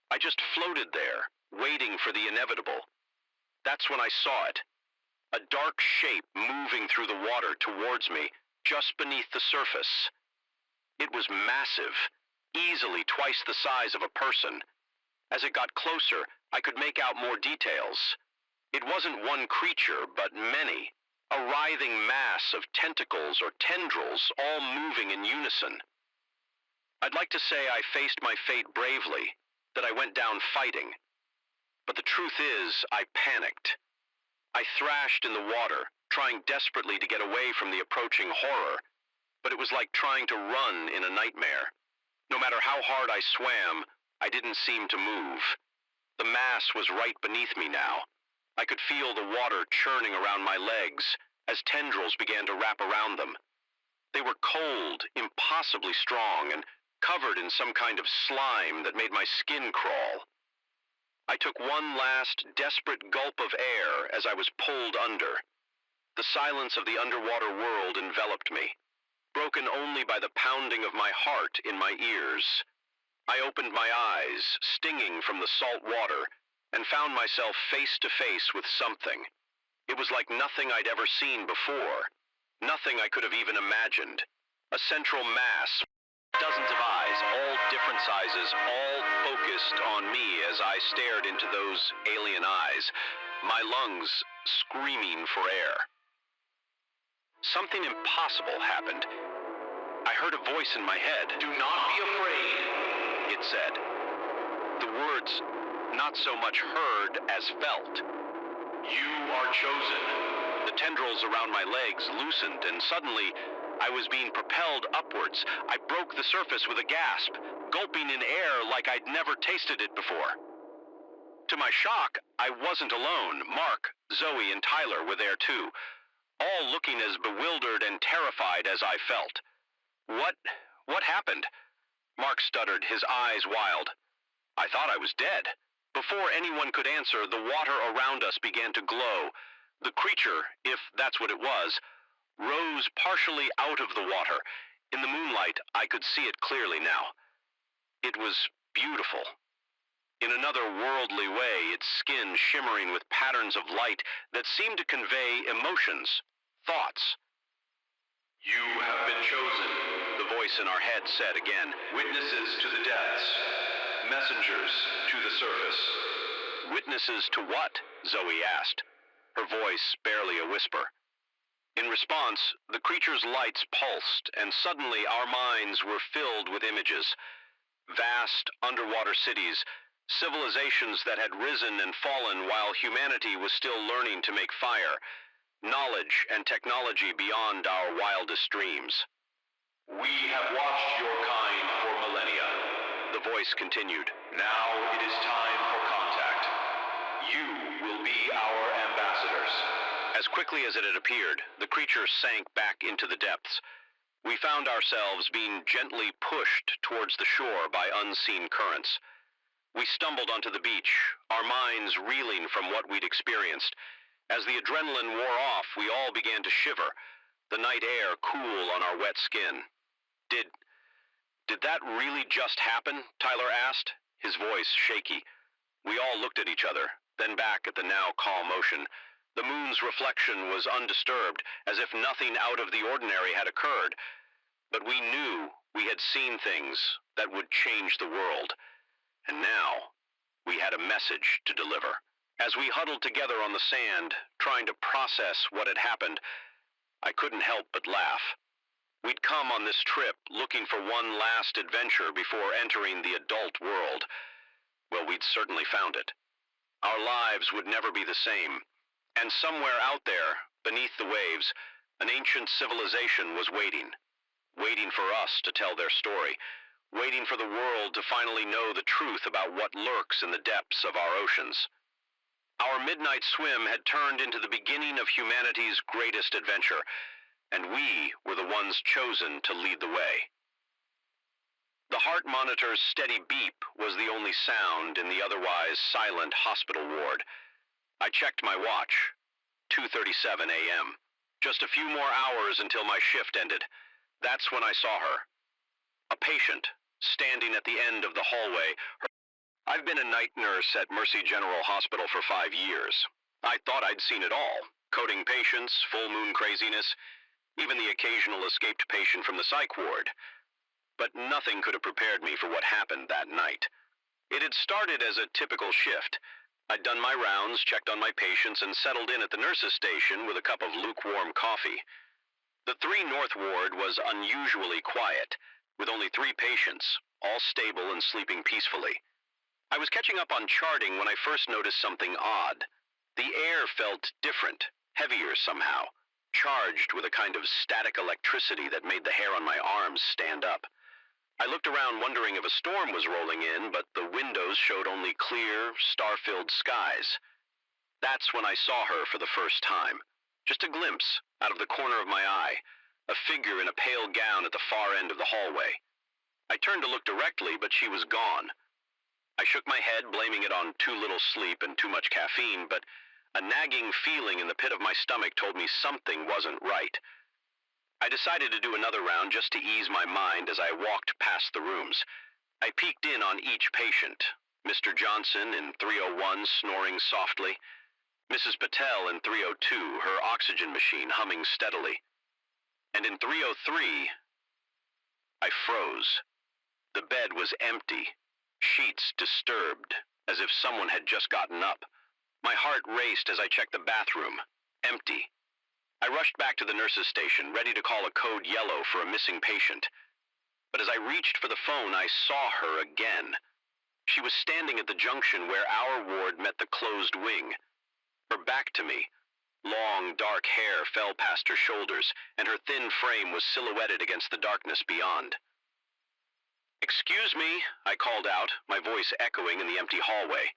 I just floated there, waiting for the inevitable. That's when I saw it. A dark shape moving through the water towards me, just beneath the surface. It was massive, easily twice the size of a person. As it got closer, I could make out more details. It wasn't one creature, but many, a writhing mass of tentacles or tendrils all moving in unison. I'd like to say I faced my fate bravely, that I went down fighting. But the truth is, I panicked. I thrashed in the water, trying desperately to get away from the approaching horror, but it was like trying to run in a nightmare. No matter how hard I swam, I didn't seem to move. The mass was right beneath me now. I could feel the water churning around my legs as tendrils began to wrap around them. They were cold, impossibly strong, and covered in some kind of slime that made my skin crawl. I took one last desperate gulp of air as I was pulled under. The silence of the underwater world enveloped me, broken only by the pounding of my heart in my ears. I opened my eyes, stinging from the salt water, and found myself face to face with something. It was like nothing I'd ever seen before, nothing I could have even imagined. A central mass, dozens of eyes, all different sizes, all focused on me as I stared into those alien eyes, my lungs screaming for air. Something impossible happened. I heard a voice in my head. "Do not be afraid," it said. The words not so much heard as felt. "You are chosen." The tendrils around my legs loosened, and suddenly I was being propelled upwards. I broke the surface with a gasp, gulping in air like I'd never tasted it before. To my shock, I wasn't alone. Mark, Zoe, and Tyler were there too, all looking as bewildered and terrified as I felt. What happened?" Mark stuttered, his eyes wild. "I thought I was dead." Before anyone could answer, the water around us began to glow. The creature, if that's what it was, rose partially out of the water. In the moonlight, I could see it clearly now. It was beautiful. In another worldly way, its skin shimmering with patterns of light that seemed to convey emotions, thoughts. "You have been chosen," the voice in our head said again. "Witnesses to the depths. Messengers to the surface." "Witnesses to what?" Zoe asked, her voice barely a whisper. In response, the creature's lights pulsed, and suddenly our minds were filled with images. Vast underwater cities, civilizations that had risen and fallen while humanity was still learning to make fire, knowledge and technology beyond our wildest dreams. "We have watched your kind for millennia," the voice continued. "Now it is time for contact. You will be our ambassadors." As quickly as it had appeared, the creature sank back into the depths. We found ourselves being gently pushed towards the shore by unseen currents. We stumbled onto the beach, our minds reeling from what we'd experienced. As the adrenaline wore off, we all began to shiver, the night air cool on our wet skin. Did that really just happen?" Tyler asked, his voice shaky. We all looked at each other, then back at the now calm ocean. The moon's reflection was undisturbed, as if nothing out of the ordinary had occurred. But we knew we had seen things that would change the world. And now, we had a message to deliver. As we huddled together on the sand, trying to process what had happened, I couldn't help but laugh. We'd come on this trip looking for one last adventure before entering the adult world. Well, we'd certainly found it. Our lives would never be the same. And somewhere out there, beneath the waves, an ancient civilization was waiting for us to tell their story, waiting for the world to finally know the truth about what lurks in the depths of our oceans. Our midnight swim had turned into the beginning of humanity's greatest adventure, and we were the ones chosen to lead the way. The heart monitor's steady beep was the only sound in the otherwise silent hospital ward. I checked my watch. 2:37 a.m. Just a few more hours until my shift ended. That's when I saw her. A patient, standing at the end of the hallway. I've been a night nurse at Mercy General Hospital for 5 years. I thought I'd seen it all. Coding patients, full moon craziness, even the occasional escaped patient from the psych ward. But nothing could have prepared me for what happened that night. It had started as a typical shift. I'd done my rounds, checked on my patients, and settled in at the nurse's station with a cup of lukewarm coffee. The 3 North Ward was unusually quiet, with only 3 patients, all stable and sleeping peacefully. I was catching up on charting when I first noticed something odd. The air felt different, heavier somehow, charged with a kind of static electricity that made the hair on my arms stand up. I looked around wondering if a storm was rolling in, but the windows showed only clear, star-filled skies. That's when I saw her for the first time. Just a glimpse, out of the corner of my eye, a figure in a pale gown at the far end of the hallway. I turned to look directly, but she was gone. I shook my head, blaming it on too little sleep and too much caffeine, but a nagging feeling in the pit of my stomach told me something wasn't right. I decided to do another round just to ease my mind as I walked past the rooms. I peeked in on each patient. Mr. Johnson in 301 snoring softly. Mrs. Patel in 302, her oxygen machine humming steadily. And in 303, I froze. The bed was empty, sheets disturbed, as if someone had just gotten up. My heart raced as I checked the bathroom. Empty. I rushed back to the nurse's station, ready to call a code yellow for a missing patient. But as I reached for the phone, I saw her again. She was standing at the junction where our ward met the closed wing. Her back to me. Long, dark hair fell past her shoulders, and her thin frame was silhouetted against the darkness beyond. "Excuse me," I called out, my voice echoing in the empty hallway.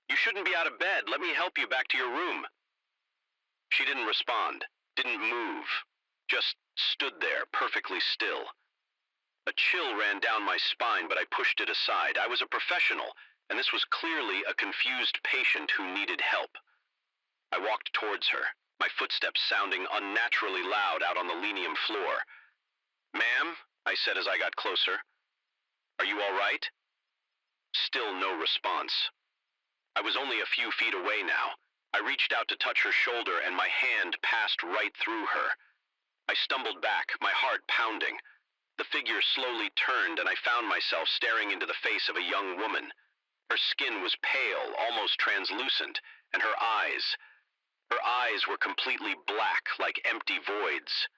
"You shouldn't be out of bed. Let me help you back to your room." She didn't respond, didn't move, just stood there, perfectly still. A chill ran down my spine, but I pushed it aside. I was a professional, and this was clearly a confused patient who needed help. I walked towards her, my footsteps sounding unnaturally loud out on the linoleum floor. "Ma'am," I said as I got closer, "are you all right?" Still no response. I was only a few feet away now. I reached out to touch her shoulder, and my hand passed right through her. I stumbled back, my heart pounding. The figure slowly turned, and I found myself staring into the face of a young woman. Her skin was pale, almost translucent, and her eyes were completely black, like empty voids.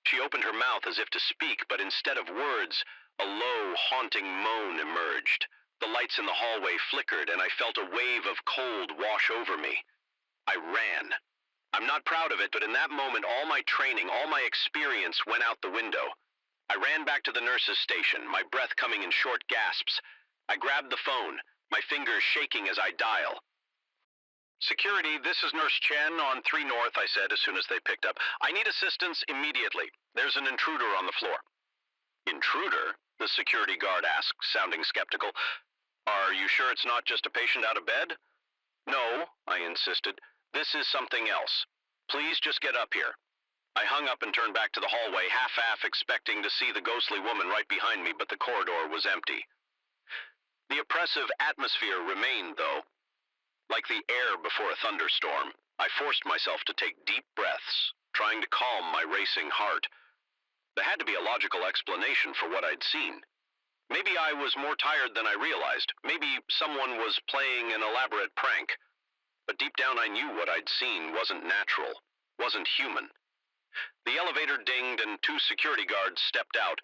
She opened her mouth as if to speak, but instead of words, a low, haunting moan emerged. The lights in the hallway flickered, and I felt a wave of cold wash over me. I ran. I'm not proud of it, but in that moment, all my training, all my experience went out the window. I ran back to the nurse's station, my breath coming in short gasps. I grabbed the phone, my fingers shaking as I dial. "Security, this is Nurse Chen on 3 North, I said as soon as they picked up. "I need assistance immediately. There's an intruder on the floor." "Intruder?" the security guard asked, sounding skeptical. "Are you sure it's not just a patient out of bed?" "No," I insisted. "This is something else. Please just get up here." I hung up and turned back to the hallway, half-half expecting to see the ghostly woman right behind me, but the corridor was empty. The oppressive atmosphere remained, though. Like the air before a thunderstorm, I forced myself to take deep breaths, trying to calm my racing heart. There had to be a logical explanation for what I'd seen. Maybe I was more tired than I realized. Maybe someone was playing an elaborate prank. But deep down I knew what I'd seen wasn't natural, wasn't human. The elevator dinged and 2 security guards stepped out.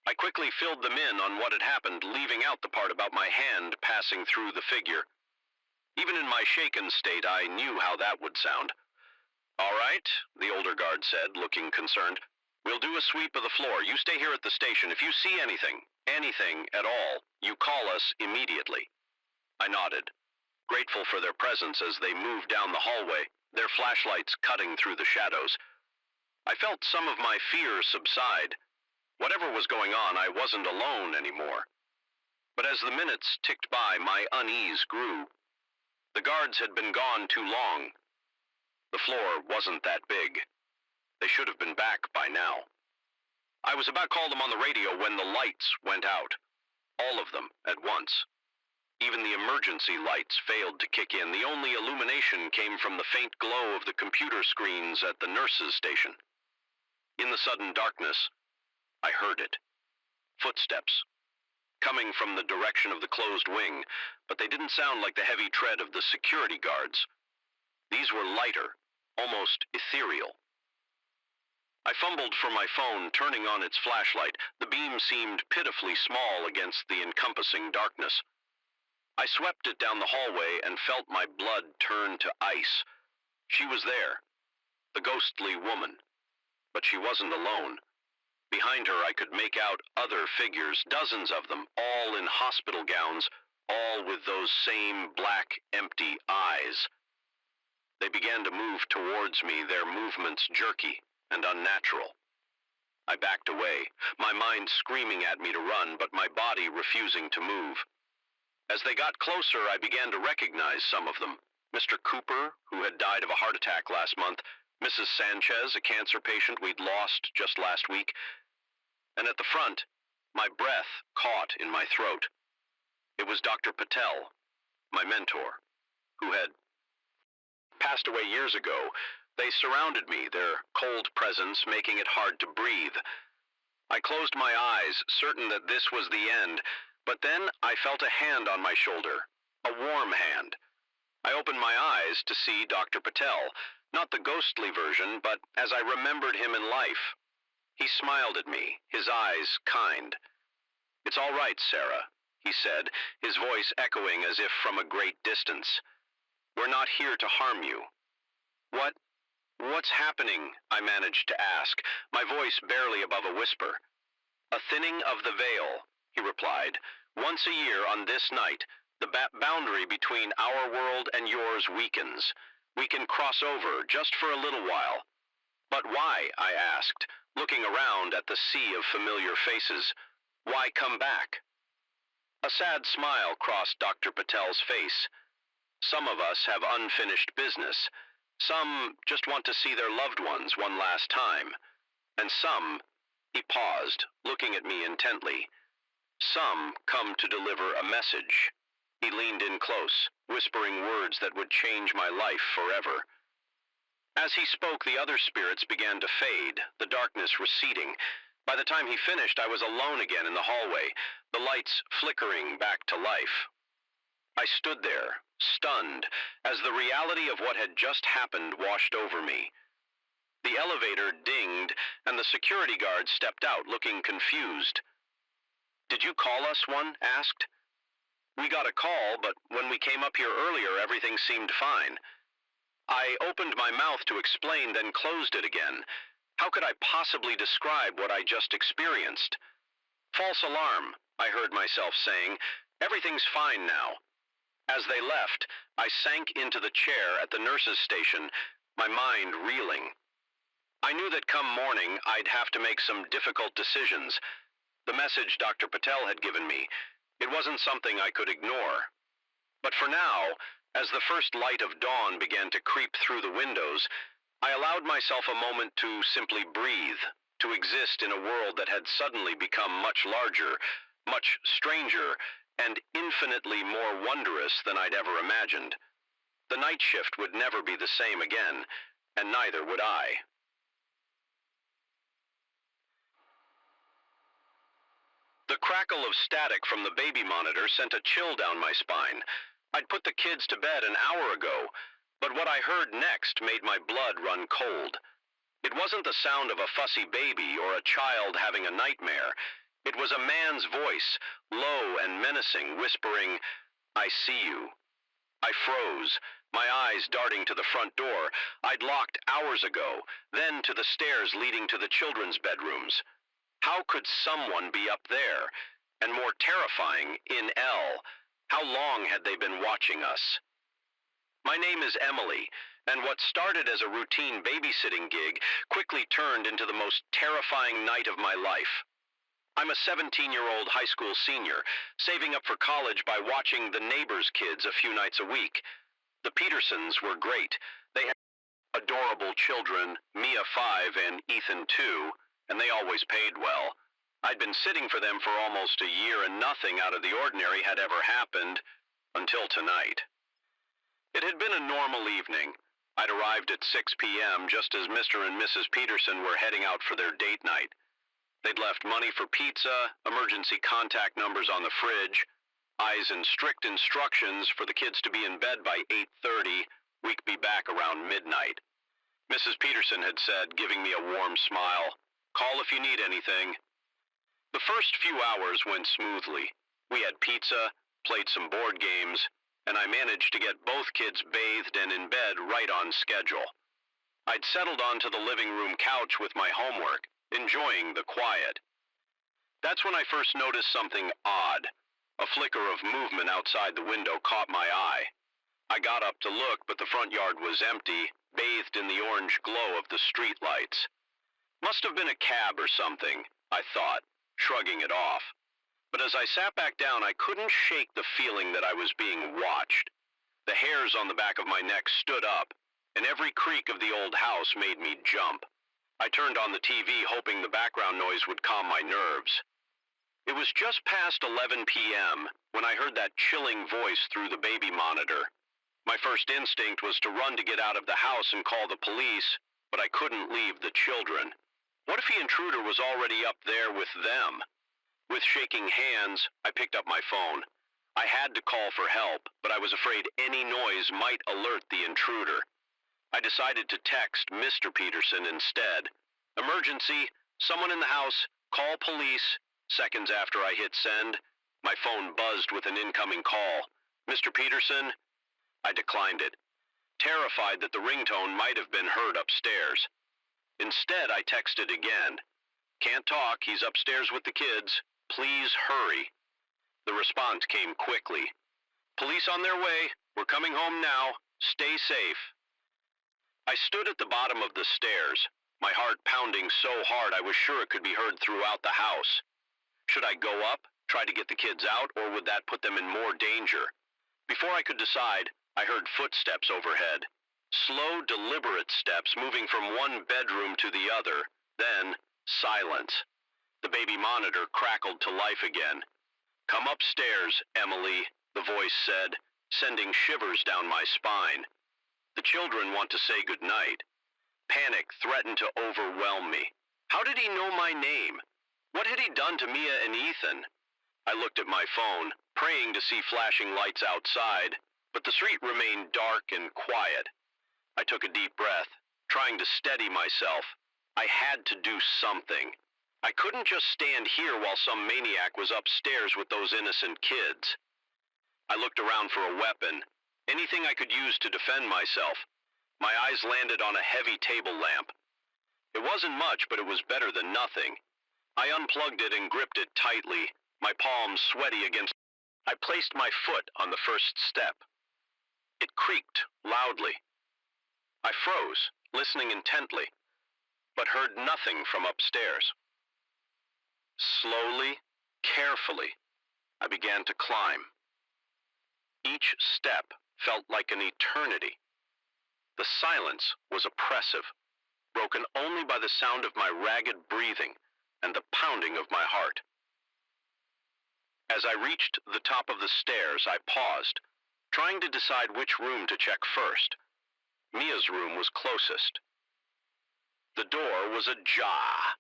I quickly filled them in on what had happened, leaving out the part about my hand passing through the figure. Even in my shaken state, I knew how that would sound. "All right," the older guard said, looking concerned. "We'll do a sweep of the floor. You stay here at the station. If you see anything at all, you call us immediately." I nodded, grateful for their presence as they moved down the hallway, their flashlights cutting through the shadows. I felt some of my fear subside. Whatever was going on, I wasn't alone anymore. But as the minutes ticked by, my unease grew. The guards had been gone too long. The floor wasn't that big. They should have been back by now. I was about to call them on the radio when the lights went out. All of them at once. Even the emergency lights failed to kick in. The only illumination came from the faint glow of the computer screens at the nurse's station. In the sudden darkness, I heard it. Footsteps. Coming from the direction of the closed wing, but they didn't sound like the heavy tread of the security guards. These were lighter, almost ethereal. I fumbled for my phone, turning on its flashlight. The beam seemed pitifully small against the encompassing darkness. I swept it down the hallway and felt my blood turn to ice. She was there, the ghostly woman. But she wasn't alone. Behind her I could make out other figures, dozens of them, all in hospital gowns, all with those same black, empty eyes. They began to move towards me, their movements jerky and unnatural. I backed away, my mind screaming at me to run, but my body refusing to move. As they got closer, I began to recognize some of them. Mr. Cooper, who had died of a heart attack last month, Mrs. Sanchez, a cancer patient we'd lost just last week, and at the front, my breath caught in my throat. It was Dr. Patel, my mentor, who had passed away years ago. They surrounded me, their cold presence making it hard to breathe. I closed my eyes, certain that this was the end, but then I felt a hand on my shoulder, a warm hand. I opened my eyes to see Dr. Patel, not the ghostly version, but as I remembered him in life. He smiled at me, his eyes kind. "It's all right, Sarah," he said, his voice echoing as if from a great distance. "We're not here to harm you." What's happening?" I managed to ask, my voice barely above a whisper. "A thinning of the veil," he replied. "Once a year on this night, the boundary between our world and yours weakens. We can cross over just for a little while." "But why?" I asked, looking around at the sea of familiar faces. "Why come back?" A sad smile crossed Dr. Patel's face. "Some of us have unfinished business. Some just want to see their loved ones one last time. And some," he paused, looking at me intently, "some come to deliver a message." He leaned in close, whispering words that would change my life forever. As he spoke, the other spirits began to fade, the darkness receding. By the time he finished, I was alone again in the hallway, the lights flickering back to life. I stood there, stunned, as the reality of what had just happened washed over me. The elevator dinged, and the security guard stepped out, looking confused. "Did you call us?" one asked. "We got a call, but when we came up here earlier, everything seemed fine." I opened my mouth to explain, then closed it again. How could I possibly describe what I just experienced? "False alarm," I heard myself saying. "Everything's fine now." As they left, I sank into the chair at the nurse's station, my mind reeling. I knew that come morning, I'd have to make some difficult decisions. The message Dr. Patel had given me, it wasn't something I could ignore. But for now, as the first light of dawn began to creep through the windows, I allowed myself a moment to simply breathe, to exist in a world that had suddenly become much larger, much stranger, and infinitely more wondrous than I'd ever imagined. The night shift would never be the same again, and neither would I. The crackle of static from the baby monitor sent a chill down my spine. I'd put the kids to bed an hour ago, but what I heard next made my blood run cold. It wasn't the sound of a fussy baby or a child having a nightmare. It was a man's voice, low and menacing, whispering, "I see you." I froze, my eyes darting to the front door I'd locked hours ago, then to the stairs leading to the children's bedrooms. How could someone be up there? And more terrifying, in L, how long had they been watching us? My name is Emily, and what started as a routine babysitting gig quickly turned into the most terrifying night of my life. I'm a 17-year-old high school senior, saving up for college by watching the neighbors' kids a few nights a week. The Petersons were great. They had adorable children, Mia 5 and Ethan 2, and they always paid well. I'd been sitting for them for almost a year, and nothing out of the ordinary had ever happened until tonight. It had been a normal evening. I'd arrived at 6 p.m. just as Mr. and Mrs. Peterson were heading out for their date night. They'd left money for pizza, emergency contact numbers on the fridge, eyes and strict instructions for the kids to be in bed by 8:30. We'd be back around midnight. Mrs. Peterson had said, giving me a warm smile, "Call if you need anything." The first few hours went smoothly. We had pizza, played some board games, and I managed to get both kids bathed and in bed right on schedule. I'd settled onto the living room couch with my homework, enjoying the quiet. That's when I first noticed something odd. A flicker of movement outside the window caught my eye. I got up to look, but the front yard was empty, bathed in the orange glow of the street lights. Must have been a cab or something, I thought, shrugging it off. But as I sat back down, I couldn't shake the feeling that I was being watched. The hairs on the back of my neck stood up, and every creak of the old house made me jump. I turned on the TV, hoping the background noise would calm my nerves. It was just past 11 p.m. when I heard that chilling voice through the baby monitor. My first instinct was to run to get out of the house and call the police, but I couldn't leave the children. What if the intruder was already up there with them? With shaking hands, I picked up my phone. I had to call for help, but I was afraid any noise might alert the intruder. I decided to text Mr. Peterson instead. Emergency, someone in the house, call police. Seconds after I hit send, my phone buzzed with an incoming call. Mr. Peterson? I declined it, terrified that the ringtone might have been heard upstairs. Instead, I texted again. Can't talk, he's upstairs with the kids. Please hurry. The response came quickly. Police on their way. We're coming home now. Stay safe. I stood at the bottom of the stairs, my heart pounding so hard I was sure it could be heard throughout the house. Should I go up, try to get the kids out, or would that put them in more danger? Before I could decide, I heard footsteps overhead. Slow, deliberate steps moving from one bedroom to the other, then silence. The baby monitor crackled to life again. Come upstairs, Emily, the voice said, sending shivers down my spine. The children want to say goodnight. Panic threatened to overwhelm me. How did he know my name? What had he done to Mia and Ethan? I looked at my phone, praying to see flashing lights outside, but the street remained dark and quiet. I took a deep breath, trying to steady myself. I had to do something. I couldn't just stand here while some maniac was upstairs with those innocent kids. I looked around for a weapon, anything I could use to defend myself. My eyes landed on a heavy table lamp. It wasn't much, but it was better than nothing. I unplugged it and gripped it tightly, my palms sweaty against. I placed my foot on the first step. It creaked loudly. I froze, listening intently, but heard nothing from upstairs. Slowly, carefully, I began to climb. Each step felt like an eternity. The silence was oppressive, broken only by the sound of my ragged breathing and the pounding of my heart. As I reached the top of the stairs, I paused, trying to decide which room to check first. Mia's room was closest. The door was ajar,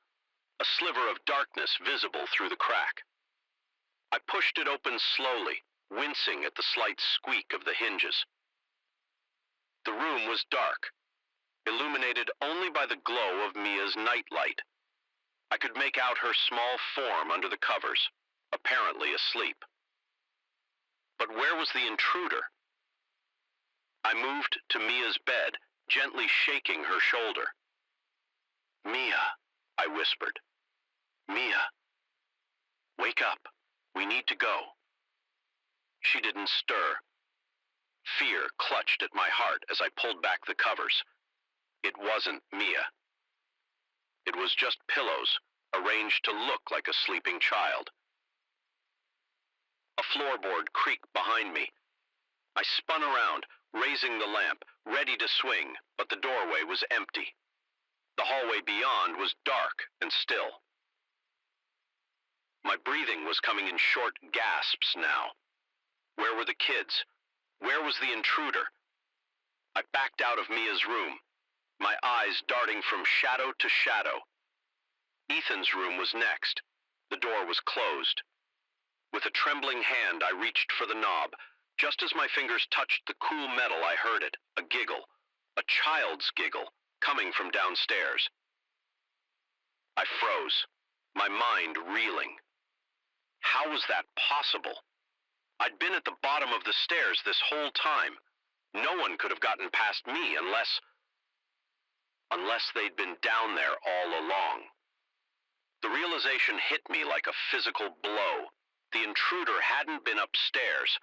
a sliver of darkness visible through the crack. I pushed it open slowly, wincing at the slight squeak of the hinges. The room was dark, illuminated only by the glow of Mia's nightlight. I could make out her small form under the covers, apparently asleep. But where was the intruder? I moved to Mia's bed, gently shaking her shoulder. Mia, I whispered. Mia, wake up. We need to go. She didn't stir. Fear clutched at my heart as I pulled back the covers. It wasn't Mia. It was just pillows, arranged to look like a sleeping child. A floorboard creaked behind me. I spun around, raising the lamp, ready to swing, but the doorway was empty. The hallway beyond was dark and still. My breathing was coming in short gasps now. Where were the kids? Where was the intruder? I backed out of Mia's room, my eyes darting from shadow to shadow. Ethan's room was next. The door was closed. With a trembling hand, I reached for the knob. Just as my fingers touched the cool metal, I heard it, a giggle, a child's giggle, coming from downstairs. I froze, my mind reeling. How was that possible? I'd been at the bottom of the stairs this whole time. No one could have gotten past me unless they'd been down there all along. The realization hit me like a physical blow. The intruder hadn't been upstairs.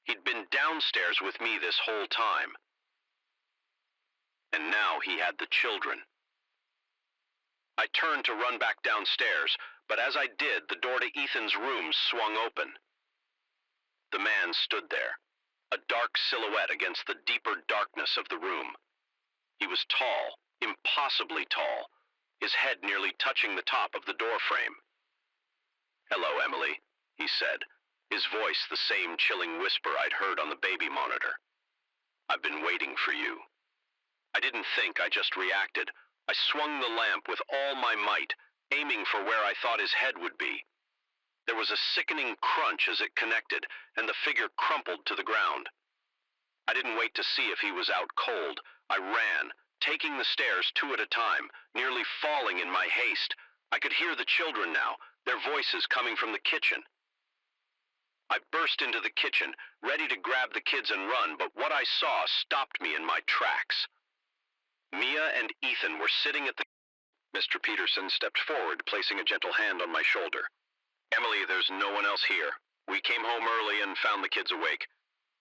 He'd been downstairs with me this whole time. And now he had the children. I turned to run back downstairs, but as I did, the door to Ethan's room swung open. The man stood there, a dark silhouette against the deeper darkness of the room. He was tall, impossibly tall, his head nearly touching the top of the door frame. "Hello, Emily," he said, his voice the same chilling whisper I'd heard on the baby monitor. "I've been waiting for you." I didn't think, I just reacted. I swung the lamp with all my might, aiming for where I thought his head would be. There was a sickening crunch as it connected, and the figure crumpled to the ground. I didn't wait to see if he was out cold. I ran, taking the stairs 2 at a time, nearly falling in my haste. I could hear the children now, their voices coming from the kitchen. I burst into the kitchen, ready to grab the kids and run, but what I saw stopped me in my tracks. Mia and Ethan were sitting at the... Mr. Peterson stepped forward, placing a gentle hand on my shoulder. "Emily, there's no one else here. We came home early and found the kids awake.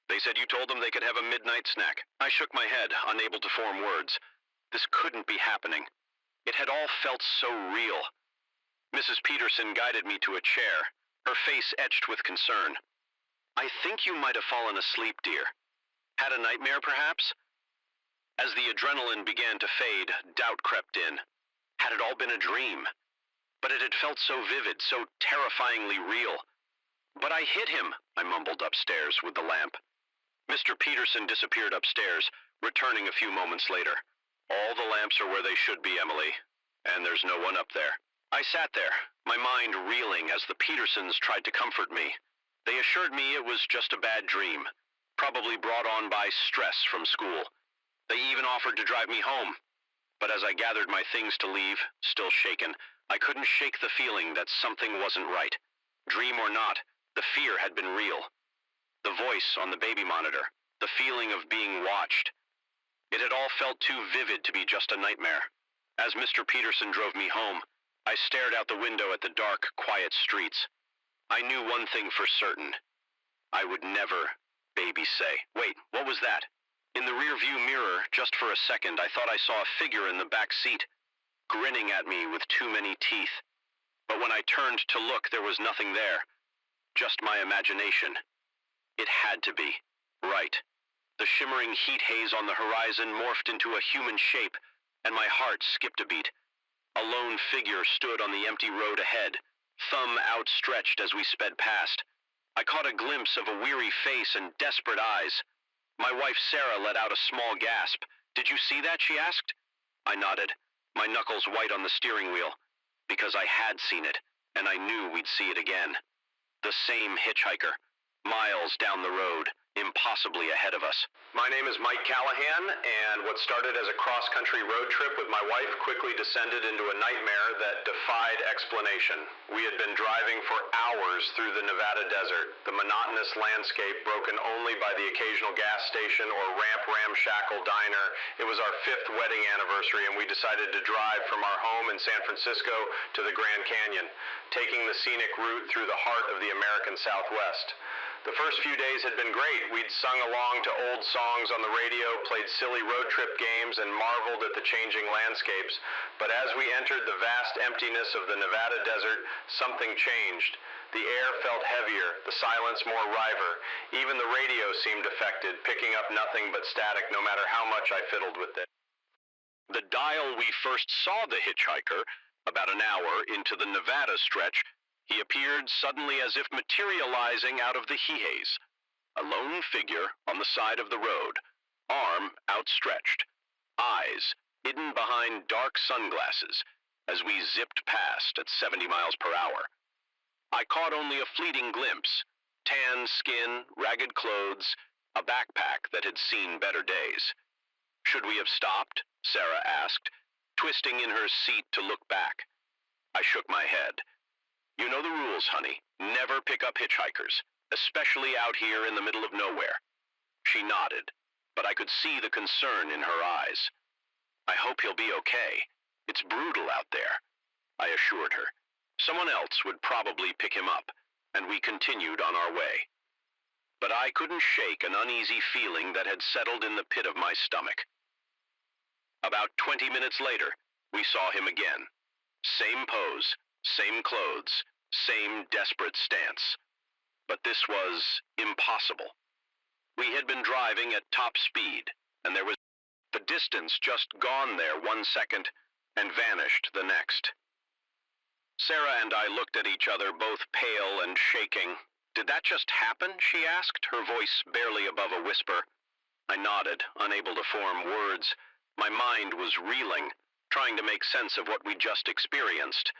They said you told them they could have a midnight snack." I shook my head, unable to form words. This couldn't be happening. It had all felt so real. Mrs. Peterson guided me to a chair, her face etched with concern. "I think you might have fallen asleep, dear. Had a nightmare, perhaps?" As the adrenaline began to fade, doubt crept in. Had it all been a dream? But it had felt so vivid, so terrifyingly real. "But I hit him," I mumbled upstairs with the lamp. Mr. Peterson disappeared upstairs, returning a few moments later. "All the lamps are where they should be, Emily, and there's no one up there." I sat there, my mind reeling as the Petersons tried to comfort me. They assured me it was just a bad dream, probably brought on by stress from school. They even offered to drive me home. But as I gathered my things to leave, still shaken, I couldn't shake the feeling that something wasn't right. Dream or not, the fear had been real. The voice on the baby monitor, the feeling of being watched. It had all felt too vivid to be just a nightmare. As Mr. Peterson drove me home, I stared out the window at the dark, quiet streets. I knew one thing for certain. I would never baby say. Wait, what was that? In the rearview mirror, just for a second, I thought I saw a figure in the back seat, grinning at me with too many teeth. But when I turned to look, there was nothing there. Just my imagination. It had to be. Right. The shimmering heat haze on the horizon morphed into a human shape, and my heart skipped a beat. A lone figure stood on the empty road ahead, thumb outstretched as we sped past. I caught a glimpse of a weary face and desperate eyes. My wife Sarah let out a small gasp. "Did you see that?" she asked. I nodded, my knuckles white on the steering wheel, because I had seen it, and I knew we'd see it again. The same hitchhiker, miles down the road, impossibly ahead of us. My name is Mike Callahan, and what started as a cross-country road trip with my wife quickly descended into a nightmare that defied explanation. We had been driving for hours through the Nevada desert, the monotonous landscape broken only by the occasional gas station or ramshackle diner. It was our 5th wedding anniversary, and we decided to drive from our home in San Francisco to the Grand Canyon, taking the scenic route through the heart of the American Southwest. The first few days had been great. We'd sung along to old songs on the radio, played silly road trip games, and marveled at the changing landscapes. But as we entered the vast emptiness of the Nevada desert, something changed. The air felt heavier, the silence more river. Even the radio seemed affected, picking up nothing but static no matter how much I fiddled with it. The dial we first saw the hitchhiker, about an hour into the Nevada stretch, he appeared suddenly as if materializing out of the haze. A lone figure on the side of the road, arm outstretched, eyes hidden behind dark sunglasses as we zipped past at 70 miles per hour. I caught only a fleeting glimpse, tan skin, ragged clothes, a backpack that had seen better days. "Should we have stopped?" Sarah asked, twisting in her seat to look back. I shook my head. "You know the rules, honey. Never pick up hitchhikers, especially out here in the middle of nowhere." She nodded, but I could see the concern in her eyes. "I hope he'll be okay. It's brutal out there," I assured her. Someone else would probably pick him up, and we continued on our way. but I couldn't shake an uneasy feeling that had settled in the pit of my stomach. About 20 minutes later, we saw him again. Same pose, same clothes, same desperate stance. But this was impossible. We had been driving at top speed, and there was the distance just gone there 1 second and vanished the next. Sarah and I looked at each other, both pale and shaking. "Did that just happen?" she asked, her voice barely above a whisper. I nodded, unable to form words. My mind was reeling, trying to make sense of what we just experienced.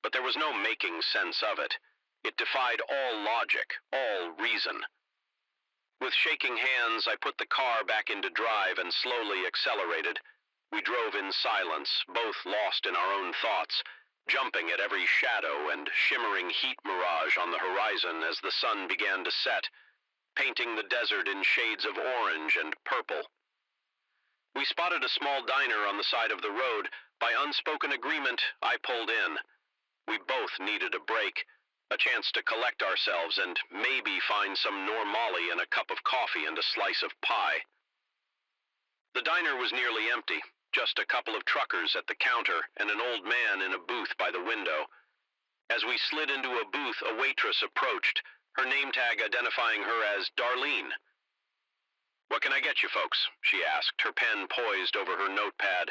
But there was no making sense of it. It defied all logic, all reason. With shaking hands, I put the car back into drive and slowly accelerated. We drove in silence, both lost in our own thoughts, jumping at every shadow and shimmering heat mirage on the horizon as the sun began to set, painting the desert in shades of orange and purple. We spotted a small diner on the side of the road. By unspoken agreement, I pulled in. We both needed a break, a chance to collect ourselves and maybe find some normali and a cup of coffee and a slice of pie. The diner was nearly empty, just a couple of truckers at the counter and an old man in a booth by the window. As we slid into a booth, a waitress approached, her name tag identifying her as Darlene. "What can I get you folks?" she asked, her pen poised over her notepad.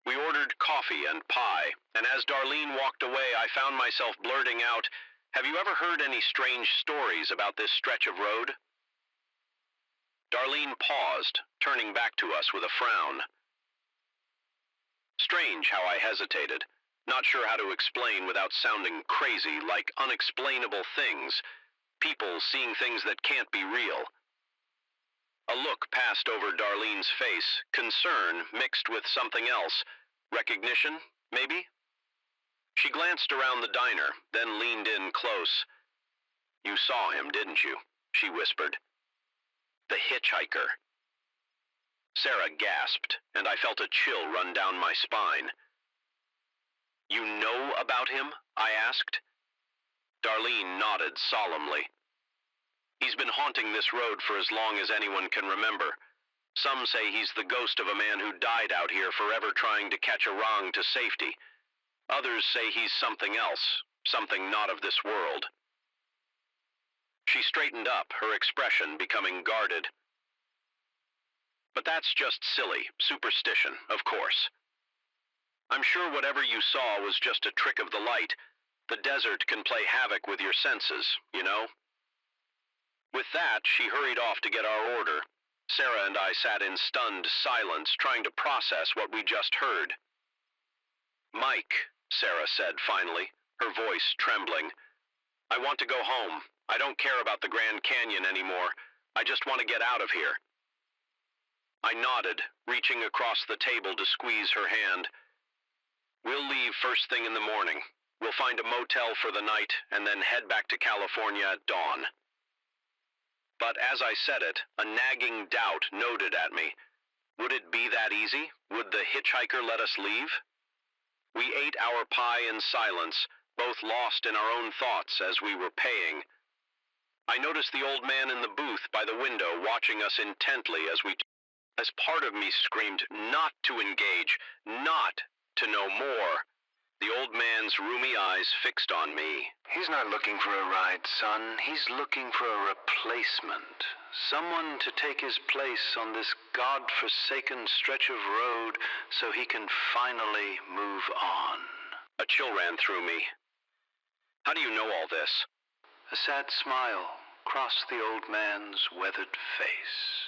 We ordered coffee and pie, and as Darlene walked away, I found myself blurting out, "Have you ever heard any strange stories about this stretch of road?" Darlene paused, turning back to us with a frown. Strange how I hesitated, not sure how to explain without sounding crazy, like unexplainable things, people seeing things that can't be real. A look passed over Darlene's face, concern mixed with something else. Recognition, maybe? She glanced around the diner, then leaned in close. "You saw him, didn't you?" she whispered. "The hitchhiker." Sarah gasped, and I felt a chill run down my spine. "You know about him?" I asked. Darlene nodded solemnly. "He's been haunting this road for as long as anyone can remember. Some say he's the ghost of a man who died out here forever trying to catch a wrong to safety. Others say he's something else, something not of this world." She straightened up, her expression becoming guarded. "But that's just silly, superstition, of course. I'm sure whatever you saw was just a trick of the light. The desert can play havoc with your senses, you know?" With that, she hurried off to get our order. Sarah and I sat in stunned silence, trying to process what we just heard. "Mike," Sarah said finally, her voice trembling, "I want to go home. I don't care about the Grand Canyon anymore. I just want to get out of here." I nodded, reaching across the table to squeeze her hand. "We'll leave first thing in the morning. We'll find a motel for the night and then head back to California at dawn." But as I said it, a nagging doubt noted at me. Would it be that easy? Would the hitchhiker let us leave? We ate our pie in silence, both lost in our own thoughts as we were paying. I noticed the old man in the booth by the window watching us intently as part of me screamed not to engage, not to know more. The old man's rheumy eyes fixed on me. "He's not looking for a ride, son. He's looking for a replacement. Someone to take his place on this God-forsaken stretch of road so he can finally move on." A chill ran through me. "How do you know all this?" A sad smile crossed the old man's weathered face.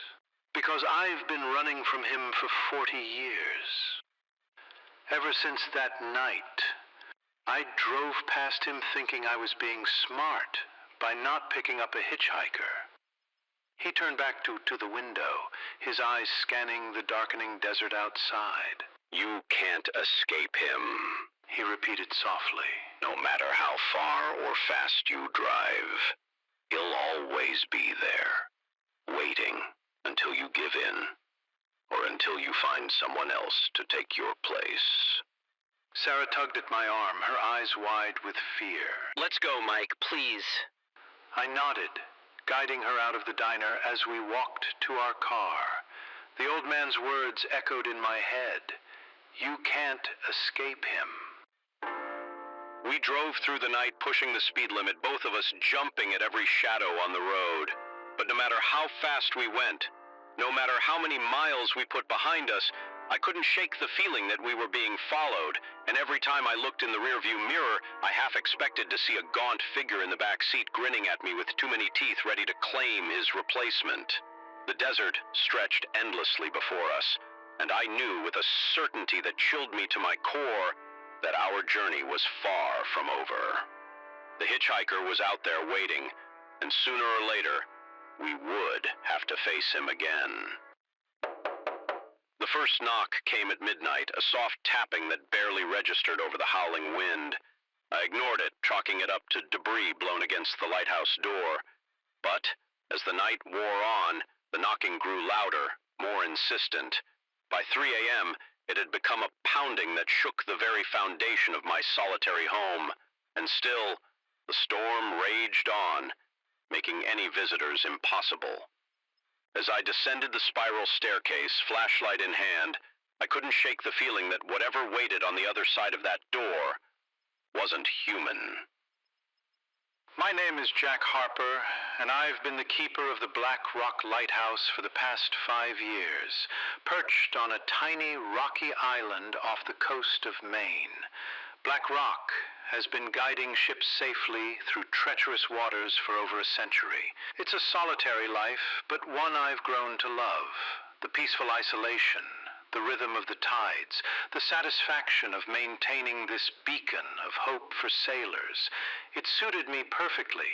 "Because I've been running from him for 40 years. Ever since that night, I drove past him thinking I was being smart by not picking up a hitchhiker." He turned back to the window, his eyes scanning the darkening desert outside. "You can't escape him," he repeated softly. "No matter how far or fast you drive, he'll always be there, waiting until you give in. Or until you find someone else to take your place." Sarah tugged at my arm, her eyes wide with fear. "Let's go, Mike, please." I nodded, guiding her out of the diner as we walked to our car. The old man's words echoed in my head. You can't escape him. We drove through the night pushing the speed limit, both of us jumping at every shadow on the road. But no matter how fast we went, no matter how many miles we put behind us, I couldn't shake the feeling that we were being followed, and every time I looked in the rearview mirror, I half expected to see a gaunt figure in the back seat grinning at me with too many teeth ready to claim his replacement. The desert stretched endlessly before us, and I knew with a certainty that chilled me to my core that our journey was far from over. The hitchhiker was out there waiting, and sooner or later, we would have to face him again. The first knock came at midnight, a soft tapping that barely registered over the howling wind. I ignored it, chalking it up to debris blown against the lighthouse door. But as the night wore on, the knocking grew louder, more insistent. By 3 a.m., it had become a pounding that shook the very foundation of my solitary home. And still, the storm raged on, making any visitors impossible. As I descended the spiral staircase, flashlight in hand, I couldn't shake the feeling that whatever waited on the other side of that door wasn't human. My name is Jack Harper, and I've been the keeper of the Black Rock Lighthouse for the past 5 years, perched on a tiny rocky island off the coast of Maine. Black Rock has been guiding ships safely through treacherous waters for over a century. It's a solitary life, but one I've grown to love. The peaceful isolation, the rhythm of the tides, the satisfaction of maintaining this beacon of hope for sailors. It suited me perfectly,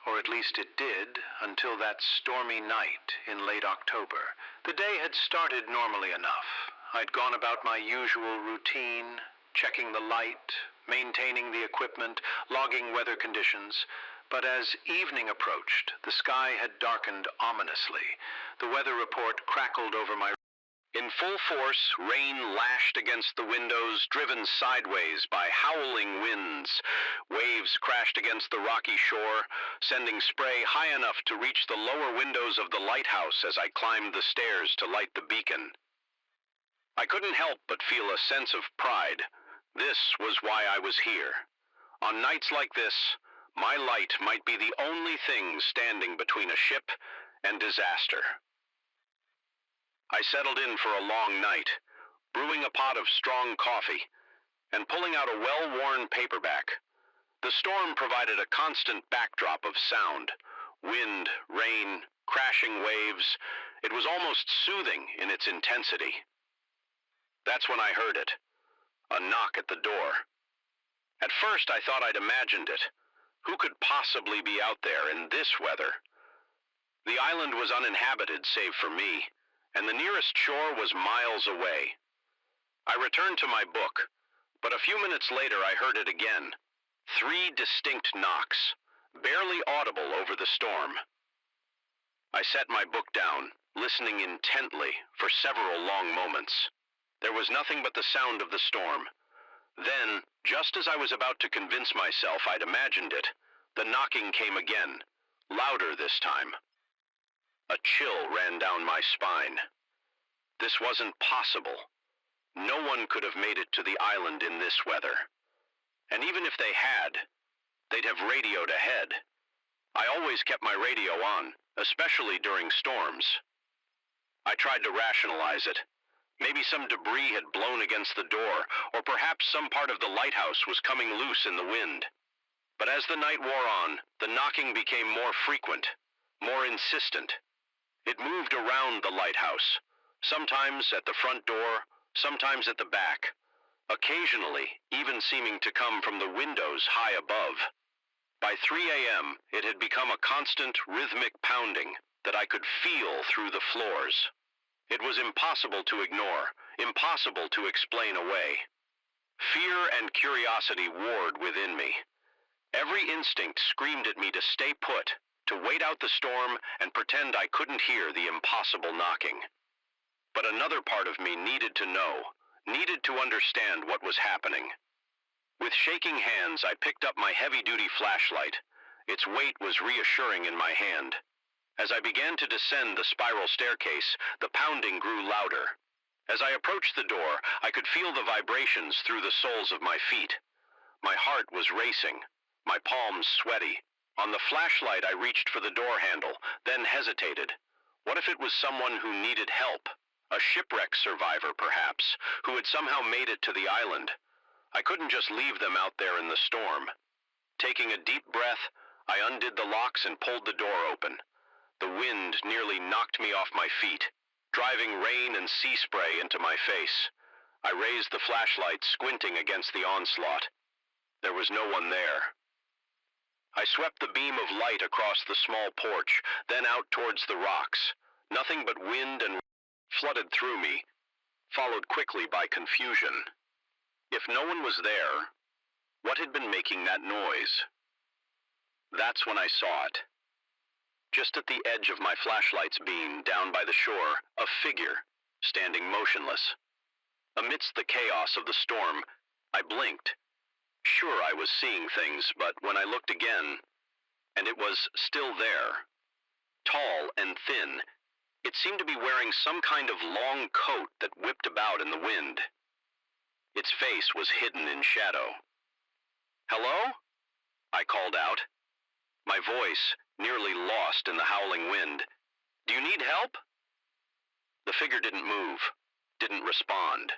or at least it did, until that stormy night in late October. The day had started normally enough. I'd gone about my usual routine, checking the light, maintaining the equipment, logging weather conditions. But as evening approached, the sky had darkened ominously. The weather report crackled over my... In full force, rain lashed against the windows, driven sideways by howling winds. Waves crashed against the rocky shore, sending spray high enough to reach the lower windows of the lighthouse as I climbed the stairs to light the beacon. I couldn't help but feel a sense of pride. This was why I was here. On nights like this, my light might be the only thing standing between a ship and disaster. I settled in for a long night, brewing a pot of strong coffee and pulling out a well-worn paperback. The storm provided a constant backdrop of sound: wind, rain, crashing waves. It was almost soothing in its intensity. That's when I heard it. A knock at the door. At first, I thought I'd imagined it. Who could possibly be out there in this weather? The island was uninhabited save for me, and the nearest shore was miles away. I returned to my book, but a few minutes later I heard it again. 3 distinct knocks, barely audible over the storm. I set my book down, listening intently for several long moments. There was nothing but the sound of the storm. Then, just as I was about to convince myself I'd imagined it, the knocking came again, louder this time. A chill ran down my spine. This wasn't possible. No one could have made it to the island in this weather. And even if they had, they'd have radioed ahead. I always kept my radio on, especially during storms. I tried to rationalize it. Maybe some debris had blown against the door, or perhaps some part of the lighthouse was coming loose in the wind. But as the night wore on, the knocking became more frequent, more insistent. It moved around the lighthouse, sometimes at the front door, sometimes at the back, occasionally even seeming to come from the windows high above. By 3 a.m., it had become a constant rhythmic pounding that I could feel through the floors. It was impossible to ignore, impossible to explain away. Fear and curiosity warred within me. Every instinct screamed at me to stay put, to wait out the storm and pretend I couldn't hear the impossible knocking. But another part of me needed to know, needed to understand what was happening. With shaking hands, I picked up my heavy-duty flashlight. Its weight was reassuring in my hand. As I began to descend the spiral staircase, the pounding grew louder. As I approached the door, I could feel the vibrations through the soles of my feet. My heart was racing, my palms sweaty. On the flashlight, I reached for the door handle, then hesitated. What if it was someone who needed help? A shipwreck survivor, perhaps, who had somehow made it to the island. I couldn't just leave them out there in the storm. Taking a deep breath, I undid the locks and pulled the door open. The wind nearly knocked me off my feet, driving rain and sea spray into my face. I raised the flashlight, squinting against the onslaught. There was no one there. I swept the beam of light across the small porch, then out towards the rocks. Nothing but wind and flooded through me, followed quickly by confusion. If no one was there, what had been making that noise? That's when I saw it. Just at the edge of my flashlight's beam, down by the shore, a figure, standing motionless. Amidst the chaos of the storm, I blinked. Sure, I was seeing things, but when I looked again, and it was still there, tall and thin, it seemed to be wearing some kind of long coat that whipped about in the wind. Its face was hidden in shadow. "Hello?" I called out, my voice nearly lost in the howling wind. "Do you need help?" The figure didn't move, didn't respond,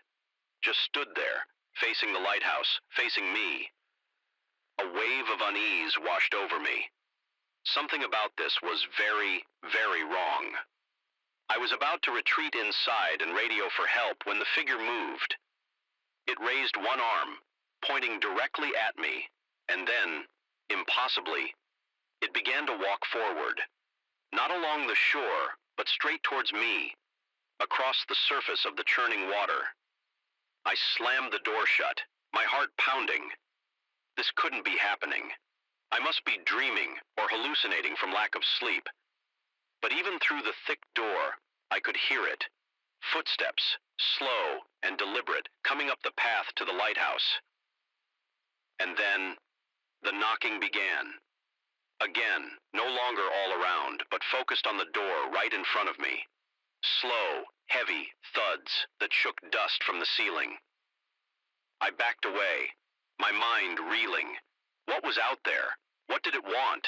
just stood there, facing the lighthouse, facing me. A wave of unease washed over me. Something about this was very, very wrong. I was about to retreat inside and radio for help when the figure moved. It raised one arm, pointing directly at me, and then, impossibly, it began to walk forward. Not along the shore, but straight towards me, across the surface of the churning water. I slammed the door shut, my heart pounding. This couldn't be happening. I must be dreaming or hallucinating from lack of sleep. But even through the thick door, I could hear it. Footsteps, slow and deliberate, coming up the path to the lighthouse. And then, the knocking began. Again, no longer all around, but focused on the door right in front of me. Slow, heavy thuds that shook dust from the ceiling. I backed away, my mind reeling. What was out there? What did it want?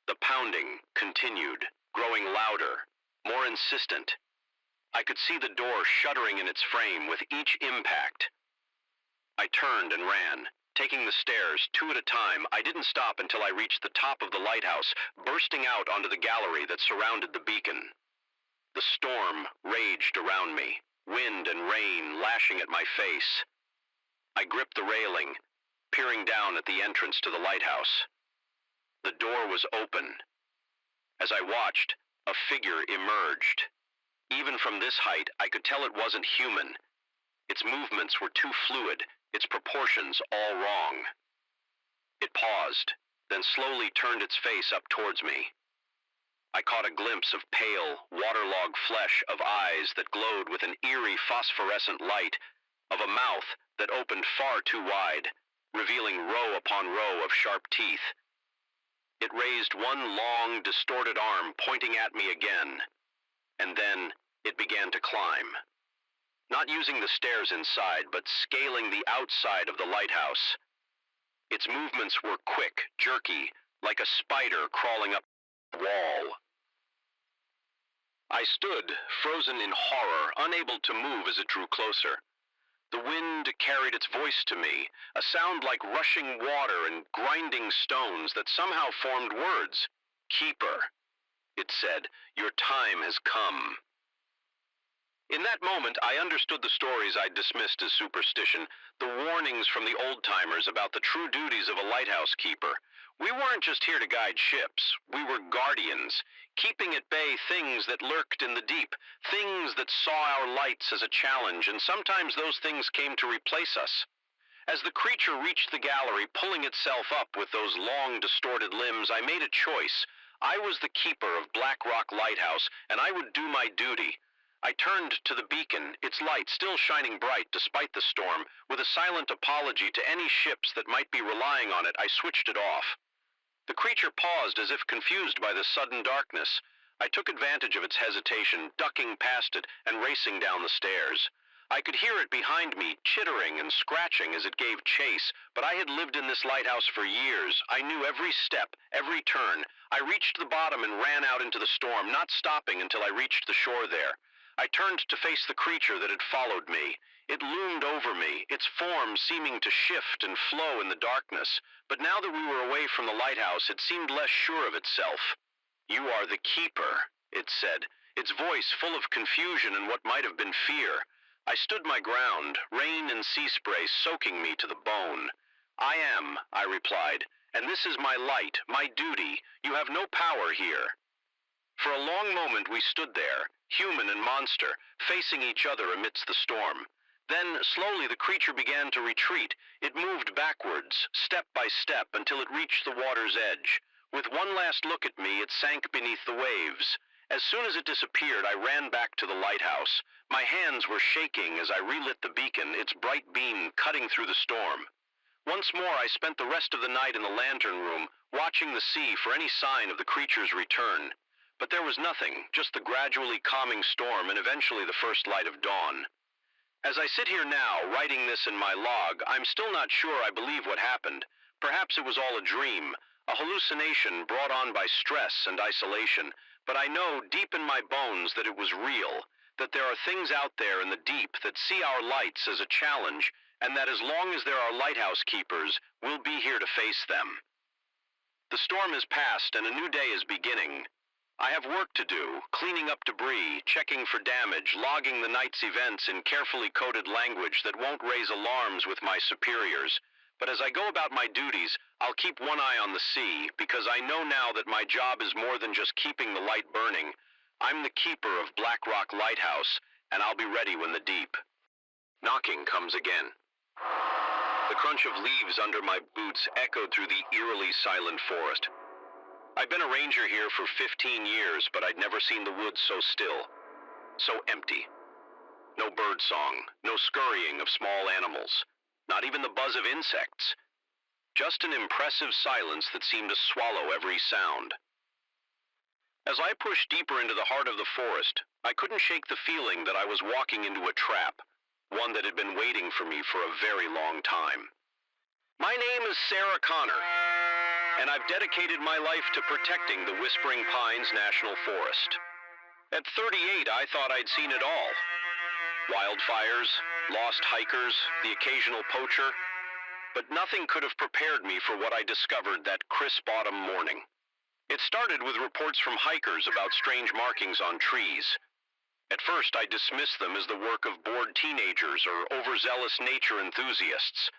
The pounding continued, growing louder, more insistent. I could see the door shuddering in its frame with each impact. I turned and ran, taking the stairs two at a time. I didn't stop until I reached the top of the lighthouse, bursting out onto the gallery that surrounded the beacon. The storm raged around me, wind and rain lashing at my face. I gripped the railing, peering down at the entrance to the lighthouse. The door was open. As I watched, a figure emerged. Even from this height, I could tell it wasn't human. Its movements were too fluid, its proportions all wrong. It paused, then slowly turned its face up towards me. I caught a glimpse of pale, waterlogged flesh, of eyes that glowed with an eerie phosphorescent light, of a mouth that opened far too wide, revealing row upon row of sharp teeth. It raised one long, distorted arm pointing at me again, and then it began to climb. Not using the stairs inside, but scaling the outside of the lighthouse. Its movements were quick, jerky, like a spider crawling up the wall. I stood, frozen in horror, unable to move as it drew closer. The wind carried its voice to me, a sound like rushing water and grinding stones that somehow formed words. "Keeper," it said, "your time has come." In that moment, I understood the stories I'd dismissed as superstition, the warnings from the old-timers about the true duties of a lighthouse keeper. We weren't just here to guide ships. We were guardians, keeping at bay things that lurked in the deep, things that saw our lights as a challenge, and sometimes those things came to replace us. As the creature reached the gallery, pulling itself up with those long, distorted limbs, I made a choice. I was the keeper of Black Rock Lighthouse, and I would do my duty. I turned to the beacon, its light still shining bright despite the storm. With a silent apology to any ships that might be relying on it, I switched it off. The creature paused as if confused by the sudden darkness. I took advantage of its hesitation, ducking past it and racing down the stairs. I could hear it behind me, chittering and scratching as it gave chase, but I had lived in this lighthouse for years. I knew every step, every turn. I reached the bottom and ran out into the storm, not stopping until I reached the shore there. I turned to face the creature that had followed me. It loomed over me, its form seeming to shift and flow in the darkness. But now that we were away from the lighthouse, it seemed less sure of itself. "You are the keeper," it said, its voice full of confusion and what might have been fear. I stood my ground, rain and sea spray soaking me to the bone. "I am," I replied, "and this is my light, my duty. You have no power here." For a long moment we stood there, human and monster, facing each other amidst the storm. Then, slowly, the creature began to retreat. It moved backwards, step by step, until it reached the water's edge. With one last look at me, it sank beneath the waves. As soon as it disappeared, I ran back to the lighthouse. My hands were shaking as I relit the beacon, its bright beam cutting through the storm. Once more, I spent the rest of the night in the lantern room, watching the sea for any sign of the creature's return. But there was nothing, just the gradually calming storm and eventually the first light of dawn. As I sit here now, writing this in my log, I'm still not sure I believe what happened. Perhaps it was all a dream, a hallucination brought on by stress and isolation. But I know deep in my bones that it was real, that there are things out there in the deep that see our lights as a challenge, and that as long as there are lighthouse keepers, we'll be here to face them. The storm has passed and a new day is beginning. I have work to do, cleaning up debris, checking for damage, logging the night's events in carefully coded language that won't raise alarms with my superiors. But as I go about my duties, I'll keep one eye on the sea, because I know now that my job is more than just keeping the light burning. I'm the keeper of Black Rock Lighthouse, and I'll be ready when the deep. Knocking comes again. The crunch of leaves under my boots echoed through the eerily silent forest. I've been a ranger here for 15 years, but I'd never seen the woods so still, so empty. No bird song, no scurrying of small animals. Not even the buzz of insects. Just an impressive silence that seemed to swallow every sound. As I pushed deeper into the heart of the forest, I couldn't shake the feeling that I was walking into a trap, one that had been waiting for me for a very long time. My name is Sarah Connor, and I've dedicated my life to protecting the Whispering Pines National Forest. At 38, I thought I'd seen it all. Wildfires, lost hikers, the occasional poacher, but nothing could have prepared me for what I discovered that crisp autumn morning. It started with reports from hikers about strange markings on trees. At first, I dismissed them as the work of bored teenagers or overzealous nature enthusiasts.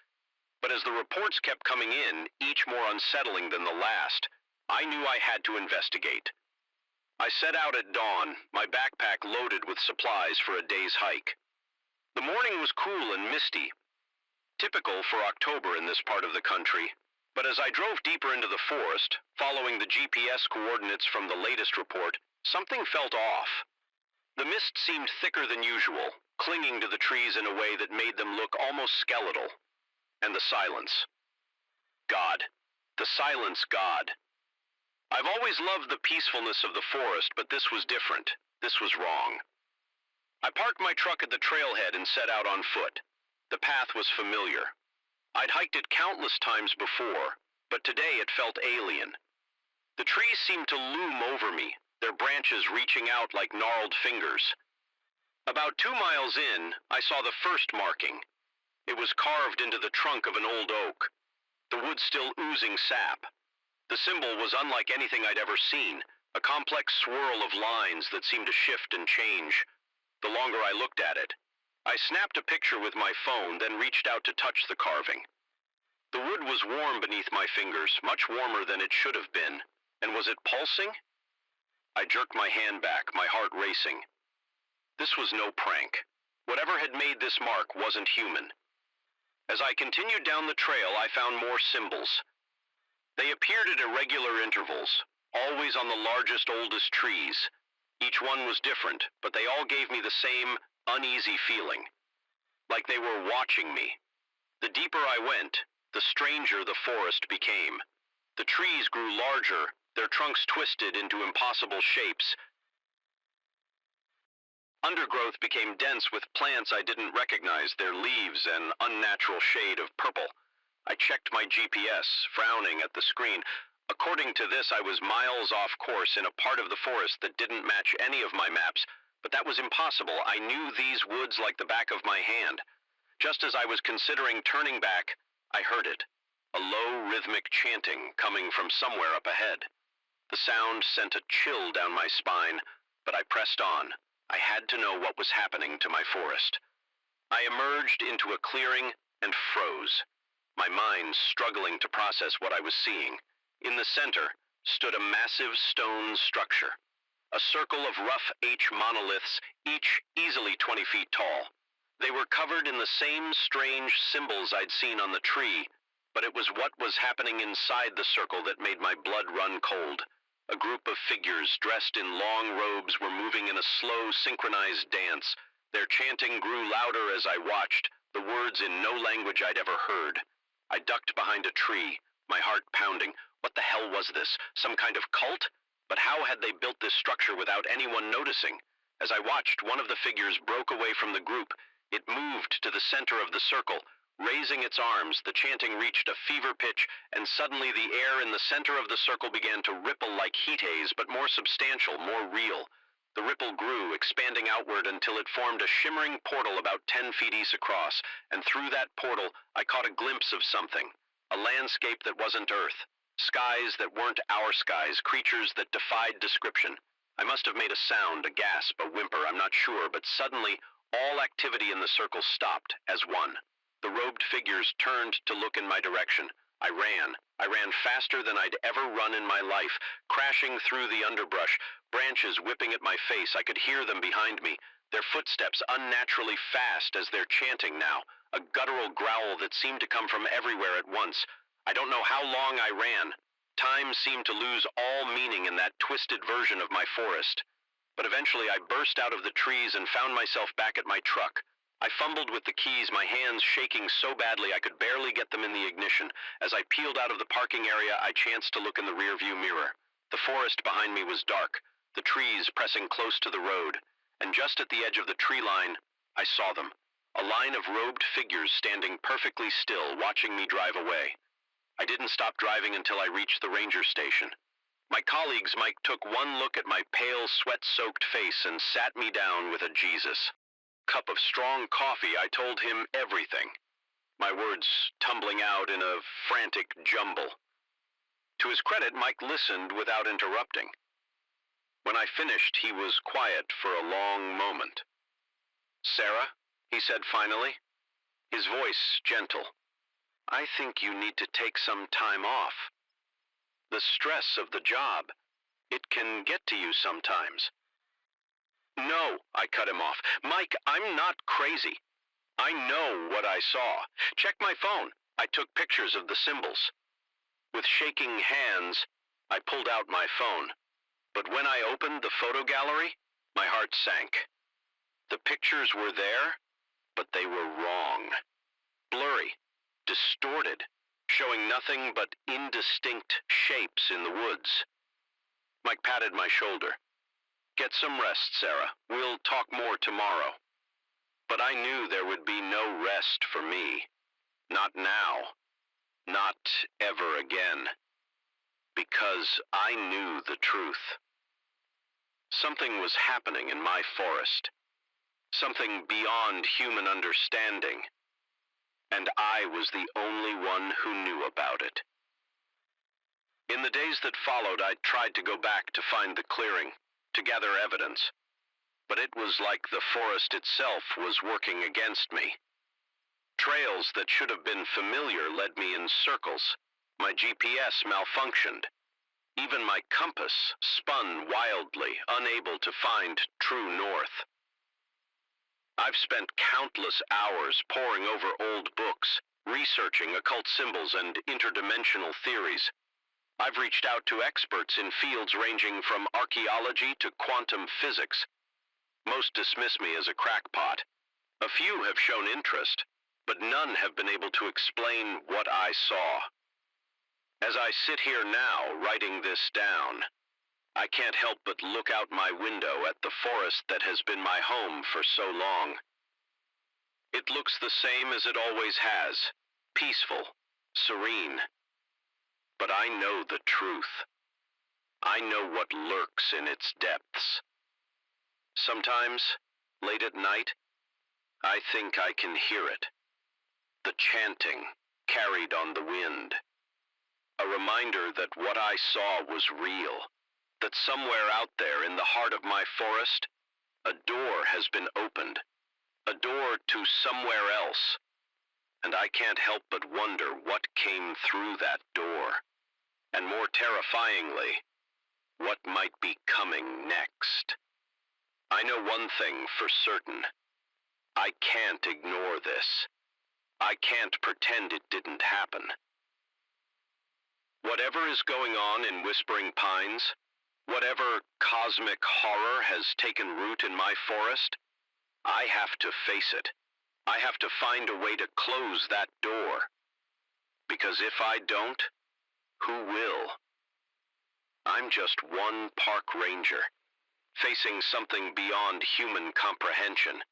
But as the reports kept coming in, each more unsettling than the last, I knew I had to investigate. I set out at dawn, my backpack loaded with supplies for a day's hike. The morning was cool and misty, typical for October in this part of the country, but as I drove deeper into the forest, following the GPS coordinates from the latest report, something felt off. The mist seemed thicker than usual, clinging to the trees in a way that made them look almost skeletal. And the silence. God. The silence, God. I've always loved the peacefulness of the forest, but this was different. This was wrong. I parked my truck at the trailhead and set out on foot. The path was familiar. I'd hiked it countless times before, but today it felt alien. The trees seemed to loom over me, their branches reaching out like gnarled fingers. About 2 miles in, I saw the first marking. It was carved into the trunk of an old oak, the wood still oozing sap. The symbol was unlike anything I'd ever seen, a complex swirl of lines that seemed to shift and change. The longer I looked at it, I snapped a picture with my phone, then reached out to touch the carving. The wood was warm beneath my fingers, much warmer than it should have been. And was it pulsing? I jerked my hand back, my heart racing. This was no prank. Whatever had made this mark wasn't human. As I continued down the trail, I found more symbols. They appeared at irregular intervals, always on the largest, oldest trees. Each one was different, but they all gave me the same uneasy feeling, like they were watching me. The deeper I went, the stranger the forest became. The trees grew larger, their trunks twisted into impossible shapes. Undergrowth became dense with plants I didn't recognize, their leaves an unnatural shade of purple. I checked my GPS, frowning at the screen. According to this, I was miles off course in a part of the forest that didn't match any of my maps, but that was impossible. I knew these woods like the back of my hand. Just as I was considering turning back, I heard it. A low, rhythmic chanting coming from somewhere up ahead. The sound sent a chill down my spine, but I pressed on. I had to know what was happening to my forest. I emerged into a clearing and froze, my mind struggling to process what I was seeing. In the center stood a massive stone structure, a circle of rough H monoliths, each easily 20 feet tall. They were covered in the same strange symbols I'd seen on the tree, but it was what was happening inside the circle that made my blood run cold. A group of figures dressed in long robes were moving in a slow, synchronized dance. Their chanting grew louder as I watched, the words in no language I'd ever heard. I ducked behind a tree, my heart pounding. What the hell was this? Some kind of cult? But how had they built this structure without anyone noticing? As I watched, one of the figures broke away from the group. It moved to the center of the circle. Raising its arms, the chanting reached a fever pitch, and suddenly the air in the center of the circle began to ripple like heat haze, but more substantial, more real. The ripple grew, expanding outward until it formed a shimmering portal about 10 feet east across, and through that portal, I caught a glimpse of something. A landscape that wasn't Earth. Skies that weren't our skies, creatures that defied description. I must have made a sound, a gasp, a whimper, I'm not sure, but suddenly, all activity in the circle stopped, as one. The robed figures turned to look in my direction. I ran. I ran faster than I'd ever run in my life, crashing through the underbrush, branches whipping at my face. I could hear them behind me, their footsteps unnaturally fast as they're chanting now, a guttural growl that seemed to come from everywhere at once. I don't know how long I ran. Time seemed to lose all meaning in that twisted version of my forest. But eventually I burst out of the trees and found myself back at my truck. I fumbled with the keys, my hands shaking so badly I could barely get them in the ignition. As I peeled out of the parking area, I chanced to look in the rearview mirror. The forest behind me was dark, the trees pressing close to the road. And just at the edge of the tree line, I saw them. A line of robed figures standing perfectly still, watching me drive away. I didn't stop driving until I reached the ranger station. My colleagues Mike took one look at my pale, sweat-soaked face and sat me down with a Jesus. Cup of strong coffee, I told him everything. My words tumbling out in a frantic jumble. To his credit, Mike listened without interrupting. When I finished, he was quiet for a long moment. "Sarah," he said finally, his voice gentle, "I think you need to take some time off. The stress of the job, it can get to you sometimes." "No," I cut him off. "Mike, I'm not crazy. I know what I saw. Check my phone. I took pictures of the symbols." With shaking hands, I pulled out my phone. But when I opened the photo gallery, my heart sank. The pictures were there, but they were wrong. Blurry, distorted, showing nothing but indistinct shapes in the woods. Mike patted my shoulder. "Get some rest, Sarah. We'll talk more tomorrow." But I knew there would be no rest for me. Not now. Not ever again. Because I knew the truth. Something was happening in my forest. Something beyond human understanding. And I was the only one who knew about it. In the days that followed, I tried to go back to find the clearing, to gather evidence. But it was like the forest itself was working against me. Trails that should have been familiar led me in circles. My GPS malfunctioned. Even my compass spun wildly, unable to find true north. I've spent countless hours poring over old books, researching occult symbols and interdimensional theories. I've reached out to experts in fields ranging from archaeology to quantum physics. Most dismiss me as a crackpot. A few have shown interest, but none have been able to explain what I saw. As I sit here now, writing this down, I can't help but look out my window at the forest that has been my home for so long. It looks the same as it always has, peaceful, serene. But I know the truth. I know what lurks in its depths. Sometimes, late at night, I think I can hear it. The chanting carried on the wind. A reminder that what I saw was real. That somewhere out there in the heart of my forest, a door has been opened. A door to somewhere else. And I can't help but wonder what came through that door. And more terrifyingly, what might be coming next. I know one thing for certain. I can't ignore this. I can't pretend it didn't happen. Whatever is going on in Whispering Pines, whatever cosmic horror has taken root in my forest, I have to face it. I have to find a way to close that door. Because if I don't, who will? I'm just one park ranger, facing something beyond human comprehension.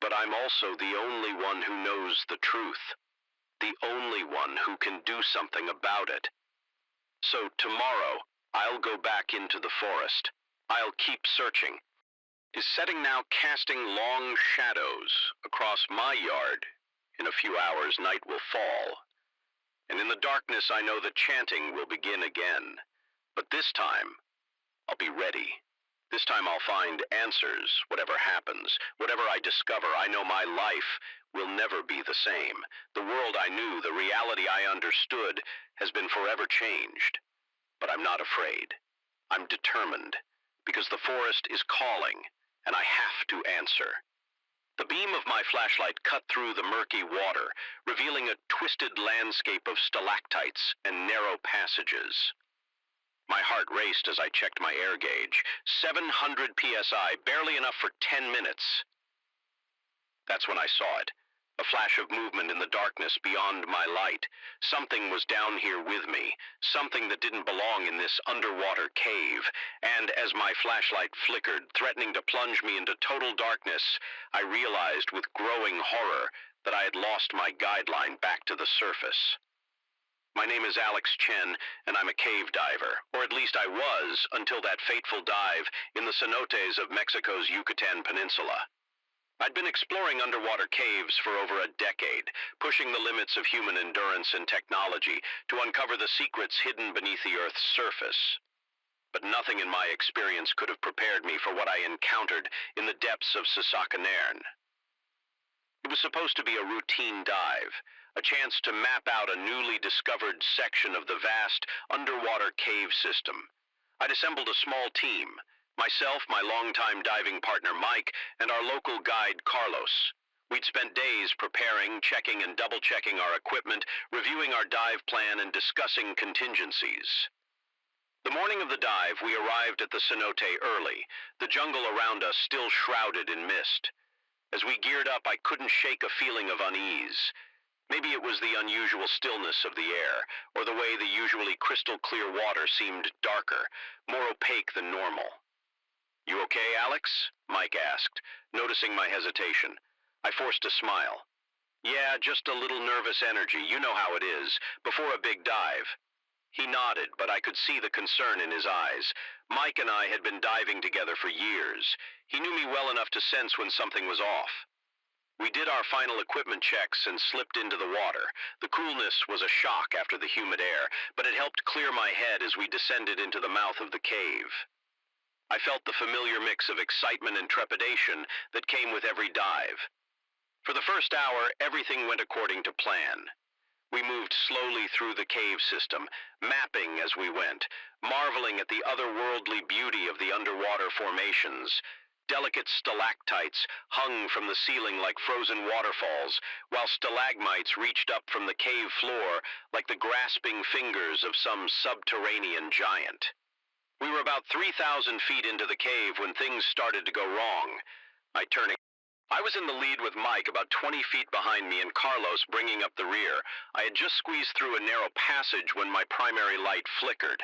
But I'm also the only one who knows the truth. The only one who can do something about it. So tomorrow, I'll go back into the forest. I'll keep searching. Is setting now casting long shadows across my yard. In a few hours, night will fall. And in the darkness, I know the chanting will begin again. But this time, I'll be ready. This time I'll find answers, whatever happens, whatever I discover. I know my life will never be the same. The world I knew, the reality I understood, has been forever changed. But I'm not afraid. I'm determined, because the forest is calling, and I have to answer. The beam of my flashlight cut through the murky water, revealing a twisted landscape of stalactites and narrow passages. My heart raced as I checked my air gauge. 700 psi, barely enough for 10 minutes. That's when I saw it. A flash of movement in the darkness beyond my light. Something was down here with me. Something that didn't belong in this underwater cave. And as my flashlight flickered, threatening to plunge me into total darkness, I realized with growing horror that I had lost my guideline back to the surface. My name is Alex Chen, and I'm a cave diver, or at least I was until that fateful dive in the cenotes of Mexico's Yucatan Peninsula. I'd been exploring underwater caves for over a decade, pushing the limits of human endurance and technology to uncover the secrets hidden beneath the Earth's surface. But nothing in my experience could have prepared me for what I encountered in the depths of Sasakanern. It was supposed to be a routine dive, a chance to map out a newly discovered section of the vast underwater cave system. I'd assembled a small team, myself, my longtime diving partner Mike, and our local guide Carlos. We'd spent days preparing, checking and double-checking our equipment, reviewing our dive plan and discussing contingencies. The morning of the dive, we arrived at the cenote early, the jungle around us still shrouded in mist. As we geared up, I couldn't shake a feeling of unease. Maybe it was the unusual stillness of the air, or the way the usually crystal-clear water seemed darker, more opaque than normal. "You okay, Alex?" Mike asked, noticing my hesitation. I forced a smile. "Yeah, just a little nervous energy, you know how it is, before a big dive." He nodded, but I could see the concern in his eyes. Mike and I had been diving together for years. He knew me well enough to sense when something was off. We did our final equipment checks and slipped into the water. The coolness was a shock after the humid air, but it helped clear my head as we descended into the mouth of the cave. I felt the familiar mix of excitement and trepidation that came with every dive. For the first hour, everything went according to plan. We moved slowly through the cave system, mapping as we went, marveling at the otherworldly beauty of the underwater formations. Delicate stalactites hung from the ceiling like frozen waterfalls, while stalagmites reached up from the cave floor like the grasping fingers of some subterranean giant. We were about 3,000 feet into the cave when things started to go wrong. My turning I was in the lead with Mike about 20 feet behind me and Carlos bringing up the rear. I had just squeezed through a narrow passage when my primary light flickered.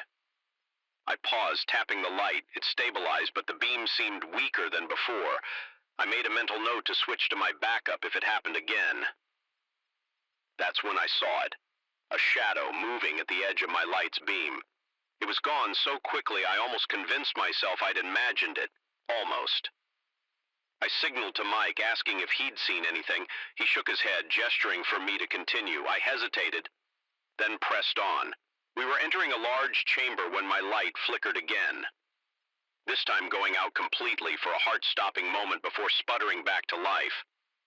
I paused, tapping the light. It stabilized, but the beam seemed weaker than before. I made a mental note to switch to my backup if it happened again. That's when I saw it. A shadow moving at the edge of my light's beam. It was gone so quickly I almost convinced myself I'd imagined it. Almost. I signaled to Mike, asking if he'd seen anything. He shook his head, gesturing for me to continue. I hesitated, then pressed on. We were entering a large chamber when my light flickered again. This time going out completely for a heart-stopping moment before sputtering back to life.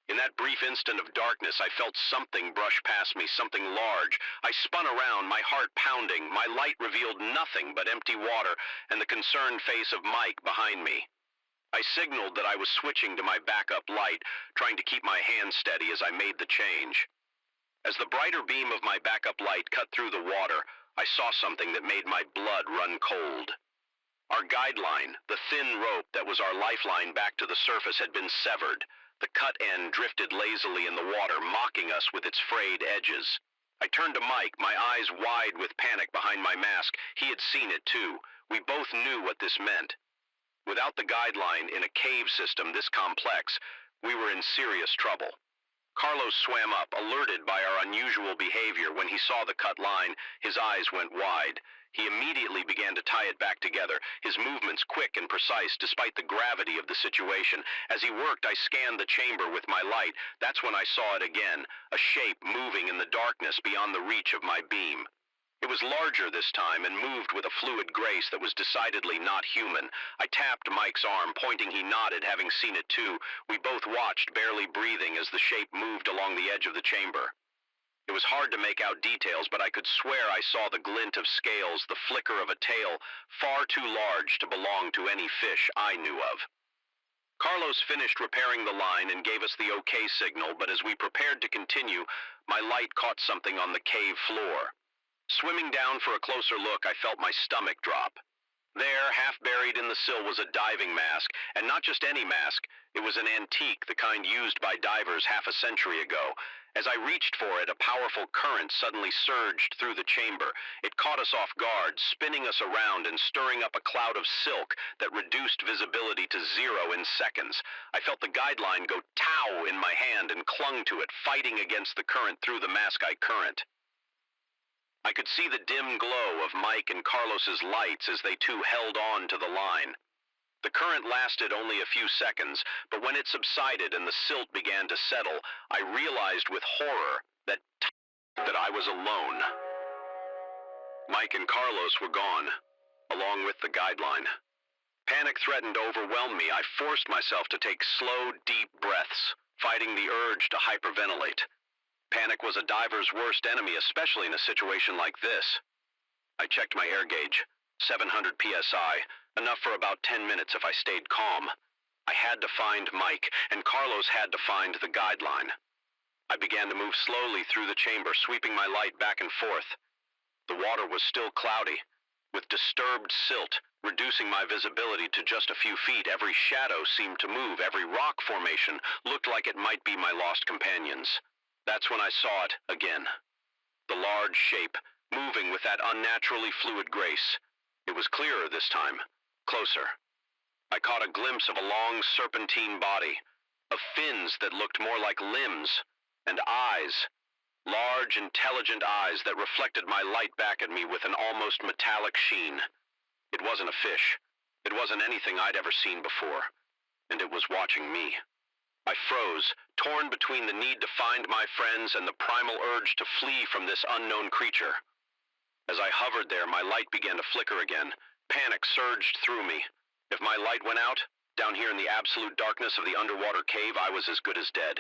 In that brief instant of darkness, I felt something brush past me, something large. I spun around, my heart pounding. My light revealed nothing but empty water and the concerned face of Mike behind me. I signaled that I was switching to my backup light, trying to keep my hand steady as I made the change. As the brighter beam of my backup light cut through the water, I saw something that made my blood run cold. Our guideline, the thin rope that was our lifeline back to the surface, had been severed. The cut end drifted lazily in the water, mocking us with its frayed edges. I turned to Mike, my eyes wide with panic behind my mask. He had seen it too. We both knew what this meant. Without the guideline in a cave system this complex, we were in serious trouble. Carlos swam up, alerted by our unusual behavior. When he saw the cut line, his eyes went wide. He immediately began to tie it back together, his movements quick and precise despite the gravity of the situation. As he worked, I scanned the chamber with my light. That's when I saw it again, a shape moving in the darkness beyond the reach of my beam. It was larger this time and moved with a fluid grace that was decidedly not human. I tapped Mike's arm, pointing. He nodded, having seen it too. We both watched, barely breathing, as the shape moved along the edge of the chamber. It was hard to make out details, but I could swear I saw the glint of scales, the flicker of a tail, far too large to belong to any fish I knew of. Carlos finished repairing the line and gave us the okay signal, but as we prepared to continue, my light caught something on the cave floor. Swimming down for a closer look, I felt my stomach drop. There, half buried in the sill, was a diving mask, and not just any mask. It was an antique, the kind used by divers half a century ago. As I reached for it, a powerful current suddenly surged through the chamber. It caught us off guard, spinning us around and stirring up a cloud of silk that reduced visibility to 0 in seconds. I felt the guideline go tow in my hand and clung to it, fighting against the current through the mask-eye current. I could see the dim glow of Mike and Carlos's lights as they too held on to the line. The current lasted only a few seconds, but when it subsided and the silt began to settle, I realized with horror that I was alone. Mike and Carlos were gone, along with the guideline. Panic threatened to overwhelm me. I forced myself to take slow, deep breaths, fighting the urge to hyperventilate. Panic was a diver's worst enemy, especially in a situation like this. I checked my air gauge, 700 psi, enough for about 10 minutes if I stayed calm. I had to find Mike, and Carlos had to find the guideline. I began to move slowly through the chamber, sweeping my light back and forth. The water was still cloudy, with disturbed silt, reducing my visibility to just a few feet. Every shadow seemed to move. Every rock formation looked like it might be my lost companions. That's when I saw it again. The large shape, moving with that unnaturally fluid grace. It was clearer this time, closer. I caught a glimpse of a long serpentine body, of fins that looked more like limbs, and eyes. Large, intelligent eyes that reflected my light back at me with an almost metallic sheen. It wasn't a fish. It wasn't anything I'd ever seen before. And it was watching me. I froze, torn between the need to find my friends and the primal urge to flee from this unknown creature. As I hovered there, my light began to flicker again. Panic surged through me. If my light went out, down here in the absolute darkness of the underwater cave, I was as good as dead.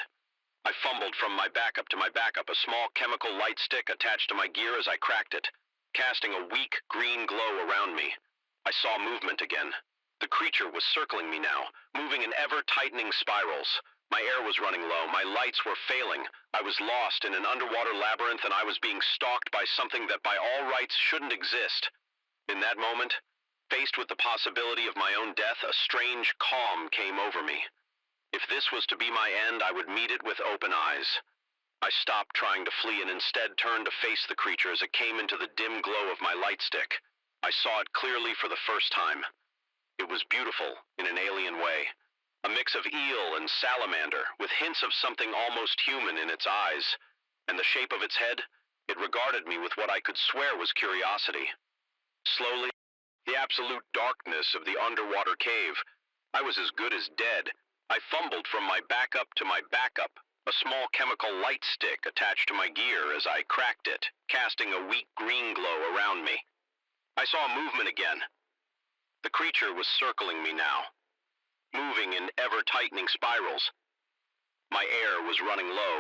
I fumbled from my backup to my backup, a small chemical light stick attached to my gear as I cracked it, casting a weak green glow around me. I saw movement again. The creature was circling me now, moving in ever-tightening spirals. My air was running low, my lights were failing. I was lost in an underwater labyrinth, and I was being stalked by something that by all rights shouldn't exist. In that moment, faced with the possibility of my own death, a strange calm came over me. If this was to be my end, I would meet it with open eyes. I stopped trying to flee and instead turned to face the creature as it came into the dim glow of my light stick. I saw it clearly for the first time. It was beautiful in an alien way. A mix of eel and salamander, with hints of something almost human in its eyes. And the shape of its head, it regarded me with what I could swear was curiosity. Slowly, the absolute darkness of the underwater cave, I was as good as dead. I fumbled from my backup to my backup, a small chemical light stick attached to my gear as I cracked it, casting a weak green glow around me. I saw movement again. The creature was circling me now, moving in ever-tightening spirals. My air was running low.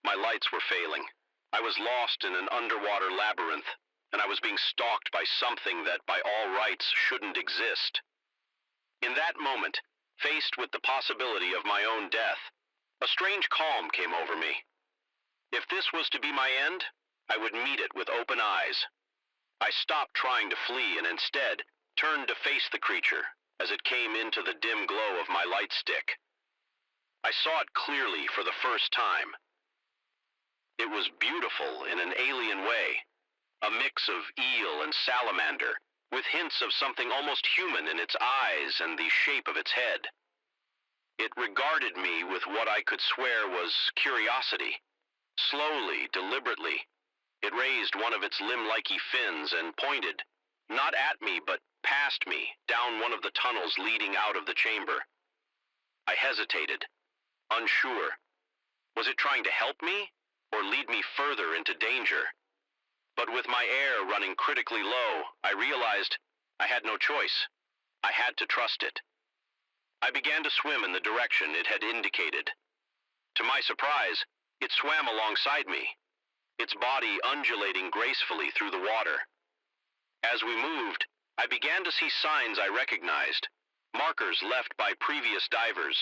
My lights were failing. I was lost in an underwater labyrinth, and I was being stalked by something that by all rights shouldn't exist. In that moment, faced with the possibility of my own death, a strange calm came over me. If this was to be my end, I would meet it with open eyes. I stopped trying to flee and instead turned to face the creature as it came into the dim glow of my light stick. I saw it clearly for the first time. It was beautiful in an alien way, a mix of eel and salamander, with hints of something almost human in its eyes and the shape of its head. It regarded me with what I could swear was curiosity. Slowly, deliberately, it raised one of its limb-likey fins and pointed, not at me, but past me, down one of the tunnels leading out of the chamber. I hesitated, unsure. Was it trying to help me, or lead me further into danger? But with my air running critically low, I realized I had no choice. I had to trust it. I began to swim in the direction it had indicated. To my surprise, it swam alongside me, its body undulating gracefully through the water. As we moved, I began to see signs I recognized, markers left by previous divers.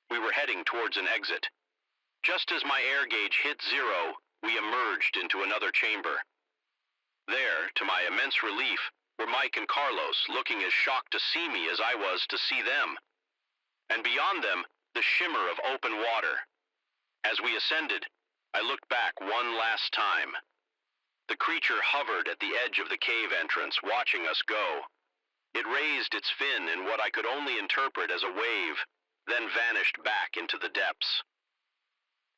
We were heading towards an exit. Just as my air gauge hit 0, we emerged into another chamber. There, to my immense relief, were Mike and Carlos, looking as shocked to see me as I was to see them. And beyond them, the shimmer of open water. As we ascended, I looked back one last time. The creature hovered at the edge of the cave entrance, watching us go. It raised its fin in what I could only interpret as a wave, then vanished back into the depths.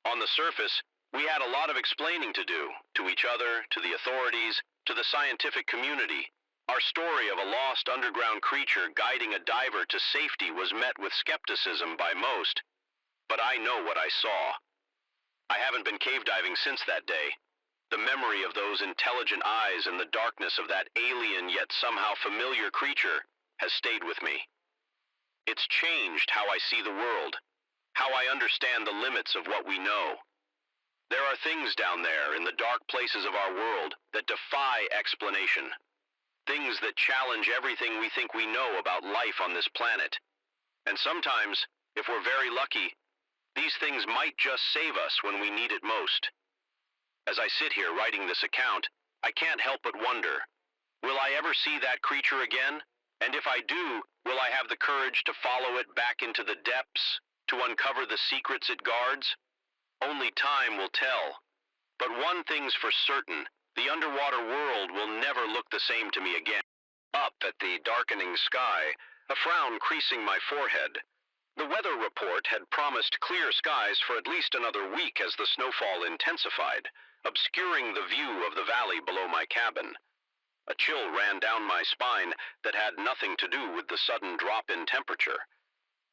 On the surface, we had a lot of explaining to do, to each other, to the authorities, to the scientific community. Our story of a lost underground creature guiding a diver to safety was met with skepticism by most, but I know what I saw. I haven't been cave diving since that day. The memory of those intelligent eyes and the darkness of that alien yet somehow familiar creature has stayed with me. It's changed how I see the world, how I understand the limits of what we know. There are things down there in the dark places of our world that defy explanation. Things that challenge everything we think we know about life on this planet. And sometimes, if we're very lucky, these things might just save us when we need it most. As I sit here writing this account, I can't help but wonder, will I ever see that creature again? And if I do, will I have the courage to follow it back into the depths, to uncover the secrets it guards? Only time will tell. But one thing's for certain, the underwater world will never look the same to me again. Up at the darkening sky, a frown creasing my forehead. The weather report had promised clear skies for at least another week as the snowfall intensified, obscuring the view of the valley below my cabin. A chill ran down my spine that had nothing to do with the sudden drop in temperature.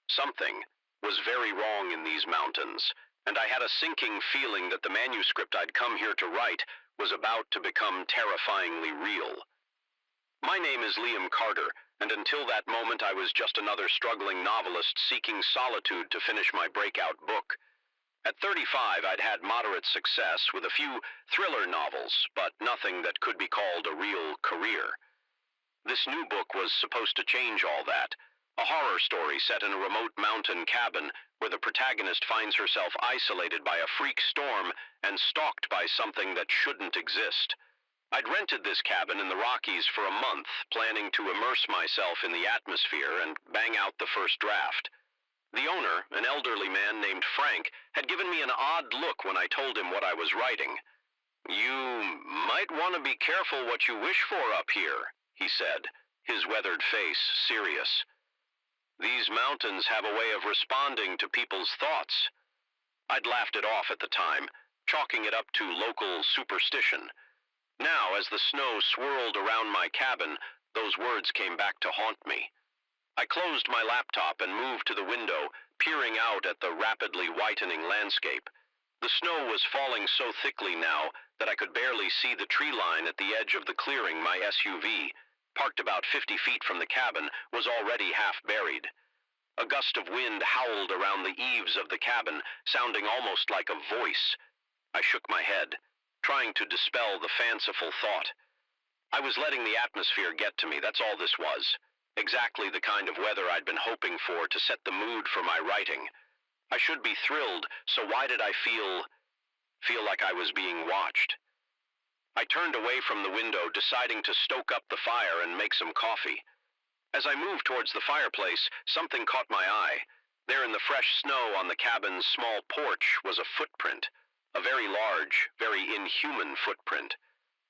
Something was very wrong in these mountains, and I had a sinking feeling that the manuscript I'd come here to write was about to become terrifyingly real. My name is Liam Carter, and until that moment I was just another struggling novelist seeking solitude to finish my breakout book. At 35, I'd had moderate success with a few thriller novels, but nothing that could be called a real career. This new book was supposed to change all that. A horror story set in a remote mountain cabin where the protagonist finds herself isolated by a freak storm and stalked by something that shouldn't exist. I'd rented this cabin in the Rockies for a month, planning to immerse myself in the atmosphere and bang out the first draft. The owner, an elderly man named Frank, had given me an odd look when I told him what I was writing. "You might want to be careful what you wish for up here," he said, his weathered face serious. "These mountains have a way of responding to people's thoughts." I'd laughed it off at the time, chalking it up to local superstition. Now, as the snow swirled around my cabin, those words came back to haunt me. I closed my laptop and moved to the window, peering out at the rapidly whitening landscape. The snow was falling so thickly now that I could barely see the tree line at the edge of the clearing. My SUV, parked about 50 feet from the cabin, was already half buried. A gust of wind howled around the eaves of the cabin, sounding almost like a voice. I shook my head, trying to dispel the fanciful thought. I was letting the atmosphere get to me, that's all this was. Exactly the kind of weather I'd been hoping for to set the mood for my writing. I should be thrilled, so why did I feel like I was being watched? I turned away from the window, deciding to stoke up the fire and make some coffee. As I moved towards the fireplace, something caught my eye. There in the fresh snow on the cabin's small porch was a footprint. A very large, very inhuman footprint.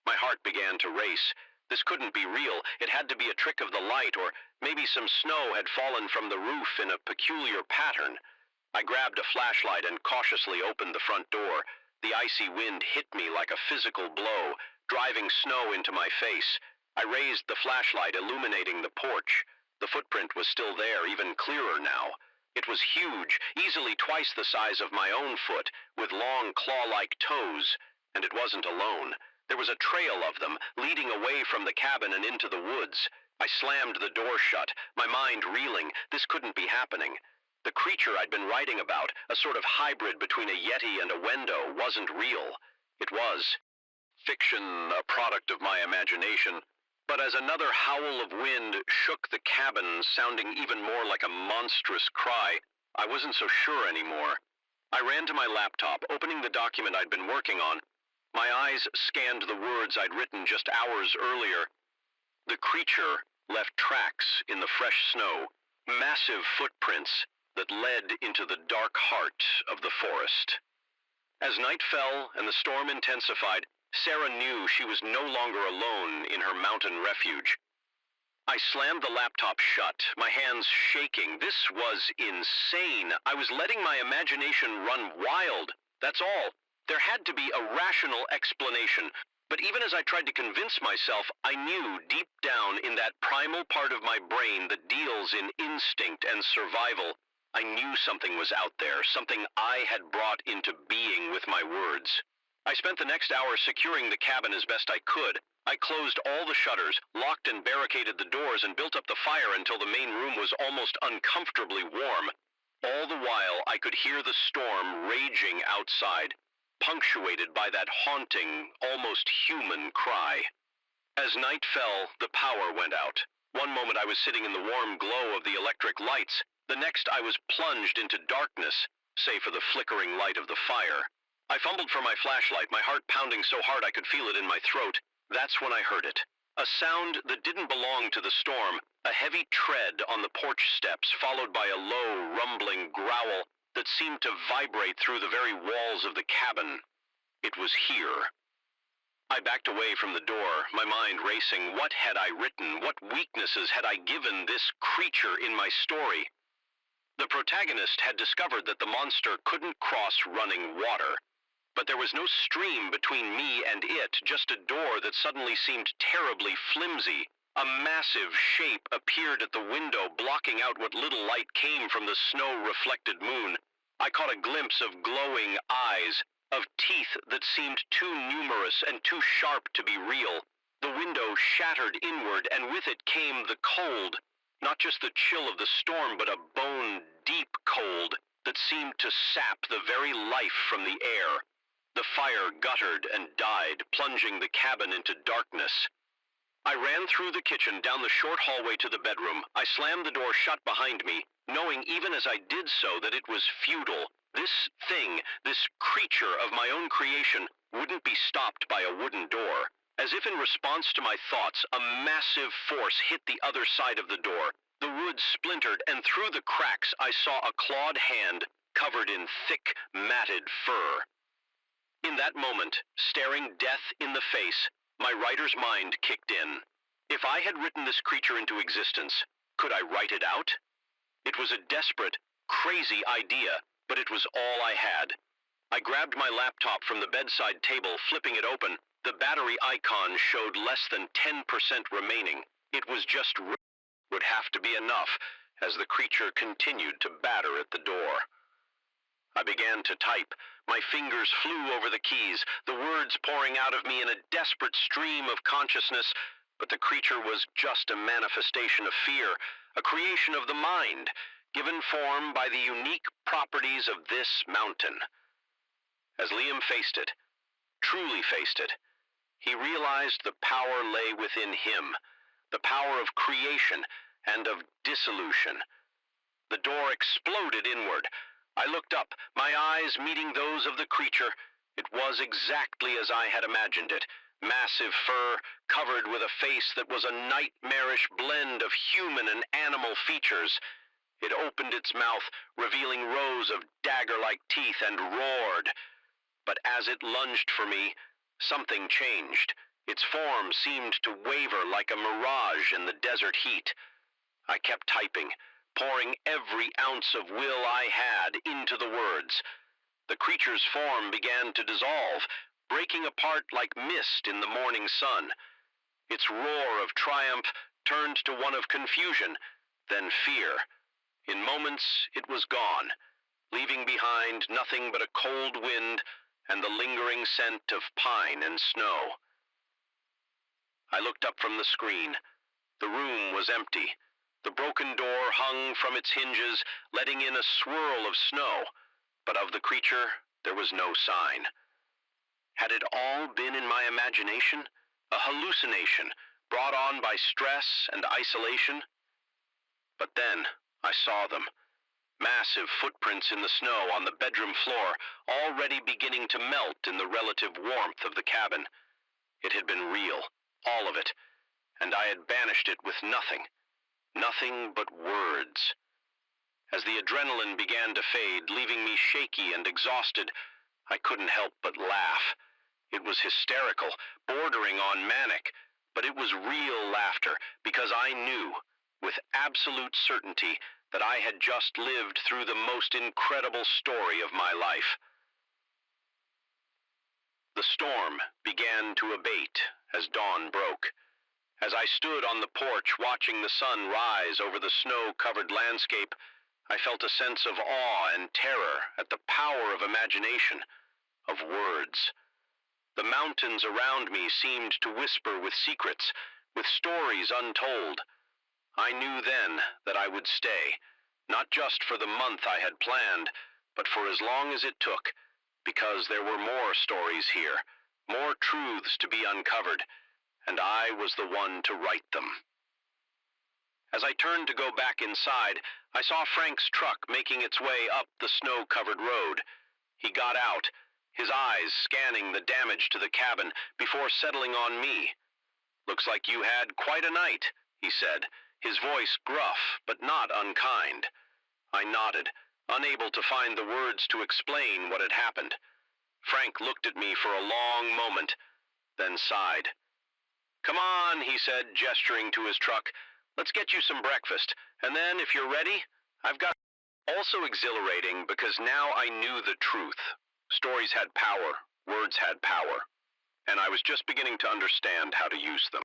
My heart began to race. This couldn't be real. It had to be a trick of the light, or maybe some snow had fallen from the roof in a peculiar pattern. I grabbed a flashlight and cautiously opened the front door. The icy wind hit me like a physical blow, driving snow into my face. I raised the flashlight, illuminating the porch. The footprint was still there, even clearer now. It was huge, easily twice the size of my own foot, with long claw-like toes. And it wasn't alone. There was a trail of them, leading away from the cabin and into the woods. I slammed the door shut, my mind reeling. This couldn't be happening. The creature I'd been writing about, a sort of hybrid between a yeti and a Wendo, wasn't real. It was fiction, a product of my imagination. But as another howl of wind shook the cabin, sounding even more like a monstrous cry, I wasn't so sure anymore. I ran to my laptop, opening the document I'd been working on. My eyes scanned the words I'd written just hours earlier. The creature left tracks in the fresh snow, massive footprints that led into the dark heart of the forest. As night fell and the storm intensified, Sarah knew she was no longer alone in her mountain refuge. I slammed the laptop shut, my hands shaking. This was insane. I was letting my imagination run wild. That's all. There had to be a rational explanation. But even as I tried to convince myself, I knew deep down in that primal part of my brain that deals in instinct and survival, I knew something was out there, something I had brought into being with my words. I spent the next hour securing the cabin as best I could. I closed all the shutters, locked and barricaded the doors, and built up the fire until the main room was almost uncomfortably warm. All the while, I could hear the storm raging outside, punctuated by that haunting, almost human cry. As night fell, the power went out. One moment I was sitting in the warm glow of the electric lights. The next I was plunged into darkness, save for the flickering light of the fire. I fumbled for my flashlight, my heart pounding so hard I could feel it in my throat. That's when I heard it. A sound that didn't belong to the storm, a heavy tread on the porch steps, followed by a low, rumbling growl that seemed to vibrate through the very walls of the cabin. It was here. I backed away from the door, my mind racing. What had I written? What weaknesses had I given this creature in my story? The protagonist had discovered that the monster couldn't cross running water. But there was no stream between me and it, just a door that suddenly seemed terribly flimsy. A massive shape appeared at the window, blocking out what little light came from the snow-reflected moon. I caught a glimpse of glowing eyes, of teeth that seemed too numerous and too sharp to be real. The window shattered inward, and with it came the cold. Not just the chill of the storm, but a bone-deep cold that seemed to sap the very life from the air. The fire guttered and died, plunging the cabin into darkness. I ran through the kitchen, down the short hallway to the bedroom. I slammed the door shut behind me, knowing even as I did so that it was futile. This thing, this creature of my own creation, wouldn't be stopped by a wooden door. As if in response to my thoughts, a massive force hit the other side of the door. The wood splintered, and through the cracks I saw a clawed hand covered in thick, matted fur. In that moment, staring death in the face, my writer's mind kicked in. If I had written this creature into existence, could I write it out? It was a desperate, crazy idea, but it was all I had. I grabbed my laptop from the bedside table, flipping it open. The battery icon showed less than 10% remaining. It was just would have to be enough as the creature continued to batter at the door. I began to type. My fingers flew over the keys, the words pouring out of me in a desperate stream of consciousness, but the creature was just a manifestation of fear, a creation of the mind, given form by the unique properties of this mountain. As Liam faced it, truly faced it, he realized the power lay within him, the power of creation and of dissolution. The door exploded inward. I looked up, my eyes meeting those of the creature. It was exactly as I had imagined it. Massive fur, covered with a face that was a nightmarish blend of human and animal features. It opened its mouth, revealing rows of dagger-like teeth, and roared. But as it lunged for me, something changed. Its form seemed to waver like a mirage in the desert heat. I kept typing, pouring every ounce of will I had into the words. The creature's form began to dissolve, breaking apart like mist in the morning sun. Its roar of triumph turned to one of confusion, then fear. In moments, it was gone, leaving behind nothing but a cold wind and the lingering scent of pine and snow. I looked up from the screen. The room was empty. The broken door hung from its hinges, letting in a swirl of snow, but of the creature there was no sign. Had it all been in my imagination? A hallucination brought on by stress and isolation? But then I saw them. Massive footprints in the snow on the bedroom floor, already beginning to melt in the relative warmth of the cabin. It had been real, all of it, and I had banished it with nothing. Nothing but words. As the adrenaline began to fade, leaving me shaky and exhausted, I couldn't help but laugh. It was hysterical, bordering on manic, but it was real laughter because I knew, with absolute certainty, that I had just lived through the most incredible story of my life. The storm began to abate as dawn broke. As I stood on the porch watching the sun rise over the snow-covered landscape, I felt a sense of awe and terror at the power of imagination, of words. The mountains around me seemed to whisper with secrets, with stories untold. I knew then that I would stay, not just for the month I had planned, but for as long as it took, because there were more stories here, more truths to be uncovered, and I was the one to write them. As I turned to go back inside, I saw Frank's truck making its way up the snow-covered road. He got out, his eyes scanning the damage to the cabin before settling on me. "Looks like you had quite a night," he said, his voice gruff but not unkind. I nodded, unable to find the words to explain what had happened. Frank looked at me for a long moment, then sighed. "Come on," he said, gesturing to his truck. "Let's get you some breakfast, and then, if you're ready, I've got..." Also exhilarating because now I knew the truth. Stories had power, words had power, and I was just beginning to understand how to use them.